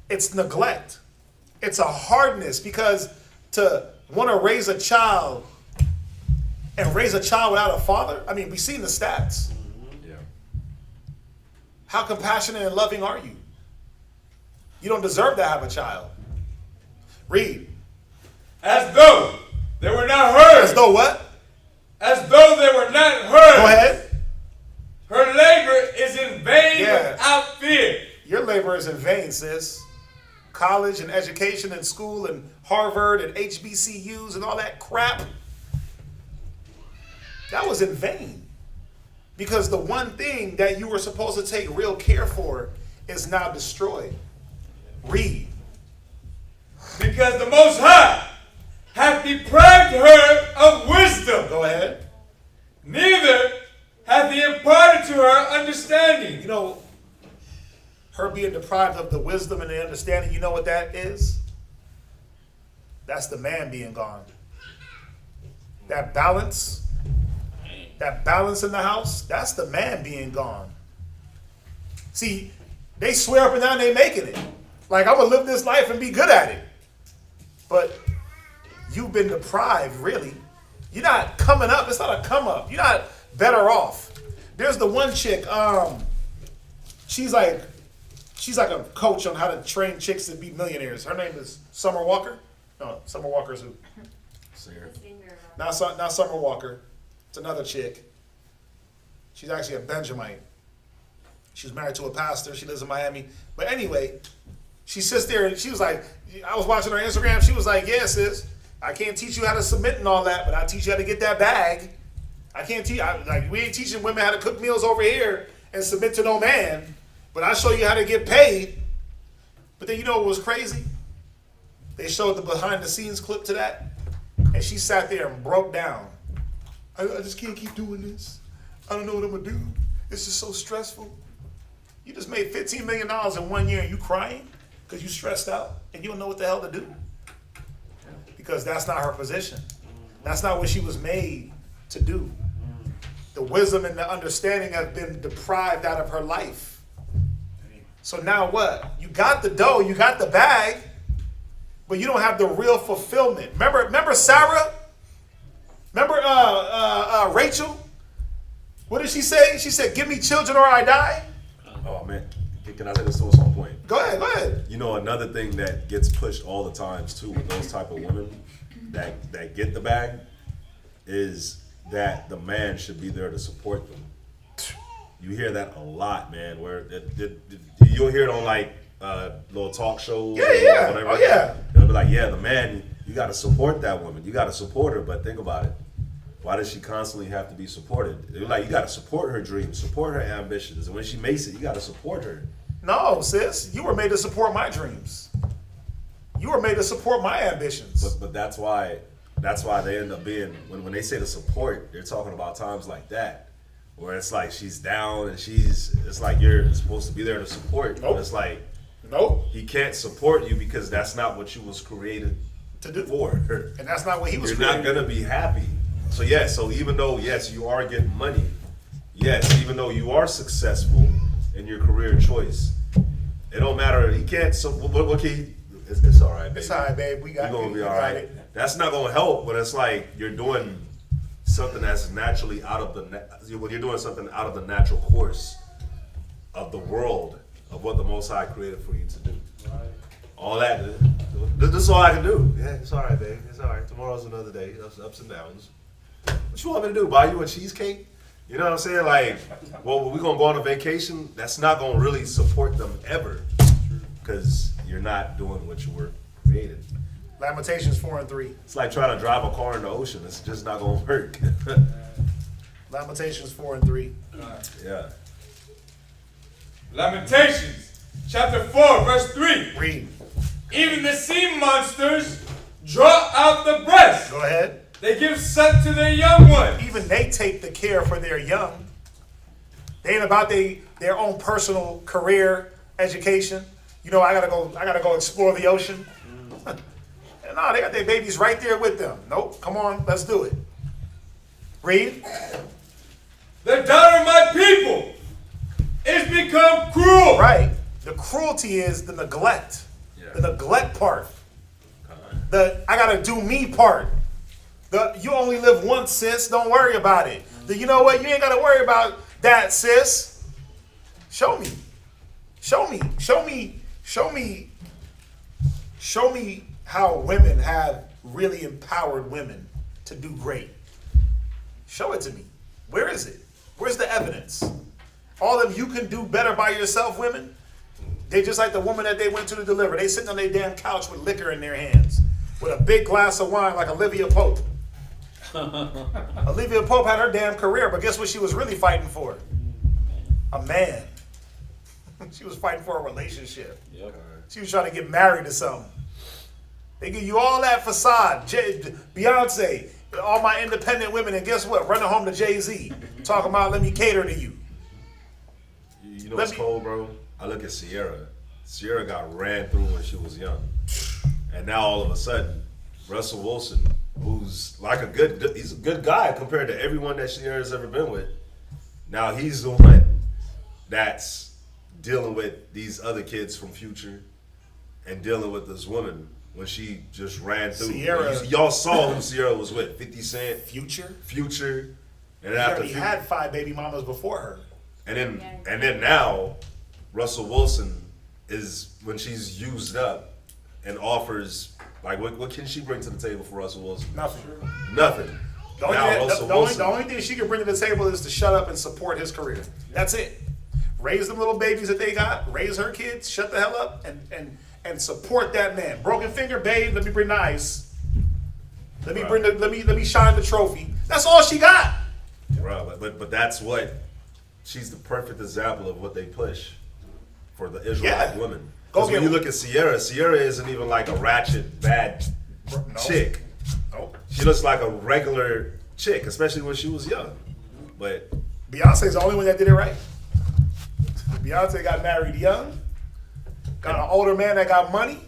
It's neglect. It's a hardness because to want to raise a child and raise a child without a father, I mean, we've seen the stats. Yeah. How compassionate and loving are you? You don't deserve to have a child. Read. As though they were not heard. As though what? As though they were not heard. Go ahead. Her labor is in vain without fear. Your labor is in vain, sis. College and education and school and Harvard and HBCUs and all that crap. That was in vain. Because the one thing that you were supposed to take real care for is now destroyed. Read. Because the Most High hath deprived her of wisdom. Go ahead. Neither hath he imparted to her understanding. You know, her being deprived of the wisdom and the understanding, you know what that is? That's the man being gone. That balance in the house, that's the man being gone. See, they swear up and down they making it. Like, I'm going to live this life and be good at it. But you've been deprived, really. You're not coming up. It's not a come up. You're not better off. There's the one chick, she's like a coach on how to train chicks to be millionaires. Her name is Summer Walker. No, Summer Walker's who? Singer. Not Summer Walker. It's another chick. She's actually a Benjamite. She's married to a pastor. She lives in Miami. But anyway, she sits there and she was like, I was watching her Instagram. She was like, yeah, sis, I can't teach you how to submit and all that, but I'll teach you how to get that bag. I can't teach, we ain't teaching women how to cook meals over here and submit to no man, but I'll show you how to get paid. But then you know what was crazy? They showed the behind the scenes clip to that, and she sat there and broke down. I just can't keep doing this. I don't know what I'm gonna do. It's just so stressful. You just made $15 million in 1 year and you crying because you stressed out and you don't know what the hell to do. Because that's not her position. That's not what she was made to do. The wisdom and the understanding have been deprived out of her life. So now what? You got the dough, you got the bag, but you don't have the real fulfillment. Remember Sarah? Remember Rachel? What did she say? She said, give me children or I die. Oh man, can I say this to us on point? Go ahead. You know, another thing that gets pushed all the times too with those type of women that get the bag is that the man should be there to support them. You hear that a lot, man. Where you'll hear it on like little talk shows. Yeah. Or whatever. Oh yeah. They'll be like, yeah, the man, you got to support that woman. You got to support her. But think about it. Why does she constantly have to be supported? They're like, you got to support her dreams, support her ambitions, and when she makes it, you got to support her. No, sis, you were made to support my dreams. You were made to support my ambitions. But that's why that's why they end up being, when they say the support, they're talking about times like that, where it's like she's down and it's like you're supposed to be there to support. Nope. But it's like, Nope. he can't support you because that's not what you was created To do. for. And that's not what he was You're created. not gonna be happy. So yeah, so even though, yes, you are getting money, yes, even though you are successful in your career choice, it don't matter. He can't, so what can he, it's all right, baby. It's all right, babe. We got You're gonna be we all got right. it. That's not gonna help, but it's like you're doing something that's naturally out of when you're doing something out of the natural course of the world, of what the Most High created for you to do. All that, this is all I can do. Yeah, it's all right, babe. It's all right. Tomorrow's another day. Ups and downs. What you want me to do? Buy you a cheesecake? You know what I'm saying? Like, well, we're gonna go on a vacation. That's not gonna really support them ever, because you're not doing what you were created. Lamentations 4:3. It's like trying to drive a car in the ocean. It's just not gonna work. Lamentations 4:3. Yeah. Lamentations, chapter 4, verse 3. Read. Even the sea monsters draw out the breast. Go ahead. They give suck to their young ones. Even they take the care for their young. They ain't about their own personal career, education. You know, I gotta go explore the ocean. No, they got their babies right there with them. Nope, come on, let's do it. Read. The daughter of my people is become cruel. Right. The cruelty is the neglect. Yeah. The neglect part. The I gotta do me part. The you only live once, sis. Don't worry about it. The you know what? You ain't gotta worry about that, sis. Show me. Show me. Show me. Show me. Show me how women have really empowered women to do great. Show it to me. Where is it? Where's the evidence? All of you can do better by yourself, women. They just like the woman that they went to deliver. They sitting on their damn couch with liquor in their hands, with a big glass of wine like Olivia Pope. Olivia Pope had her damn career, but guess what she was really fighting for? A man. She was fighting for a relationship. Yep. She was trying to get married to something. They give you all that facade. Beyonce, all my independent women, and guess what? Running home to Jay-Z, talking about let me cater to you. You know what's cold, bro? I look at Sierra. Sierra got ran through when she was young. And now all of a sudden, Russell Wilson, who's like he's a good guy compared to everyone that Sierra's ever been with. Now he's the one that's dealing with these other kids from Future and dealing with this woman when she just ran through. Sierra. Y'all saw who Sierra was with. 50 Cent. Future? Future. And He after already had 5 baby mamas before her. And then now, Russell Wilson is, when she's used up and offers, like, what can she bring to the table for Russell Wilson? Nothing. Nothing. The only thing she can bring to the table is to shut up and support his career. That's it. Raise them little babies that they got. Raise her kids. Shut the hell up and support that man. Broken finger, babe. Let me bring the ice. Let me shine the trophy. That's all she got. Right, but that's what, she's the perfect example of what they push for the Israelite women. Because when you look at Sierra isn't even like a ratchet, bad chick. Nope. She looks like a regular chick, especially when she was young. But Beyonce's the only one that did it right. Beyonce got married young, got an older man that got money,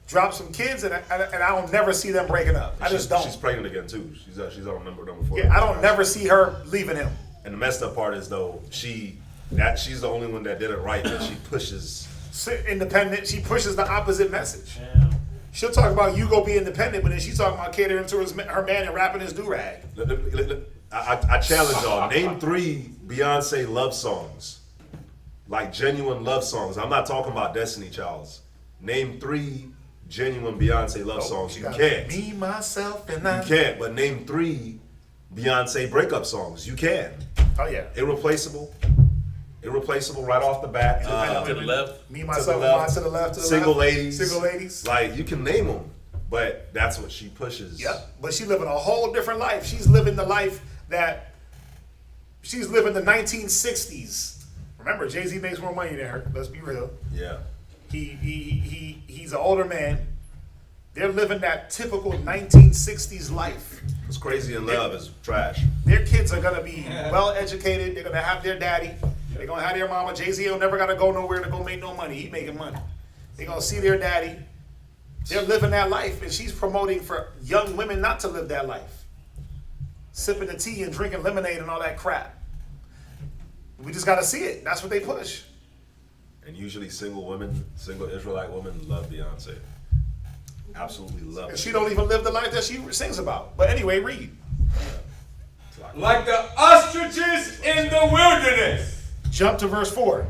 dropped some kids, and I don't never see them breaking up. I just don't. She's pregnant again too. She's on number 4. Yeah, I don't never see her leaving him. And the messed up part is though she's the only one that did it right. That she pushes independent. She pushes the opposite message. Yeah. She'll talk about you go be independent, but then she's talking about catering to her man and rapping his do-rag. I challenge y'all. Name 3 Beyonce love songs. Like genuine love songs. I'm not talking about Destiny Child's. Name 3 genuine Beyonce love songs. You can't. Me, myself, and I. You can't. But name 3 Beyonce breakup songs. You can. Oh yeah. Irreplaceable right off the bat. To the left. Me, myself, and I. To the left. Single ladies. Single ladies. Like you can name them, but that's what she pushes. Yep. But she's living a whole different life. She's living the life that she's living the 1960s. Remember, Jay-Z makes more money than her. Let's be real. Yeah. He's an older man. They're living that typical 1960s life. What's crazy in love is trash. Their kids are gonna be well educated. They're gonna have their daddy. They're gonna have their mama. Jay-Z will never gotta go nowhere to go make no money. He making money. They're gonna see their daddy. They're living that life, and she's promoting for young women not to live that life. Sipping the tea and drinking lemonade and all that crap. We just gotta see it. That's what they push. And usually single women, single Israelite women love Beyonce. Absolutely love And it. she don't even live the life that she sings about. But anyway, read. Like the ostriches in the wilderness. Jump to verse 4.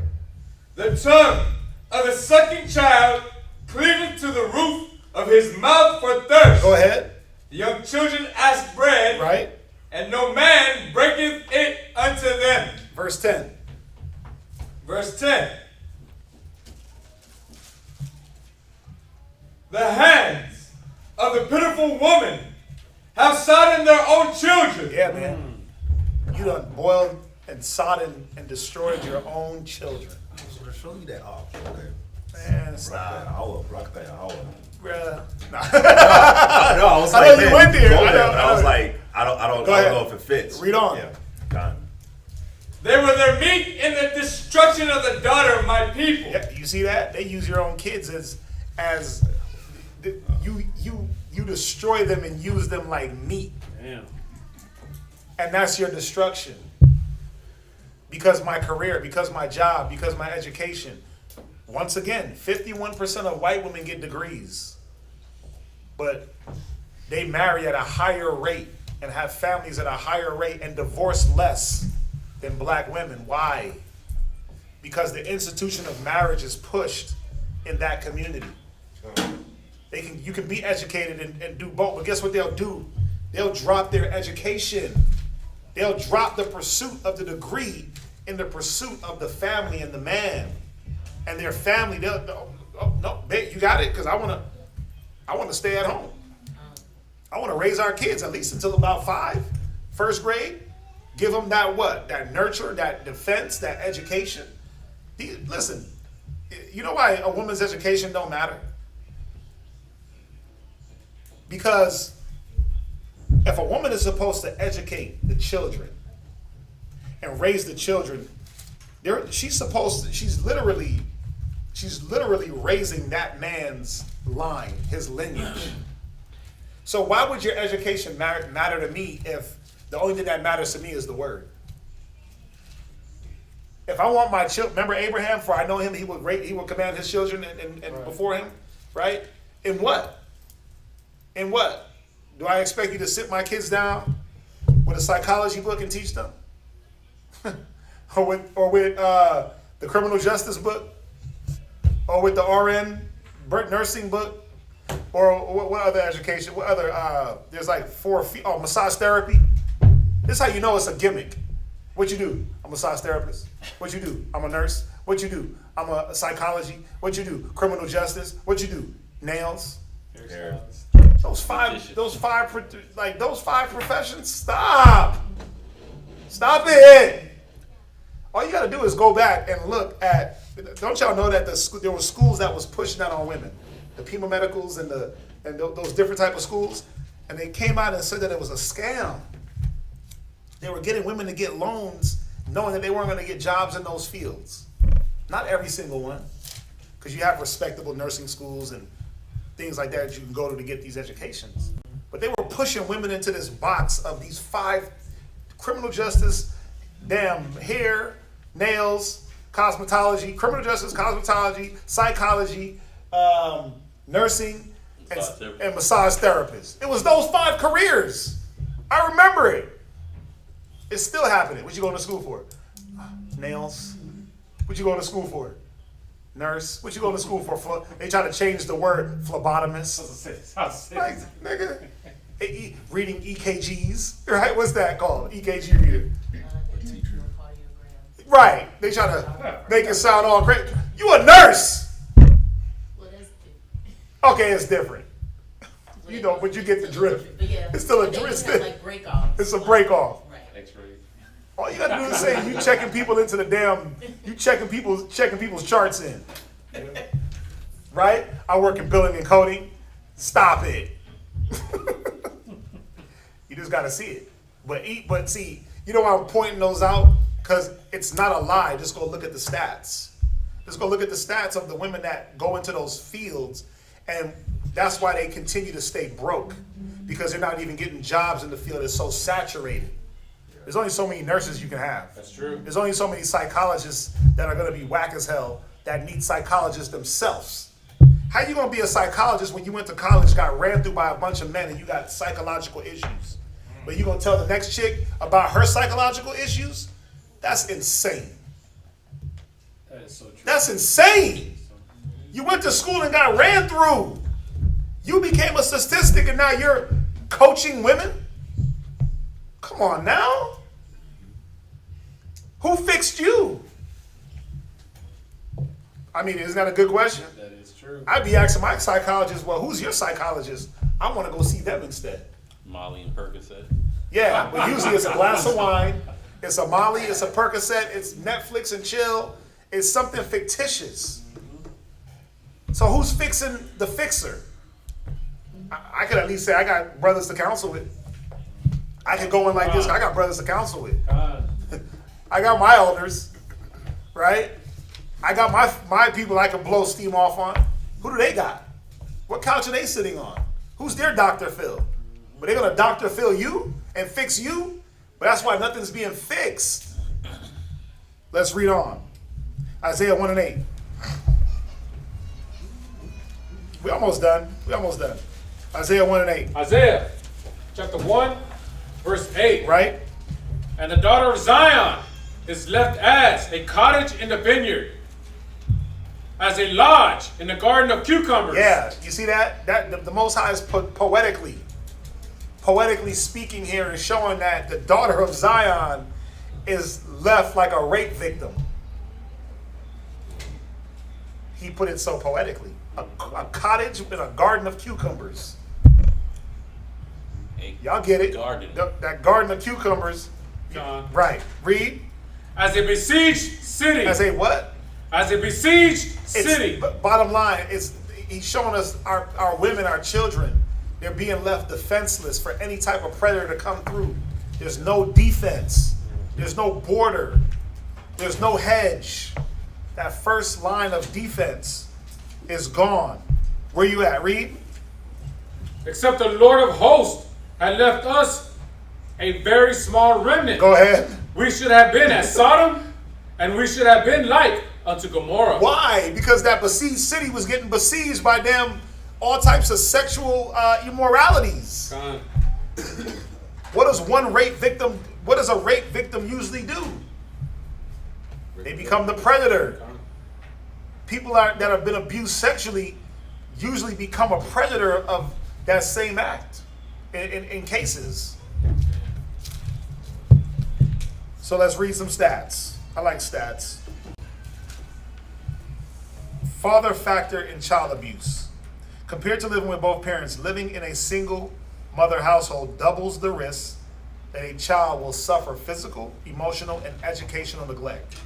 The tongue of the sucking child cleaveth to the roof of his mouth for thirst. Go ahead. The young children ask bread, Right? and no man breaketh it unto them. Verse 10. Verse 10. The hands of the pitiful woman have sodden their own children. Yeah, man. You done boiled and sodden and destroyed your own children. Show you that off. Okay. Man, stop Rock that hour. Bruh. No, I was I like, know you man, went there. go I know, I was like, I don't Go ahead. know if it fits. Read on. Yeah. Done. They were their meat in the destruction of the daughter of my people. Yeah, you see that? They use your own kids as you destroy them and use them like meat. Damn. And that's your destruction. Because my career, because my job, because my education. Once again, 51% of white women get degrees. But they marry at a higher rate and have families at a higher rate and divorce less than black women. Why? Because the institution of marriage is pushed in that community. You can be educated and do both, but guess what they'll do? They'll drop their education. They'll drop the pursuit of the degree in the pursuit of the family and the man and their family. No, babe, you got it, because I want to stay at home. I want to raise our kids at least until about 5, first grade. Give them that nurture, that defense, that education. Listen, you know why a woman's education don't matter? Because if a woman is supposed to educate the children and raise the children, she's literally raising that man's line, his lineage. So why would your education matter to me if the only thing that matters to me is the word? If I want my children, remember Abraham, for I know him, he would command his children and right. Before him, right? In what? In what? Do I expect you to sit my kids down with a psychology book and teach them? or with the criminal justice book? Or with the RN nursing book? Or what other education? What other, there's like 4, massage therapy. This is how you know it's a gimmick. What you do? I'm a massage therapist. What you do? I'm a nurse. What you do? I'm a psychology. What you do? Criminal justice. What you do? Nails. Hair. Those five professions. Stop it. All you got to do is go back and look at. Don't y'all know that there were schools that was pushing that on women, the Pima Medicals and those different type of schools, and they came out and said that it was a scam. They were getting women to get loans, knowing that they weren't going to get jobs in those fields. Not every single one, because you have respectable nursing schools and things like that you can go to get these educations. But they were pushing women into this box of these 5: criminal justice, hair, nails, cosmetology, criminal justice, cosmetology, psychology, nursing, and massage therapist. It was those 5 careers. I remember it. It's still happening. What you going to school for? Nails. What you going to school for? Nurse. What you going to school for? They try to change the word phlebotomist. Like, nigga. Reading EKGs. Right? What's that called? EKG reader. Right. They try to make it sound all great. You a nurse. Well, that's different. Okay, it's different. You know, but you get the drift. But yeah, It's still a but they drift. just have, like, break-offs. It's a break-off. Right. X-ray. All you gotta do is say you checking people into checking people's charts in. Right? I work in billing and coding. Stop it. You just got to see it. But see, you know why I'm pointing those out? Because it's not a lie. Just go look at the stats. Just go look at the stats of the women that go into those fields, and that's why they continue to stay broke, because they're not even getting jobs in the field. It's so saturated. There's only so many nurses you can have. That's true. There's only so many psychologists that are going to be whack as hell that need psychologists themselves. How you going to be a psychologist when you went to college, got ran through by a bunch of men, and you got psychological issues? But you going to tell the next chick about her psychological issues? That's insane. That is so true. That's insane. You went to school and got ran through. You became a statistic and now you're coaching women? Come on now. Who fixed you? I mean, isn't that a good question? That is true. I'd be asking my psychologist, well, who's your psychologist? I want to go see them instead. Molly and Percocet. Yeah, but usually it's a glass of wine, it's a Molly, it's a Percocet, it's Netflix and chill, it's something fictitious. So who's fixing the fixer? I could at least say I got brothers to counsel with. I could go in like this, I got brothers to counsel with. I got my elders, right? I got my people I can blow steam off on. Who do they got? What couch are they sitting on? Who's their Dr. Phil? But they're gonna Dr. Phil you and fix you? But that's why nothing's being fixed. Let's read on. Isaiah 1 and 8. We almost done. Isaiah 1 and 8. Isaiah chapter 1, verse 8. Right? And the daughter of Zion is left as a cottage in the vineyard, as a lodge in the garden of cucumbers. Yeah, you see that? The Most High is poetically speaking here and showing that the daughter of Zion is left like a rape victim. He put it so poetically. A cottage in a garden of cucumbers. Y'all get it? Garden. That garden of cucumbers. John. Right. Read. As a besieged city. As a what? As a besieged city. Bottom line, he's showing us our women, our children, they're being left defenseless for any type of predator to come through. There's no defense. There's no border. There's no hedge. That first line of defense is gone. Where you at? Read. Except the Lord of hosts had left us a very small remnant. Go ahead. We should have been as Sodom, and we should have been like unto Gomorrah. Why? Because that besieged city was getting besieged by them all types of sexual immoralities. What does a rape victim usually do? They become the predator. People that have been abused sexually usually become a predator of that same act in cases. So let's read some stats. I like stats. Father factor in child abuse. Compared to living with both parents, living in a single mother household doubles the risk that a child will suffer physical, emotional, and educational neglect.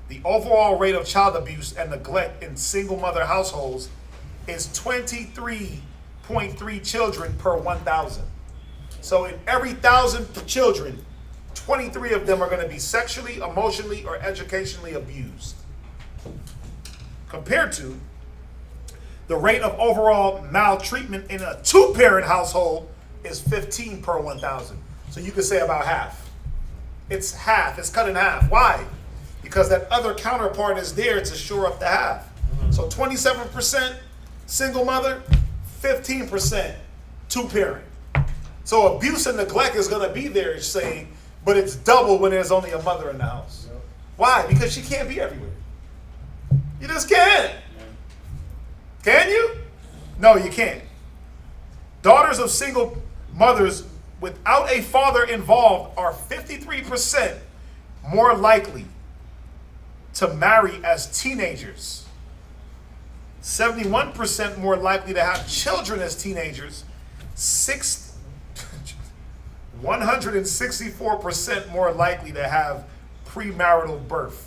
The overall rate of child abuse and neglect in single mother households is 23.3 children per 1,000. So in every 1,000 children, 23 of them are going to be sexually, emotionally, or educationally abused. Compared to the rate of overall maltreatment in a two-parent household is 15 per 1,000. So you could say about half. It's half. It's cut in half. Why? Because that other counterpart is there to shore up the half. So 27% single mother, 15% two-parent. So abuse and neglect is going to be there, it's saying, but it's double when there's only a mother in the house. Why? Because she can't be everywhere. You just can't. Can you? No, you can't. Daughters of single mothers without a father involved are 53% more likely to marry as teenagers, 71% more likely to have children as teenagers, 164% more likely to have premarital birth.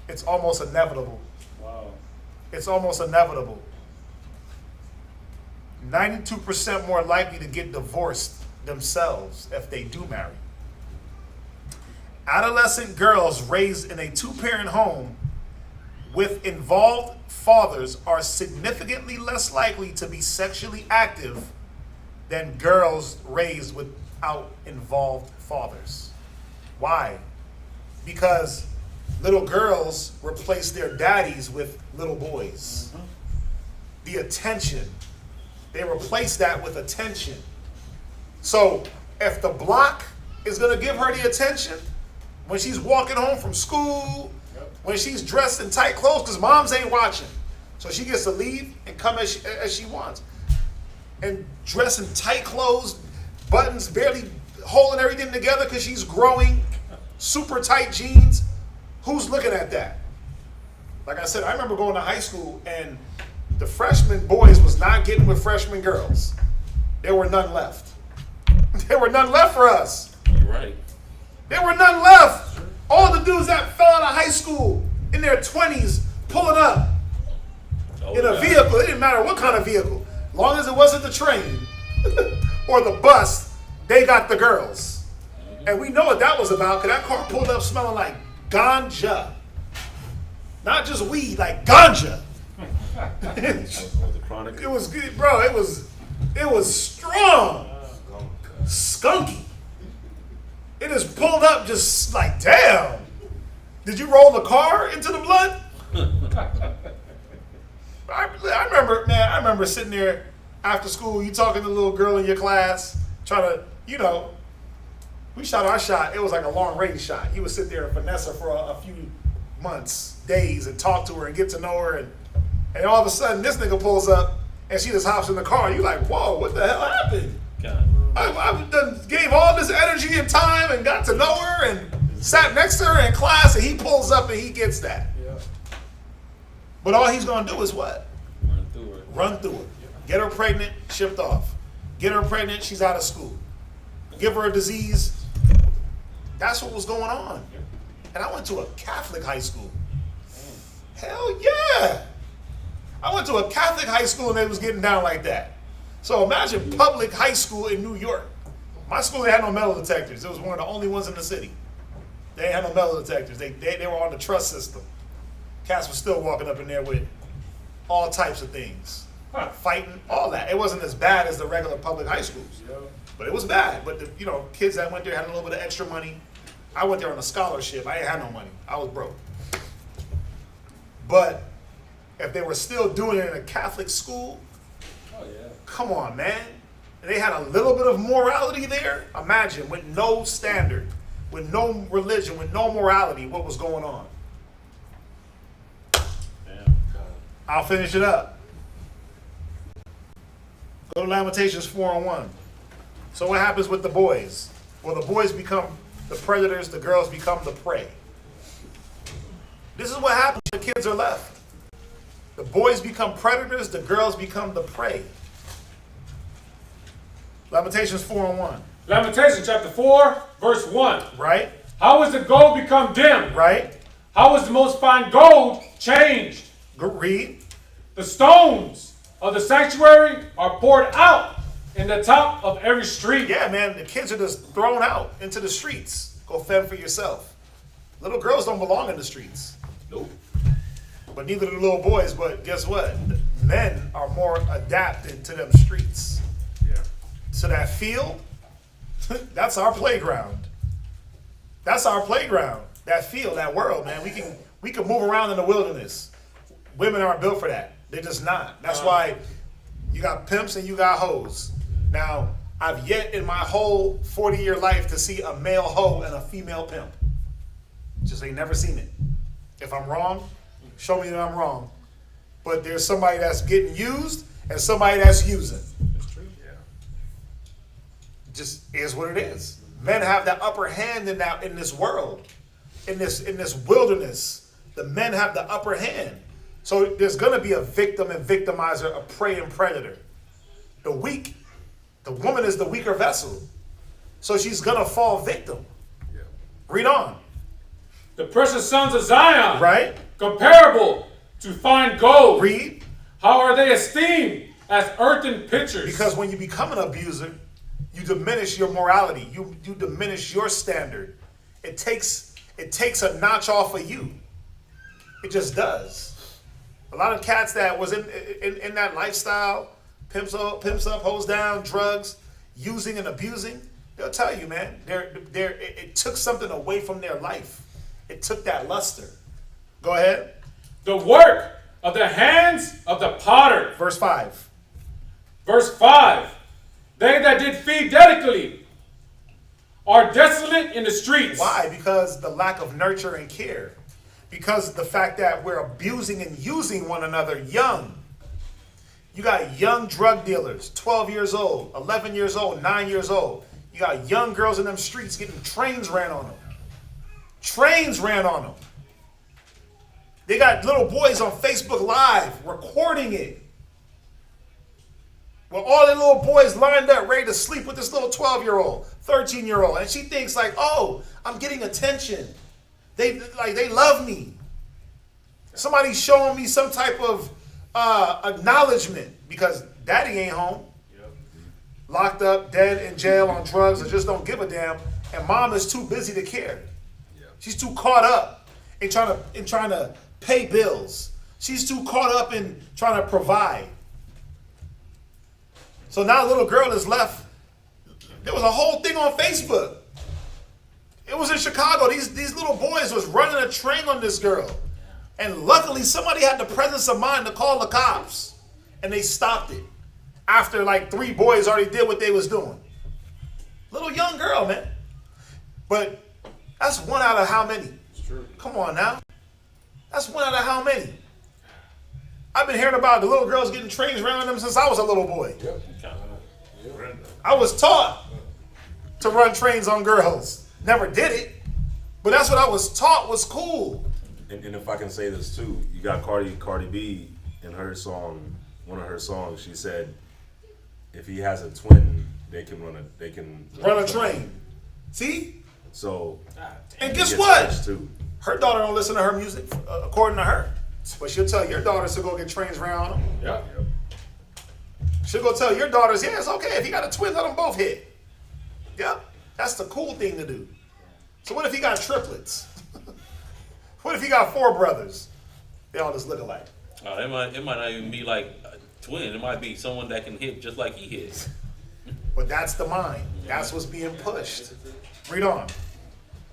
It's almost inevitable. Wow. It's almost inevitable. 92% more likely to get divorced themselves if they do marry. Adolescent girls raised in a two-parent home with involved fathers are significantly less likely to be sexually active than girls raised without involved fathers. Why? Because little girls replace their daddies with little boys. The attention. They replace that with attention. So if the block is going to give her the attention when she's walking home from school, when she's dressed in tight clothes, because moms ain't watching. So she gets to leave and come as she wants. And dress in tight clothes, buttons barely holding everything together because she's growing, super tight jeans. Who's looking at that? Like I said, I remember going to high school and the freshman boys was not getting with freshman girls. There were none left. There were none left for us. You're right. There were none left. All the dudes that fell out of high school in their 20s pulling up in a vehicle. It didn't matter what kind of vehicle. As long as it wasn't the train or the bus, they got the girls. And we know what that was about because that car pulled up smelling like ganja. Not just weed, like ganja. It was good, bro. It was strong. Skunky. It just pulled up just like, damn. Did you roll the car into the blood? I remember sitting there after school, you talking to the little girl in your class, trying to, we shot our shot. It was like a long range shot. You would sit there and finesse her for a few months, days, and talk to her and get to know her. And all of a sudden, this nigga pulls up and she just hops in the car. You like, whoa, what the hell happened? God. I done gave all this energy and time and got to know her and sat next to her in class, and he pulls up and he gets that. Yeah. But all he's going to do is what? Run through it. Run through it. Get her pregnant, shipped off. Get her pregnant, she's out of school. Give her a disease. That's what was going on. And I went to a Catholic high school. Hell yeah. I went to a Catholic high school and they was getting down like that. So imagine public high school in New York. My school, they had no metal detectors. It was one of the only ones in the city. They ain't had no metal detectors. They were on the trust system. Cats was still walking up in there with all types of things. Fighting, all that. It wasn't as bad as the regular public high schools. But it was bad. But the kids that went there had a little bit of extra money. I went there on a scholarship. I ain't had no money. I was broke. But if they were still doing it in a Catholic school, come on, man. They had a little bit of morality there. Imagine, with no standard, with no religion, with no morality, what was going on. I'll finish it up. Go to Lamentations 4:1. So what happens with the boys? Well, the boys become the predators, the girls become the prey. This is what happens when the kids are left. The boys become predators, the girls become the prey. Lamentations 4:1. Lamentations chapter 4, verse 1. Right? How is the gold become dim? Right? How is the most fine gold changed? Read. The stones of the sanctuary are poured out in the top of every street. Yeah, man, the kids are just thrown out into the streets. Go fend for yourself. Little girls don't belong in the streets. Nope. But neither do the little boys. But guess what? Men are more adapted to them streets. Yeah. So that field, that's our playground. That's our playground. That field, that world, man. We can move around in the wilderness. Women aren't built for that. They're just not. That's why you got pimps and you got hoes. Now, I've yet in my whole 40-year life to see a male hoe and a female pimp. Just ain't never seen it. If I'm wrong, show me that I'm wrong. But there's somebody that's getting used and somebody that's using. That's true. Yeah. Just is what it is. Men have the upper hand in this world, in this wilderness. The men have the upper hand. So there's going to be a victim and victimizer, a prey and predator. The woman is the weaker vessel. So she's going to fall victim. Yeah. Read on. The precious sons of Zion, Right? comparable to fine gold. Read. How are they esteemed as earthen pitchers. Because when you become an abuser, you diminish your morality. You diminish your standard. It takes a notch off of you. It just does. A lot of cats that was in that lifestyle, pimps up, hoes down, drugs, using and abusing, they'll tell you, man, it took something away from their life. It took that luster. Go ahead. The work of the hands of the potter. Verse 5. Verse 5. They that did feed delicately are desolate in the streets. Why? Because the lack of nurture and care. Because the fact that we're abusing and using one another young. You got young drug dealers, 12 years old, 11 years old, 9 years old. You got young girls in them streets getting trains ran on them. Trains ran on them. They got little boys on Facebook Live recording it. Well, all the little boys lined up, ready to sleep with this little 12-year-old, 13-year-old. And she thinks like, oh, I'm getting attention. They love me. Somebody's showing me some type of acknowledgement because daddy ain't home. Yep. Locked up, dead, in jail, on drugs, or just don't give a damn. And mom is too busy to care. Yep. She's too caught up in trying to pay bills. She's too caught up in trying to provide. So now a little girl is left. There was a whole thing on Facebook. It was in Chicago. These little boys was running a train on this girl. And luckily somebody had the presence of mind to call the cops. And they stopped it. After like 3 boys already did what they was doing. Little young girl, man. But that's one out of how many? It's true. Come on now. That's one out of how many? I've been hearing about the little girls getting trains ran on them since I was a little boy. Yep. I was taught to run trains on girls. Never did it. But that's what I was taught was cool. And if I can say this too, you got Cardi B in her song, one of her songs, she said, if he has a twin, they can run a train. See? So, and guess he gets what? pushed too. Her daughter don't listen to her music, according to her. But she'll tell your daughters to go get trains ran on them. Yep. She'll go tell your daughters, yeah, it's okay. If he got a twin, let them both hit. Yep. That's the cool thing to do. So what if he got triplets? What if he got 4 brothers? They all just look alike. It might not even be like a twin. It might be someone that can hit just like he hits. But that's the mind. That's what's being pushed. Read on.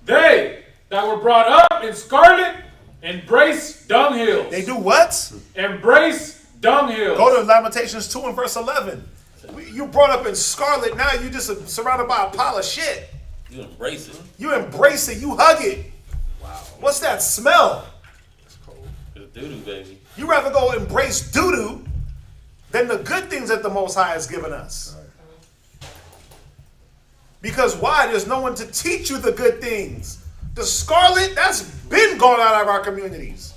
They that were brought up in scarlet embrace dunghills. They do what? Embrace dunghills. Go to Lamentations 2 and verse 11. You brought up in scarlet, now you just surrounded by a pile of shit. You embrace it. You embrace it, you hug it. Wow. What's that smell? It's cold. It's doo-doo, baby. You rather go embrace doo-doo than the good things that the Most High has given us. Because why? There's no one to teach you the good things. The scarlet, that's been gone out of our communities.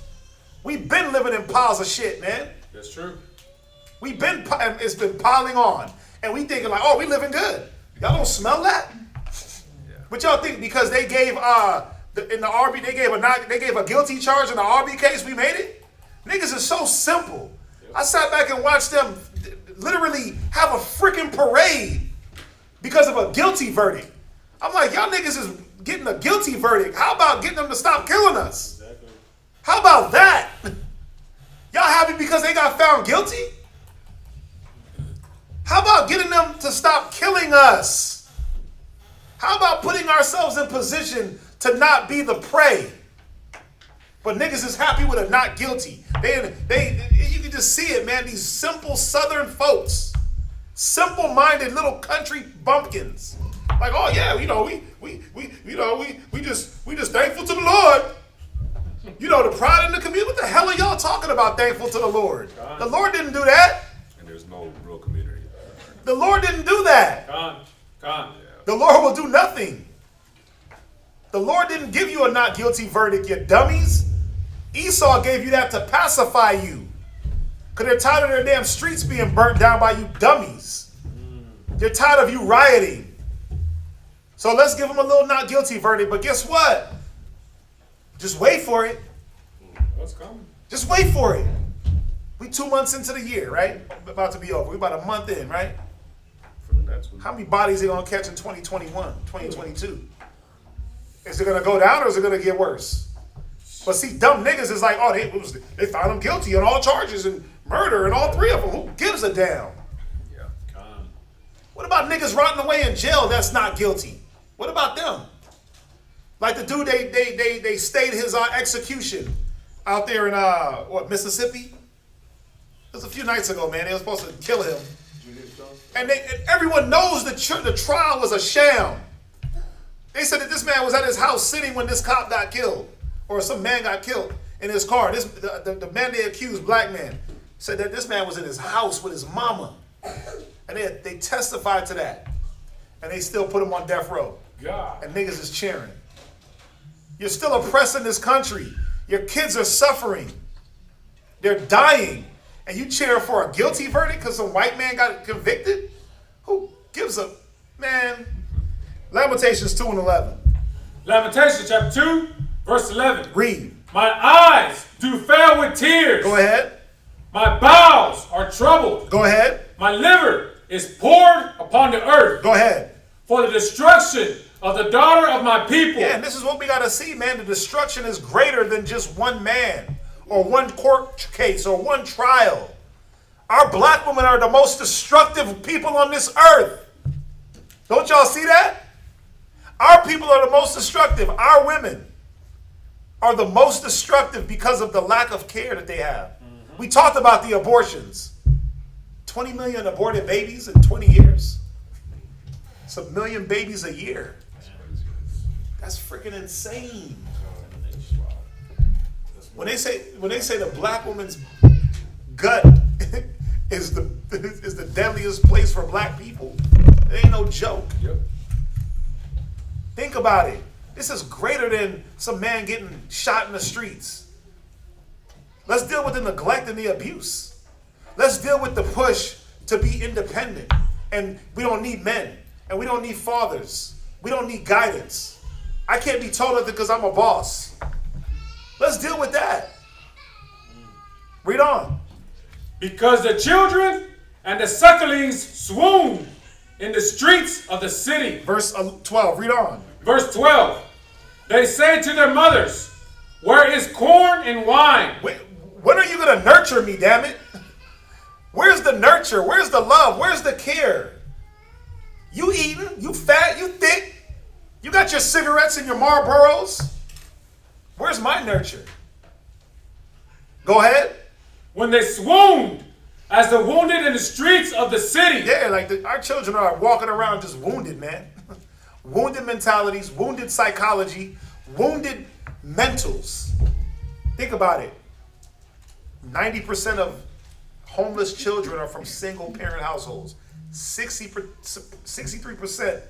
We've been living in piles of shit, man. That's true. It's been piling on. And we thinking like, oh, we living good. Y'all don't smell that? Yeah. But y'all think because they gave in the RB, they gave a guilty charge in the RB case, we made it? Niggas is so simple. Yep. I sat back and watched them literally have a freaking parade because of a guilty verdict. I'm like, y'all niggas is getting a guilty verdict. How about getting them to stop killing us? Exactly. How about that? Y'all happy because they got found guilty? How about getting them to stop killing us? How about putting ourselves in position to not be the prey? But niggas is happy with a not guilty. You can just see it, man. These simple Southern folks, simple-minded little country bumpkins. Like, oh yeah, we just thankful to the Lord. You know, the pride in the community. What the hell are y'all talking about? Thankful to the Lord. God. The Lord didn't do that. And there's no real community. The Lord didn't do that. God. The Lord will do nothing. The Lord didn't give you a not guilty verdict, you dummies. Esau gave you that to pacify you. Because they're tired of their damn streets being burnt down by you dummies. They're tired of you rioting. So let's give them a little not guilty verdict. But guess what? Just wait for it. What's coming? Just wait for it. 2 months into the year, right? About to be over. We about a month in, right? How many bodies are they gonna catch in 2021, 2022? Is it gonna go down or is it gonna get worse? But see, dumb niggas is like, oh, they found him guilty on all charges and murder and all 3 of them. Who gives a damn? What about niggas rotting away in jail that's not guilty? What about them? Like the dude they stayed his execution out there in Mississippi? It was a few nights ago, man. They were supposed to kill him. And everyone knows the trial was a sham. They said that this man was at his house sitting when this cop got killed, or some man got killed in his car. The man they accused, black man, said that this man was in his house with his mama. And they testified to that. And they still put him on death row. God. And niggas is cheering. You're still oppressing this country. Your kids are suffering. They're dying. And you cheer for a guilty verdict because some white man got convicted? Who gives a... Man. Lamentations 2 and 11. Lamentations chapter 2, verse 11. Read. My eyes do fail with tears. Go ahead. My bowels are troubled. Go ahead. My liver is poured upon the earth. Go ahead. For the destruction of the daughter of my people. Yeah, and this is what we got to see, man. The destruction is greater than just one man or one court case or one trial. Our black women are the most destructive people on this earth. Don't y'all see that? Our people are the most destructive. Our women are the most destructive because of the lack of care that they have. Mm-hmm. We talked about the abortions. 20 million aborted babies in 20 years. It's 1 million babies a year. That's freaking insane. When they say the black woman's gut is the deadliest place for black people, it ain't no joke. Yep. Think about it. This is greater than some man getting shot in the streets. Let's deal with the neglect and the abuse. Let's deal with the push to be independent. And we don't need men. And we don't need fathers. We don't need guidance. I can't be told nothing because I'm a boss. Let's deal with that. Read on. Because the children and the sucklings swoon in the streets of the city. Verse 12, read on. Verse 12. They say to their mothers, where is corn and wine? When are you going to nurture me, damn it? Where's the nurture? Where's the love? Where's the care? You eating, you fat, you thick. You got your cigarettes and your Marlboros. Where's my nurture? Go ahead. When they swooned as the wounded in the streets of the city. Yeah, like our children are walking around just wounded, man. Wounded mentalities, wounded psychology, wounded mentals. Think about it. 90% of homeless children are from single-parent households. 63%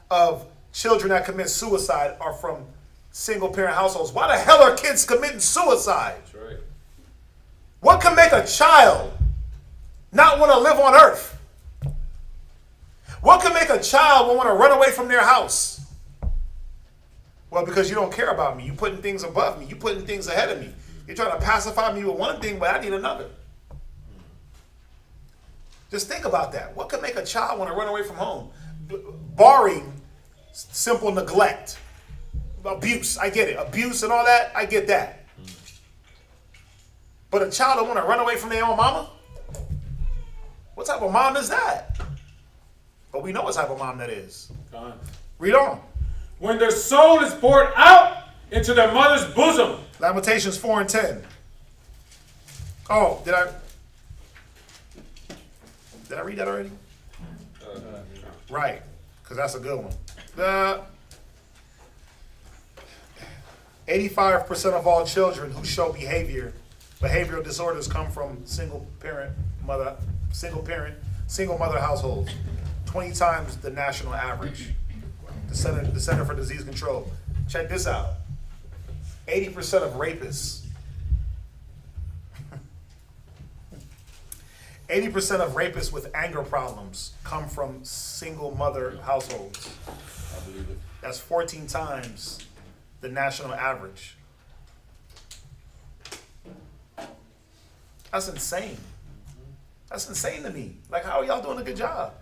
of children that commit suicide are from single-parent households. Why the hell are kids committing suicide? That's right. What can make a child not want to live on earth? What can make a child want to run away from their house? Well, because you don't care about me. You're putting things above me. You're putting things ahead of me. You're trying to pacify me with one thing, but I need another. Just think about that. What can make a child want to run away from home? Barring simple neglect. Abuse, I get it. Abuse and all that, I get that. But a child that want to run away from their own mama? What type of mom is that? But we know what type of mom that is. Read on. When their soul is poured out into their mother's bosom. Lamentations 4 and 10. Oh, did I read that already? Right, because that's a good one. 85% of all children who show behavioral disorders come from single mother households. 20 times the national average. The Center for Disease Control. Check this out. 80% of rapists. 80% of rapists with anger problems come from single mother households. I believe it. That's 14 times the national average. That's insane. That's insane to me. Like, how are y'all doing a good job?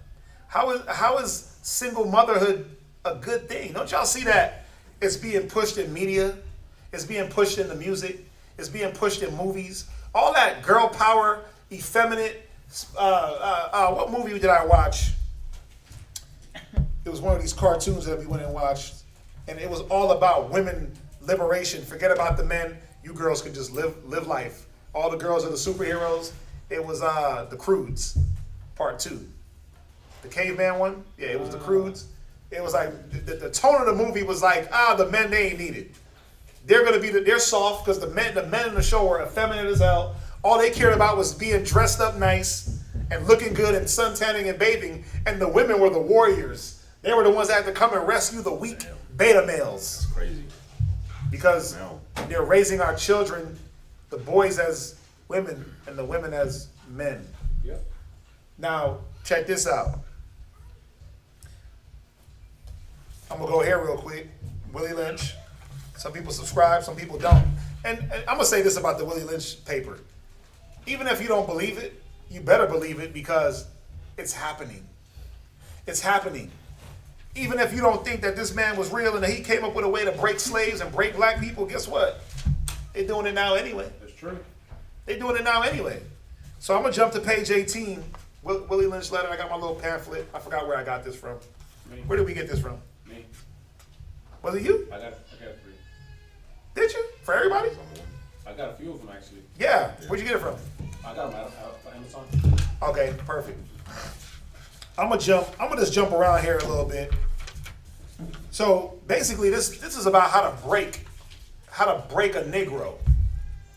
How is single motherhood a good thing? Don't y'all see that it's being pushed in media? It's being pushed in the music. It's being pushed in movies. All that girl power, effeminate. What movie did I watch? It was one of these cartoons that we went and watched, and it was all about women liberation. Forget about the men. You girls can just live life. All the girls are the superheroes. It was the Crudes, part 2. The caveman one. Yeah, it was the Crudes. It was like the tone of the movie was like, the men, they ain't needed. They're gonna be they're soft because the men in the show were effeminate as hell. All they cared about was being dressed up nice and looking good and suntanning and bathing. And the women were the warriors. They were the ones that had to come and rescue the weak beta males. That's crazy. Because they're raising our children, the boys as women and the women as men. Yep. Now, check this out. I'm gonna go here real quick. Willie Lynch. Some people subscribe, some people don't. And I'm gonna say this about the Willie Lynch paper. Even if you don't believe it, you better believe it because it's happening. It's happening. Even if you don't think that this man was real and that he came up with a way to break slaves and break black people, guess what? They're doing it now anyway. That's true. They're doing it now anyway. So I'm gonna jump to page 18. Willie Lynch letter. I got my little pamphlet. I forgot where I got this from. Me. Where did we get this from? Me. Was it you? I got 3. Did you? For everybody? I got a few of them actually. Yeah. Where'd you get it from? I got them out on Amazon. Okay, perfect. I'm gonna just jump around here a little bit. So basically, this is about how to break a Negro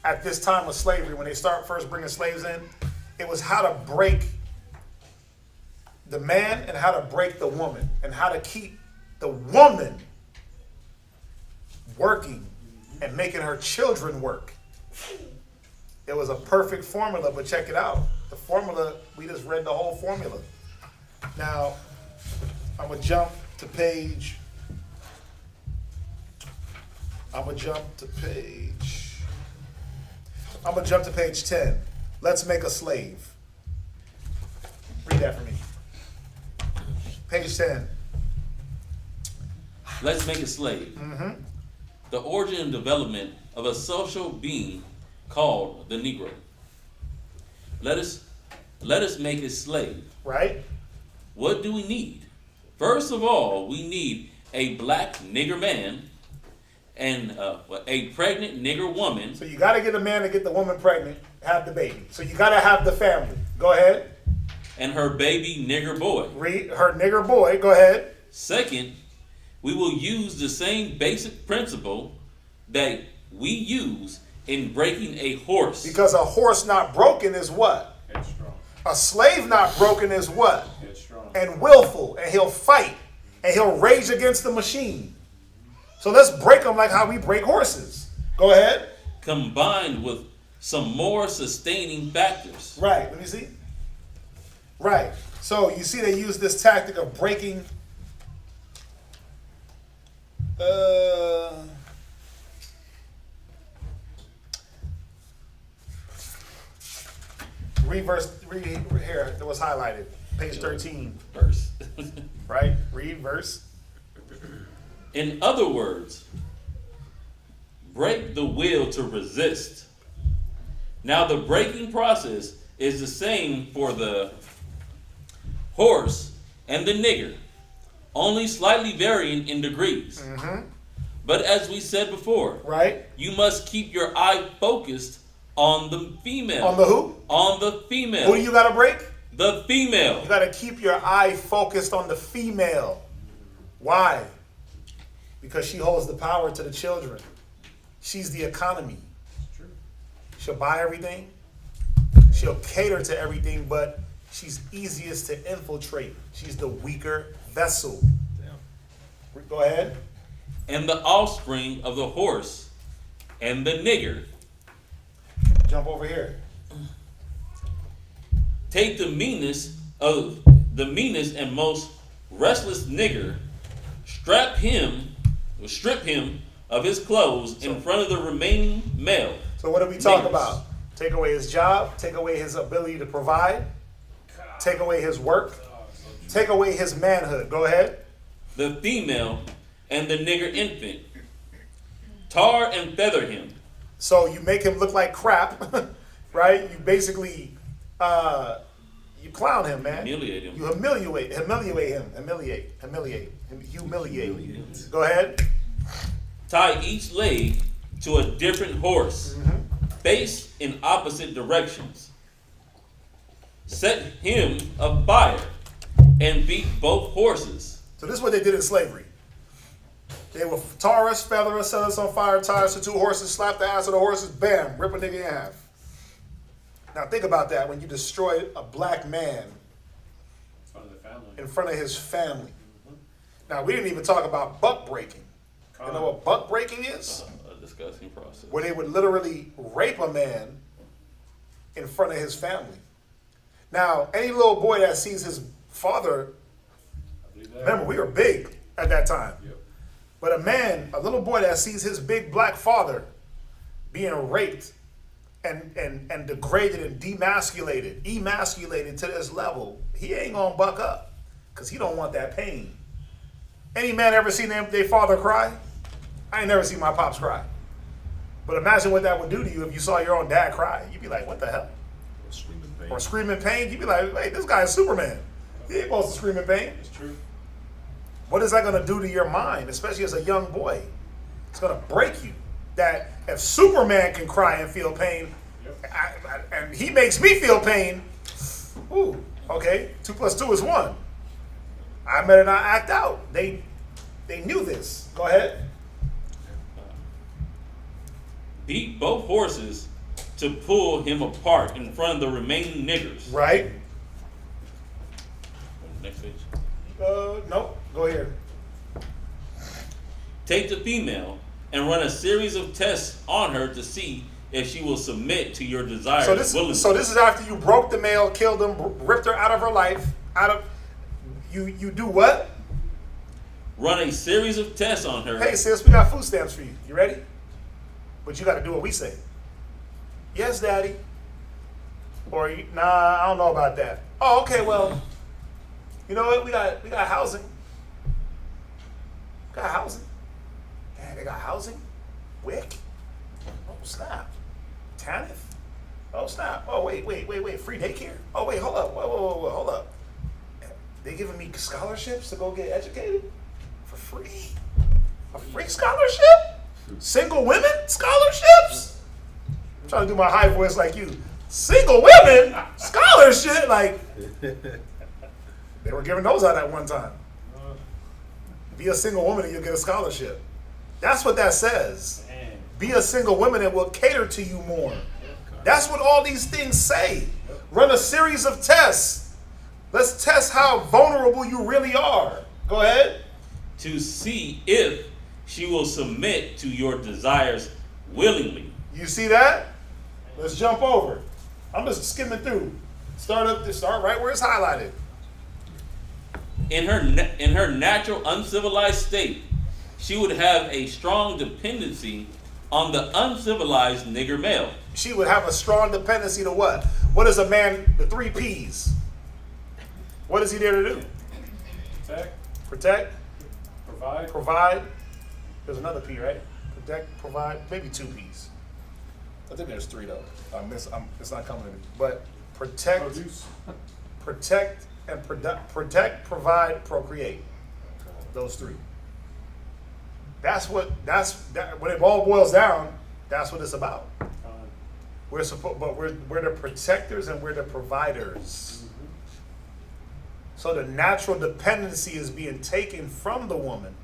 at this time of slavery. When they start first bringing slaves in, it was how to break the man and how to break the woman and how to keep the woman working and making her children work. It was a perfect formula, but check it out. The formula, we just read the whole formula. Now, I'm gonna jump to page 10. Let's make a slave. Read that for me. Page 10. Let's make a slave. Mm-hmm. The origin and development of a social being called the Negro. Let us make a slave. Right? What do we need? First of all, we need a black nigger man and a pregnant nigger woman. So you got to get a man to get the woman pregnant, have the baby. So you got to have the family. Go ahead. And her baby nigger boy. Read her nigger boy. Go ahead. Second, we will use the same basic principle that we use in breaking a horse. Because a horse not broken is what? Headstrong. A slave not broken is what? Headstrong. And willful. And he'll fight. And he'll rage against the machine. So let's break them like how we break horses. Go ahead. Combined with some more sustaining factors. Right. Let me see. Right. So you see they use this tactic of breaking. Read here. That was highlighted. Page 13. Verse. Right? Read verse. In other words, break the will to resist. Now the breaking process is the same for the horse and the nigger, only slightly varying in degrees. Mm-hmm. But as we said before, right, you must keep your eye focused on the female. On the who? On the female. Who do you got to break? The female. You got to keep your eye focused on the female. Why? Because she holds the power to the children. She's the economy. True. She'll buy everything. She'll cater to everything, but she's easiest to infiltrate. She's the weaker vessel. Damn. Go ahead. And the offspring of the horse and the nigger. Jump over here. Take the meanest and most restless nigger, strip him of his clothes in front of the remaining male. So what do we talk about? Take away his job, take away his ability to provide, Take away his work. Take away his manhood. Go ahead. The female and the nigger infant. Tar and feather him. So you make him look like crap, right? You basically, you clown him, man. Humiliate him. You humiliate him. Humiliate. Go ahead. Tie each leg to a different horse, face in opposite directions. Set him afire and beat both horses. So this is what they did in slavery. They would tar us, feather us, set us on fire, tie us to two horses, slap the ass of the horses, bam, rip a nigga in half. Now think about that when you destroy a black man in front of his family. Now we didn't even talk about buck breaking. You know what buck breaking is? A disgusting process. Where they would literally rape a man in front of his family. Now, any little boy that sees his father, remember we were big at that time. But a little boy that sees his big black father being raped and degraded and emasculated to this level, he ain't gonna buck up because he don't want that pain. Any man ever seen their father cry? I ain't never seen my pops cry. But imagine what that would do to you if you saw your own dad cry. You'd be like, what the hell? Or scream in pain. You'd be like, hey, this guy is Superman. He ain't supposed to scream in pain. It's true. What is that going to do to your mind, especially as a young boy? It's going to break you. That if Superman can cry and feel pain, and he makes me feel pain, ooh, okay, 2 + 2 is 1. I better not act out. They knew this. Go ahead. Beat both horses to pull him apart in front of the remaining niggers. Right. Next page. Nope. Go here. Take the female and run a series of tests on her to see if she will submit to your desires willingly. So this is after you broke the male, killed him, ripped her out of her life, you do what? Run a series of tests on her. Hey sis, we got food stamps for you. You ready? But you got to do what we say. Yes, daddy. Or nah, I don't know about that. Oh, okay. Well, you know what? We got housing. Got housing. Damn, they got housing. Wick. Oh snap. Tanith. Oh snap. Oh wait. Free daycare. Oh wait. Hold up. Whoa. Hold up. They giving me scholarships to go get educated for free. A free scholarship? Single women scholarships? I'm trying to do my high voice like you. Single women scholarship? Like, they were giving those out at one time. Be a single woman and you'll get a scholarship. That's what that says. Be a single woman and we'll cater to you more. That's what all these things say. Run a series of tests. Let's test how vulnerable you really are. Go ahead. To see if she will submit to your desires willingly. You see that? Let's jump over. I'm just skimming through. Start right where it's highlighted. In her natural uncivilized state, she would have a strong dependency on the uncivilized nigger male. She would have a strong dependency to what? What is a man, the 3 P's? What is he there to do? Protect. Provide. There's another P, right? Protect, provide, maybe 2 P's. I think there's 3 though. It's not coming to me. But protect, protect, provide, procreate. Those 3. When it all boils down, that's what it's about. We're the protectors and we're the providers. So the natural dependency is being taken from the woman.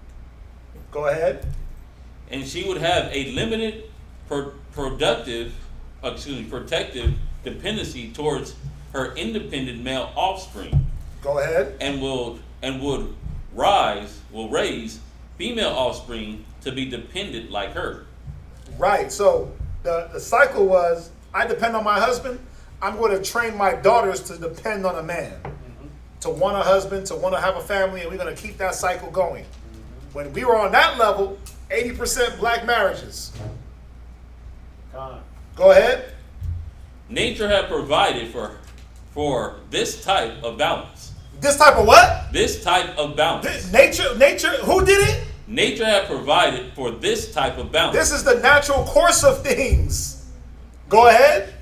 Go ahead. And she would have a limited protective dependency towards her independent male offspring. Go ahead. And would raise female offspring to be dependent like her. Right. So the cycle was, I depend on my husband, I'm going to train my daughters to depend on a man. To want a husband, to want to have a family, and we're going to keep that cycle going. When we were on that level, 80% black marriages. Go ahead. Nature had provided for this type of balance. This type of what? This type of balance. Nature, who did it? Nature had provided for this type of balance. This is the natural course of things. Go ahead.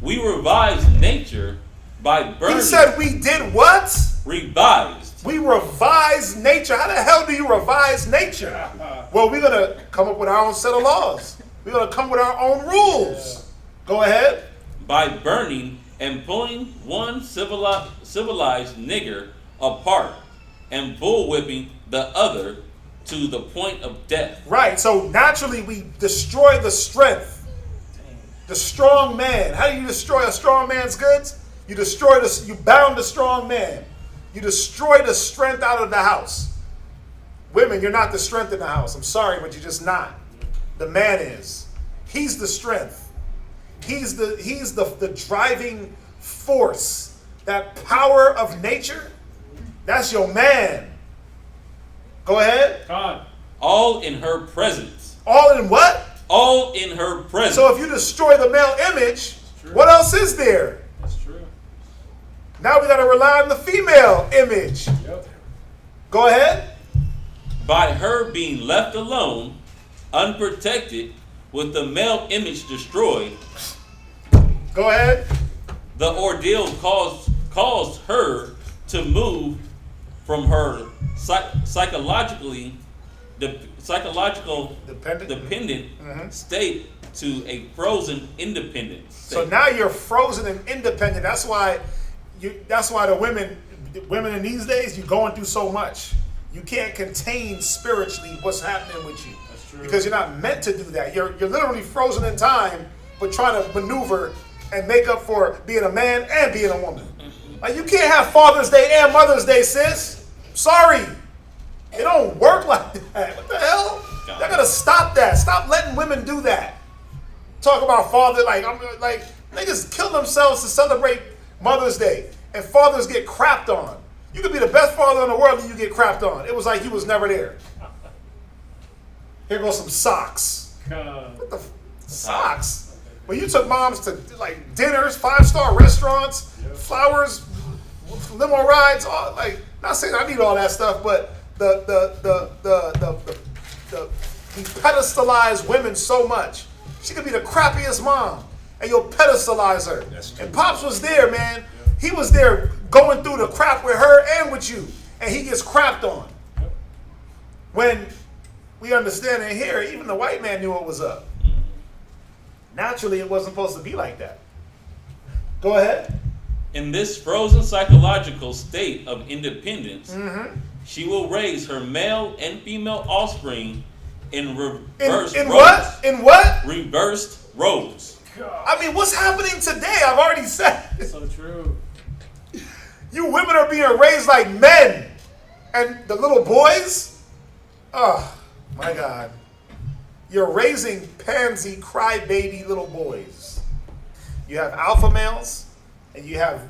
We revised nature by burning. He said we did what? Revised. We revised nature. How the hell do you revise nature? Well, we're going to come up with our own set of laws. We're going to come with our own rules. Go ahead. By burning and pulling one civilized nigger apart and bullwhipping the other to the point of death. Right. So naturally we destroy the strength. The strong man. How do you destroy a strong man's goods? You bound the strong man. You destroy the strength out of the house. Women, you're not the strength in the house. I'm sorry, but you're just not. The man is. He's the strength. He's the driving force. That power of nature, that's your man. Go ahead. God. All in her presence. All in what? All in her presence. So if you destroy the male image, what else is there? That's true. Now we got to rely on the female image. Yep. Go ahead. By her being left alone, unprotected, with the male image destroyed, go ahead. The ordeal caused her to move from her psychological dependent state to a frozen independent state. So now you're frozen and independent. That's why the women in these days, you're going through so much. You can't contain spiritually what's happening with you. That's true. Because you're not meant to do that. You're literally frozen in time, but trying to maneuver and make up for being a man and being a woman. Like, you can't have Father's Day and Mother's Day, sis. Sorry. It don't work like that. What the hell? Y'all gotta stop that. Stop letting women do that. Talk about father, like niggas kill themselves to celebrate Mother's Day, and fathers get crapped on. You could be the best father in the world and you get crapped on. It was like he was never there. Here goes some socks. What the socks? Well, you took moms to like dinners, 5-star restaurants, flowers, limo rides. All, like, not saying I need all that stuff, but he pedestalized women so much. She could be the crappiest mom, and you'll pedestalize her. And Pops was there, man. He was there going through the crap with her and with you, and he gets crapped on. When we understand it here, even the white man knew what was up. Naturally, it wasn't supposed to be like that. Go ahead. In this frozen psychological state of independence, she will raise her male and female offspring in reversed roles. What? In what? Reversed roles. I mean, what's happening today? I've already said it. So true. You women are being raised like men. And the little boys, oh, my God. You're raising pansy, crybaby little boys. You have alpha males and you have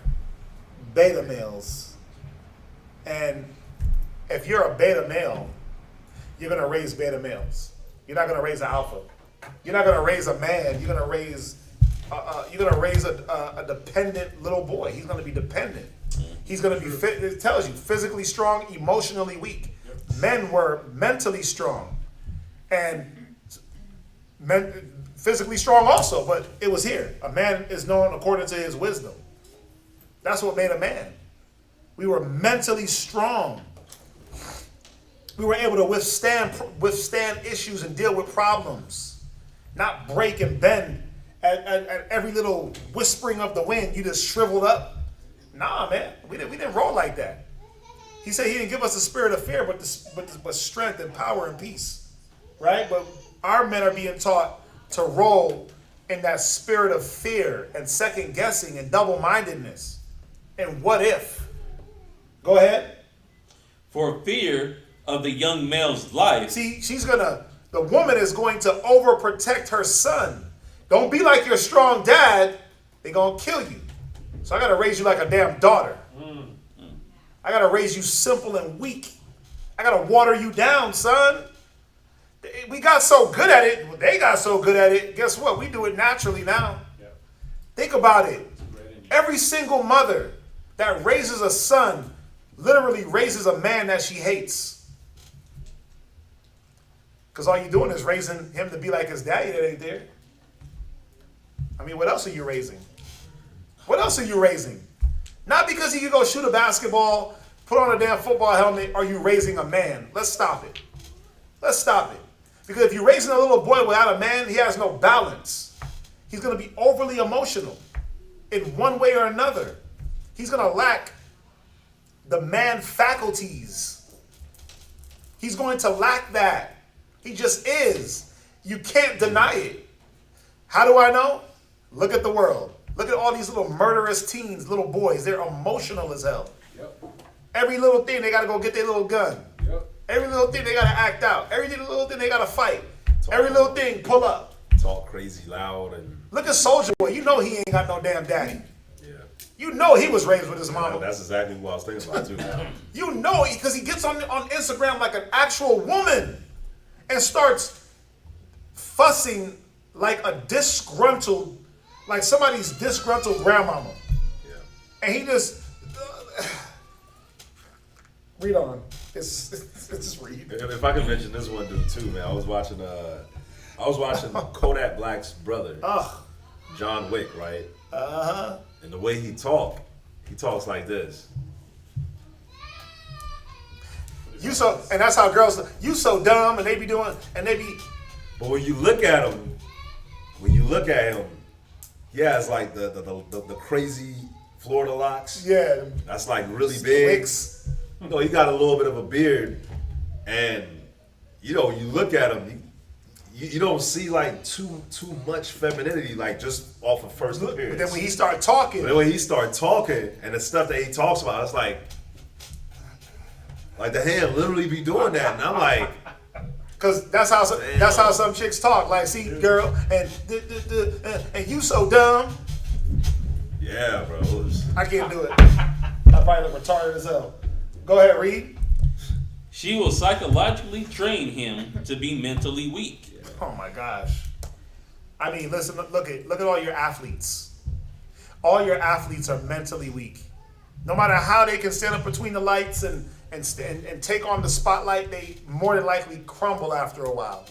beta males. And if you're a beta male, you're going to raise beta males. You're not going to raise an alpha. You're not going to raise a man. You're going to raise a dependent little boy. He's going to be dependent. He's going to be fit. It tells you physically strong, emotionally weak. Men were mentally strong and physically strong also, but it was here. A man is known according to his wisdom. That's what made a man. We were mentally strong. We were able to withstand issues and deal with problems, not break and bend at every little whispering of the wind. You just shriveled up. Nah, man, we didn't roll like that. He said he didn't give us a spirit of fear, but strength and power and peace, right? But our men are being taught to roll in that spirit of fear and second guessing and double-mindedness. And what if? Go ahead. For fear of the young male's life. See, the woman is going to overprotect her son. Don't be like your strong dad. They're going to kill you. So I got to raise you like a damn daughter. I got to raise you simple and weak. I got to water you down, son. We got so good at it. They got so good at it. Guess what? We do it naturally now. Think about it. Every single mother that raises a son literally raises a man that she hates. Because all you're doing is raising him to be like his daddy that ain't there. I mean, what else are you raising? What else are you raising? Not because he can go shoot a basketball, put on a damn football helmet, are you raising a man? Let's stop it. Let's stop it. Because if you're raising a little boy without a man, he has no balance. He's going to be overly emotional in one way or another. He's going to lack the man faculties. He's going to lack that. He just is. You can't deny it. How do I know? Look at the world. Look at all these little murderous teens, little boys. They're emotional as hell. Yep. Every little thing, they got to go get their little gun. Yep. Every little thing, they got to act out. Every little thing, they got to fight. Every little thing, pull up. Talk crazy loud and. Look at Soldier Boy. You know he ain't got no damn daddy. Yeah. You know he was raised with his mama. That's exactly what I was thinking about too. You know, because he gets on Instagram like an actual woman and starts fussing like a disgruntled, like somebody's disgruntled grandmama. Yeah. And he just read on. It's just read. If I could mention this one dude too, man. I was watching Kodak Black's brother, John Wick, right? Uh-huh. And the way he talks like this. And that's how girls, you so dumb, and they be. But when you look at him, he has like the crazy Florida locks. Yeah. That's like really big. Wigs. You know, he got a little bit of a beard, and you know, you look at him, you don't see like too much femininity, like just off of first appearance. But then when he started talking, and the stuff that he talks about, it's like the hand literally be doing that, and I'm like, because that's how some chicks talk. Like, see, girl, and you so dumb. yeah, bro. I can't do it. I probably look retarded as hell. Go ahead, read. She will psychologically train him to be mentally weak. Oh my gosh. I mean, listen, look at all your athletes. All your athletes are mentally weak. No matter how they can stand up between the lights and take on the spotlight, they more than likely crumble after a while.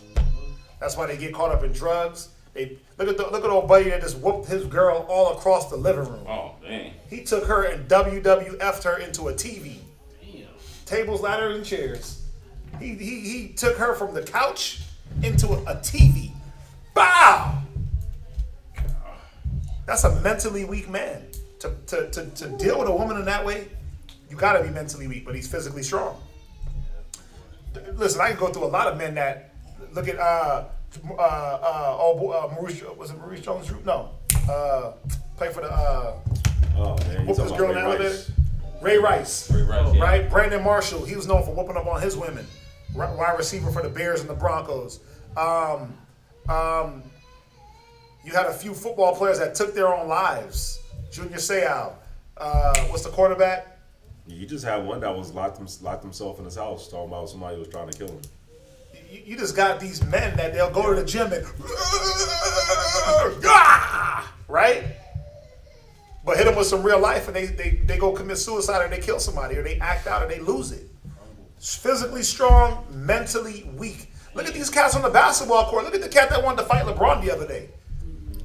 That's why they get caught up in drugs. They look at old buddy that just whooped his girl all across the living room. Oh, dang. He took her and WWF'd her into a TV. Damn. Tables, ladders, and chairs. He took her from the couch into a TV. Bow! That's a mentally weak man. To deal with a woman in that way, you gotta be mentally weak, but he's physically strong. Listen, I can go through a lot of men that look at Maurice, was it Maurice Jones-Drew? No. Play for the whoop this girl in the elevator. Ray Rice. Yeah. Right? Brandon Marshall, he was known for whooping up on his women. Wide receiver for the Bears and the Broncos. You had a few football players that took their own lives. Junior Seau. What's the quarterback? You just had one that was locked himself in his house talking about somebody who was trying to kill him. You just got these men that they'll go to the gym and right? But hit them with some real life and they go commit suicide or they kill somebody or they act out or they lose it. Physically strong, mentally weak. Look at these cats on the basketball court. Look at the cat that wanted to fight LeBron the other day.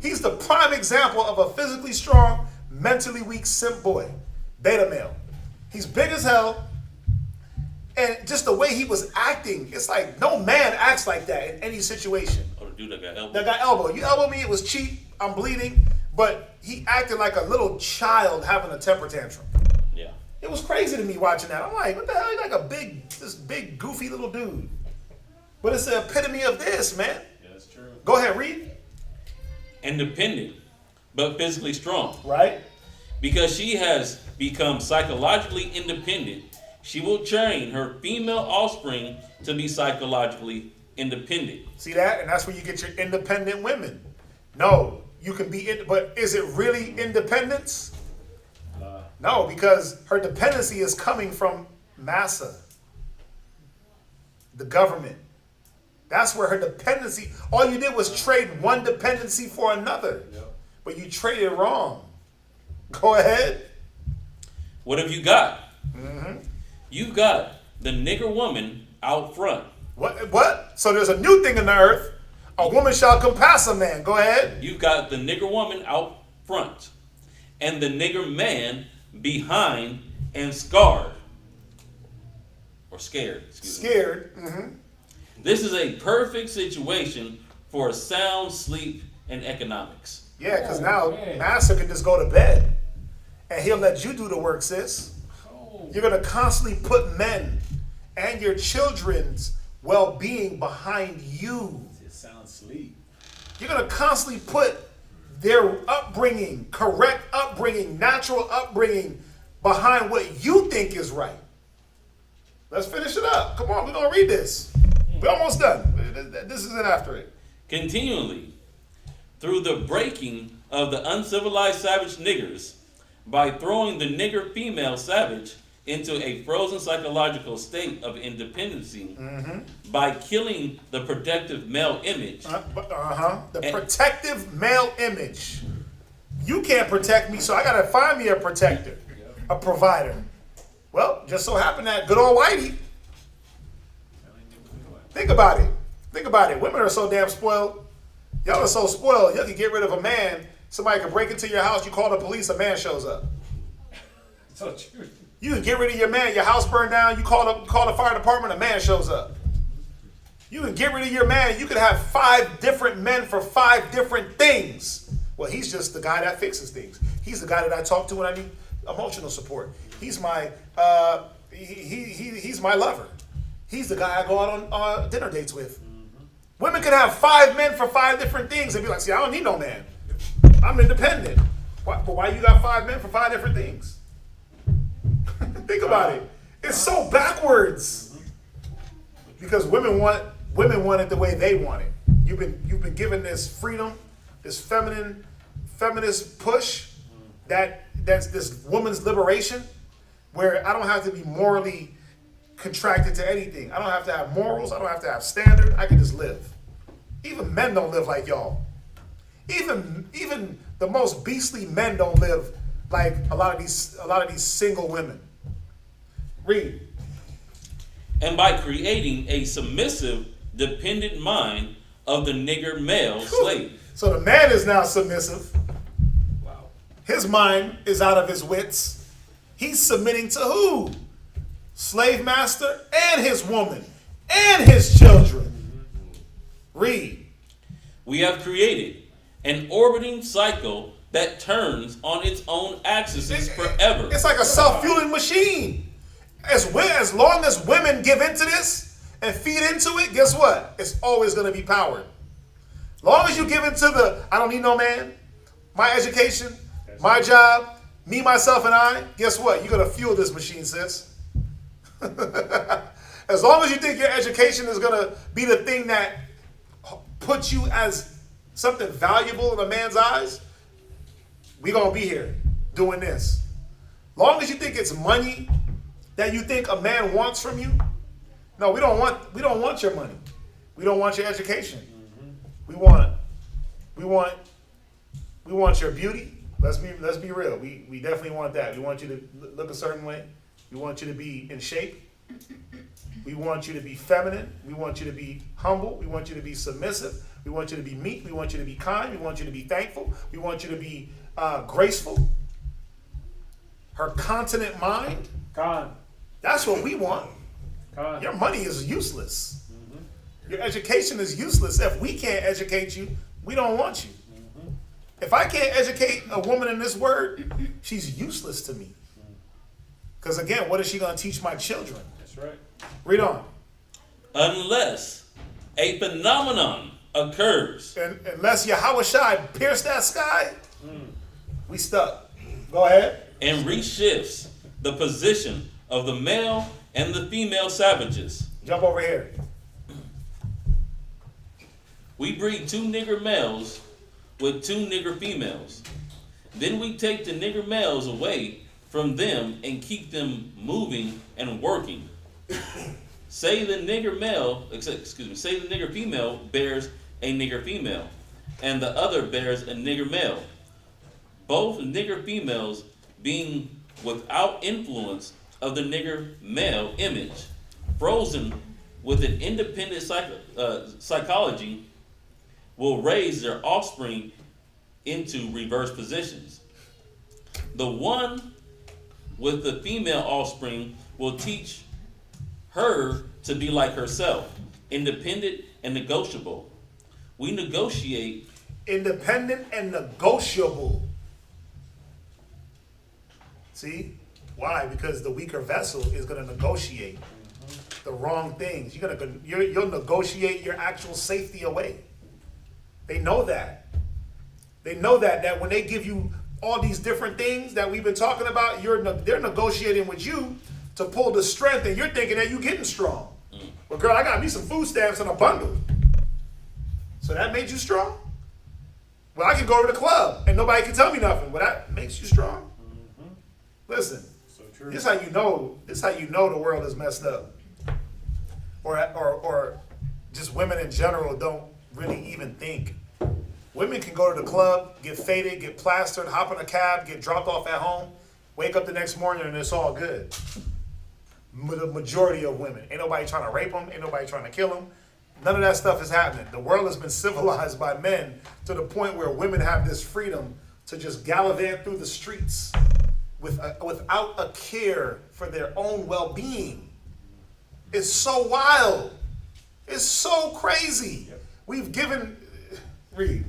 He's the prime example of a physically strong, mentally weak simp boy. Beta male. He's big as hell. And just the way he was acting, it's like no man acts like that in any situation. Oh, the dude that got elbowed. That got elbowed. You elbowed me, it was cheap, I'm bleeding. But he acted like a little child having a temper tantrum. Yeah. It was crazy to me watching that. I'm like, what the hell? He's like this big, goofy little dude. But it's the epitome of this, man. Yeah, that's true. Go ahead, read. Independent, but physically strong. Right? Because she has become psychologically independent, she will train her female offspring to be psychologically independent. See that? And that's where you get your independent women. No, you can be, but is it really independence? No, because her dependency is coming from massa, the government. That's where her dependency, all you did was trade one dependency for another. Yep. But you traded wrong. Go ahead. What have you got? You've got the nigger woman out front. What? So there's a new thing in the earth. A woman shall compass a man. Go ahead. You've got the nigger woman out front, and the nigger man behind and scarred. Or scared. Excuse me. Scared. This is a perfect situation for a sound sleep and economics. Yeah, because Oh, now man. master can just go to bed and he'll let you do the work, sis. Oh. You're going to constantly put men and your children's well-being behind you. It sounds sleep. You're going to constantly put their upbringing, correct upbringing, natural upbringing behind what you think is right. Let's finish it up. Come on, we're going to read this. We're almost done. This isn't after it. Continually, through the breaking of the uncivilized savage niggers, by throwing the nigger female savage into a frozen psychological state of independency, by killing the protective male image. The protective male image. You can't protect me, so I got to find me a protector, a provider. Well, just so happened that good old Whitey. Think about it. Think about it. Women are so damn spoiled. Y'all are so spoiled. You can get rid of a man. Somebody can break into your house. You call the police. A man shows up. So true. You can get rid of your man. Your house burned down. You call the fire department. A man shows up. You can get rid of your man. You could have 5 different men for 5 different things. Well, he's just the guy that fixes things. He's the guy that I talk to when I need emotional support. He's my he's my lover. He's the guy I go out on dinner dates with. Women could have 5 men for 5 different things and be like, see, I don't need no man. I'm independent. But why you got 5 men for 5 different things? Think about it. It's so backwards. Because women want it the way they want it. You've been given this freedom, this feminist push, that's this woman's liberation, where I don't have to be morally contracted to anything. I don't have to have morals. I don't have to have standard. I can just live. Even men don't live like y'all. Even the most beastly men don't live like a lot of these single women. Read. And by creating a submissive, dependent mind of the nigger male slave. So the man is now submissive. Wow. His mind is out of his wits. He's submitting to who? Slave master and his woman and his children. Read. We have created an orbiting cycle that turns on its own axis forever. It's like a self-fueling machine. As long as women give into this and feed into it, guess what? It's always going to be powered. Long as you give into the, I don't need no man, my education, my job, me, myself, and I, guess what? You're going to fuel this machine, sis. As long as you think your education is going to be the thing that puts you as something valuable in a man's eyes, we're going to be here doing this. Long as you think it's money that you think a man wants from you, no, we don't want your money. We don't want your education. We want your beauty. Let's be real. We definitely want that. We want you to look a certain way. We want you to be in shape. We want you to be feminine. We want you to be humble. We want you to be submissive. We want you to be meek. We want you to be kind. We want you to be thankful. We want you to be graceful. Her continent mind. That's what we want. Your money is useless. Your education is useless. If we can't educate you, we don't want you. If I can't educate a woman in this word, she's useless to me. Because again, what is she going to teach my children? That's right. Read on. Unless a phenomenon occurs. And unless Yahweh Shai pierced that sky, we stuck. Go ahead. And reshifts the position of the male and the female savages. Jump over here. We breed 2 nigger males with 2 nigger females. Then we take the nigger males away from them and keep them moving and working. Say the nigger female bears a nigger female, and the other bears a nigger male. both nigger females being without influence of the nigger male image, frozen with an independent psychology, will raise their offspring into reverse positions. The one with the female offspring will teach her to be like herself, independent and negotiable. We negotiate. Independent and negotiable. See? Why? Because the weaker vessel is going to negotiate the wrong things. You'll negotiate your actual safety away. They know that. They know that when they give you all these different things that we've been talking about, they're negotiating with you to pull the strength, and you're thinking that you're getting strong. Well, girl, I got me some food stamps in a bundle. So that made you strong? Well, I can go to the club and nobody can tell me nothing. Well, that makes you strong. Listen, So true. this is how you know. This is how you know the world is messed up, or just women in general don't really even think. Women can go to the club, get faded, get plastered, hop in a cab, get dropped off at home, wake up the next morning, and it's all good. The majority of women, ain't nobody trying to rape them, ain't nobody trying to kill them. None of that stuff is happening. The world has been civilized by men to the point where women have this freedom to just gallivant through the streets without a care for their own well-being. It's so wild. It's so crazy. We've given... Read.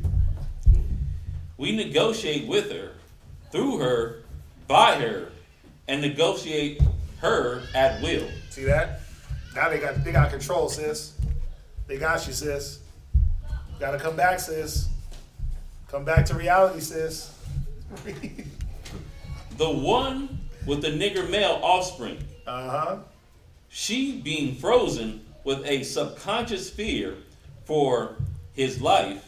We negotiate with her, through her, by her, and negotiate her at will. See that? Now they got control, sis. They got you, sis. Gotta come back, sis. Come back to reality, sis. The one with the nigger male offspring, she being frozen with a subconscious fear for his life,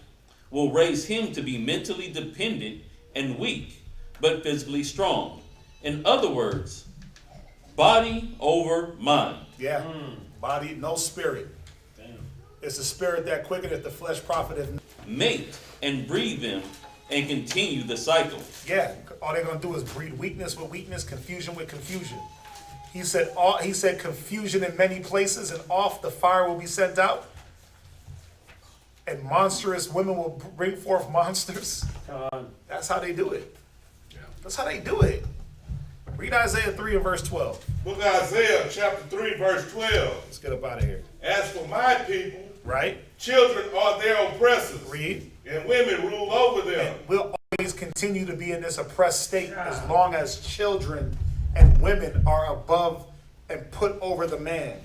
will raise him to be mentally dependent and weak, but physically strong. In other words, body over mind. Yeah. Body, no spirit. Damn. It's the spirit that quickeneth, the flesh profiteth. Mate and breed them and continue the cycle. Yeah. All they're gonna do is breed weakness with weakness, confusion with confusion. He said confusion in many places, and off the fire will be sent out. And monstrous women will bring forth monsters. That's how they do it. That's how they do it. Read Isaiah 3 and verse 12. Book of Isaiah chapter 3 verse 12. Let's get up out of here. As for my people, Right? children are their oppressors, Read. and women rule over them. And we'll always continue to be in this oppressed state as long as children and women are above and put over the man.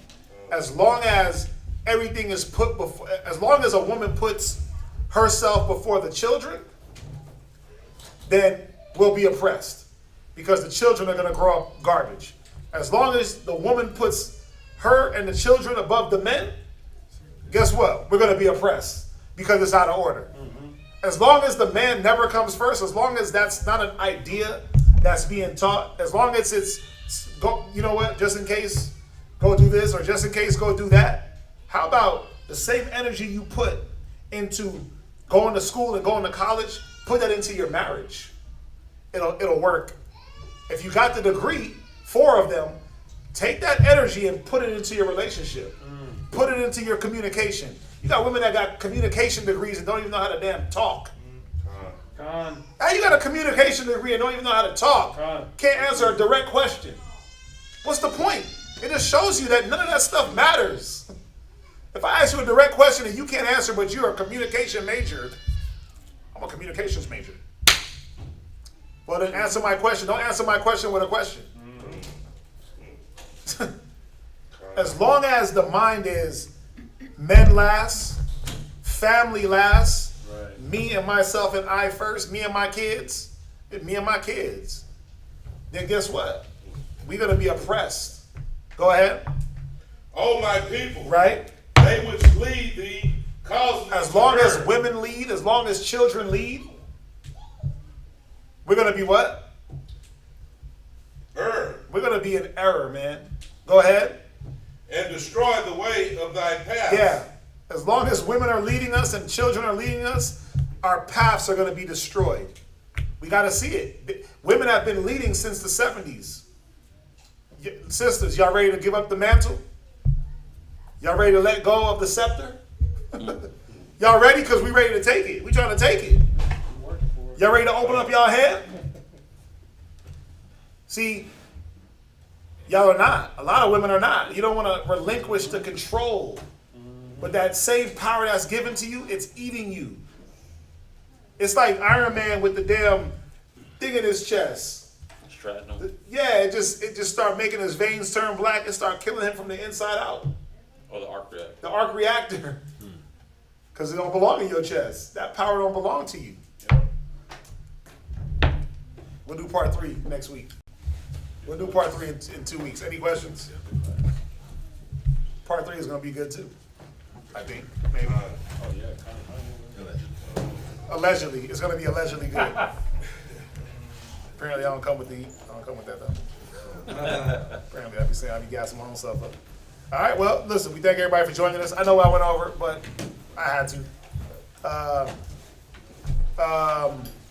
As long as everything is put before, as long as a woman puts herself before the children, then we'll be oppressed because the children are going to grow up garbage. As long as the woman puts her and the children above the men, guess what? We're going to be oppressed because it's out of order. As long as the man never comes first, as long as that's not an idea that's being taught, as long as it's go, you know what, just in case, go do this, or just in case, go do that. How about the same energy you put into going to school and going to college, put that into your marriage. It'll work. If you got the degree, 4 of them, take that energy and put it into your relationship. Put it into your communication. You got women that got communication degrees and don't even know how to damn talk. How you got a communication degree and don't even know how to talk? Can't answer a direct question. What's the point? It just shows you that none of that stuff matters. If I ask you a direct question and you can't answer, but you're a communication major, I'm a communications major. Well, then answer my question. Don't answer my question with a question. As long as the mind is men last, family last, me and myself and I first, me and my kids, then guess what? We're going to be oppressed. Go ahead. O my people, Right? they which lead thee, cause thee As to long as err. women lead, as long as children lead, we're going to be what? Err, We're going to be in error, man. Go ahead. and destroy the way of thy paths. Yeah. As long as women are leading us and children are leading us, our paths are going to be destroyed. We got to see it. Women have been leading since the 70s. Sisters, y'all ready to give up the mantle? Y'all ready to let go of the scepter? Y'all ready? Because we ready to take it. We trying to take it. Y'all ready to open up y'all head? See, y'all are not. A lot of women are not. You don't want to relinquish the control. But that same power that's given to you, it's eating you. It's like Iron Man with the damn thing in his chest. Stratton. Yeah, it just start making his veins turn black and start killing him from the inside out. Or the arc reactor. The arc reactor. Because it don't belong in your chest. That power don't belong to you. We'll do part 3 next week. We'll do part 3 in 2 weeks. Any questions? Part 3 is going to be good too. I think. Maybe. Allegedly. It's going to be allegedly good. Apparently I don't come with that though. Apparently I be saying I be gassing my own stuff up. All right, well, listen, we thank everybody for joining us. I know I went over, but I had to.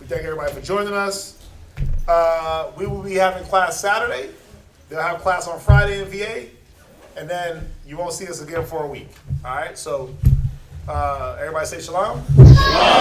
We thank everybody for joining us. We will be having class Saturday. They'll have class on Friday in VA. And then you won't see us again for a week. All right, so everybody say shalom. Shalom.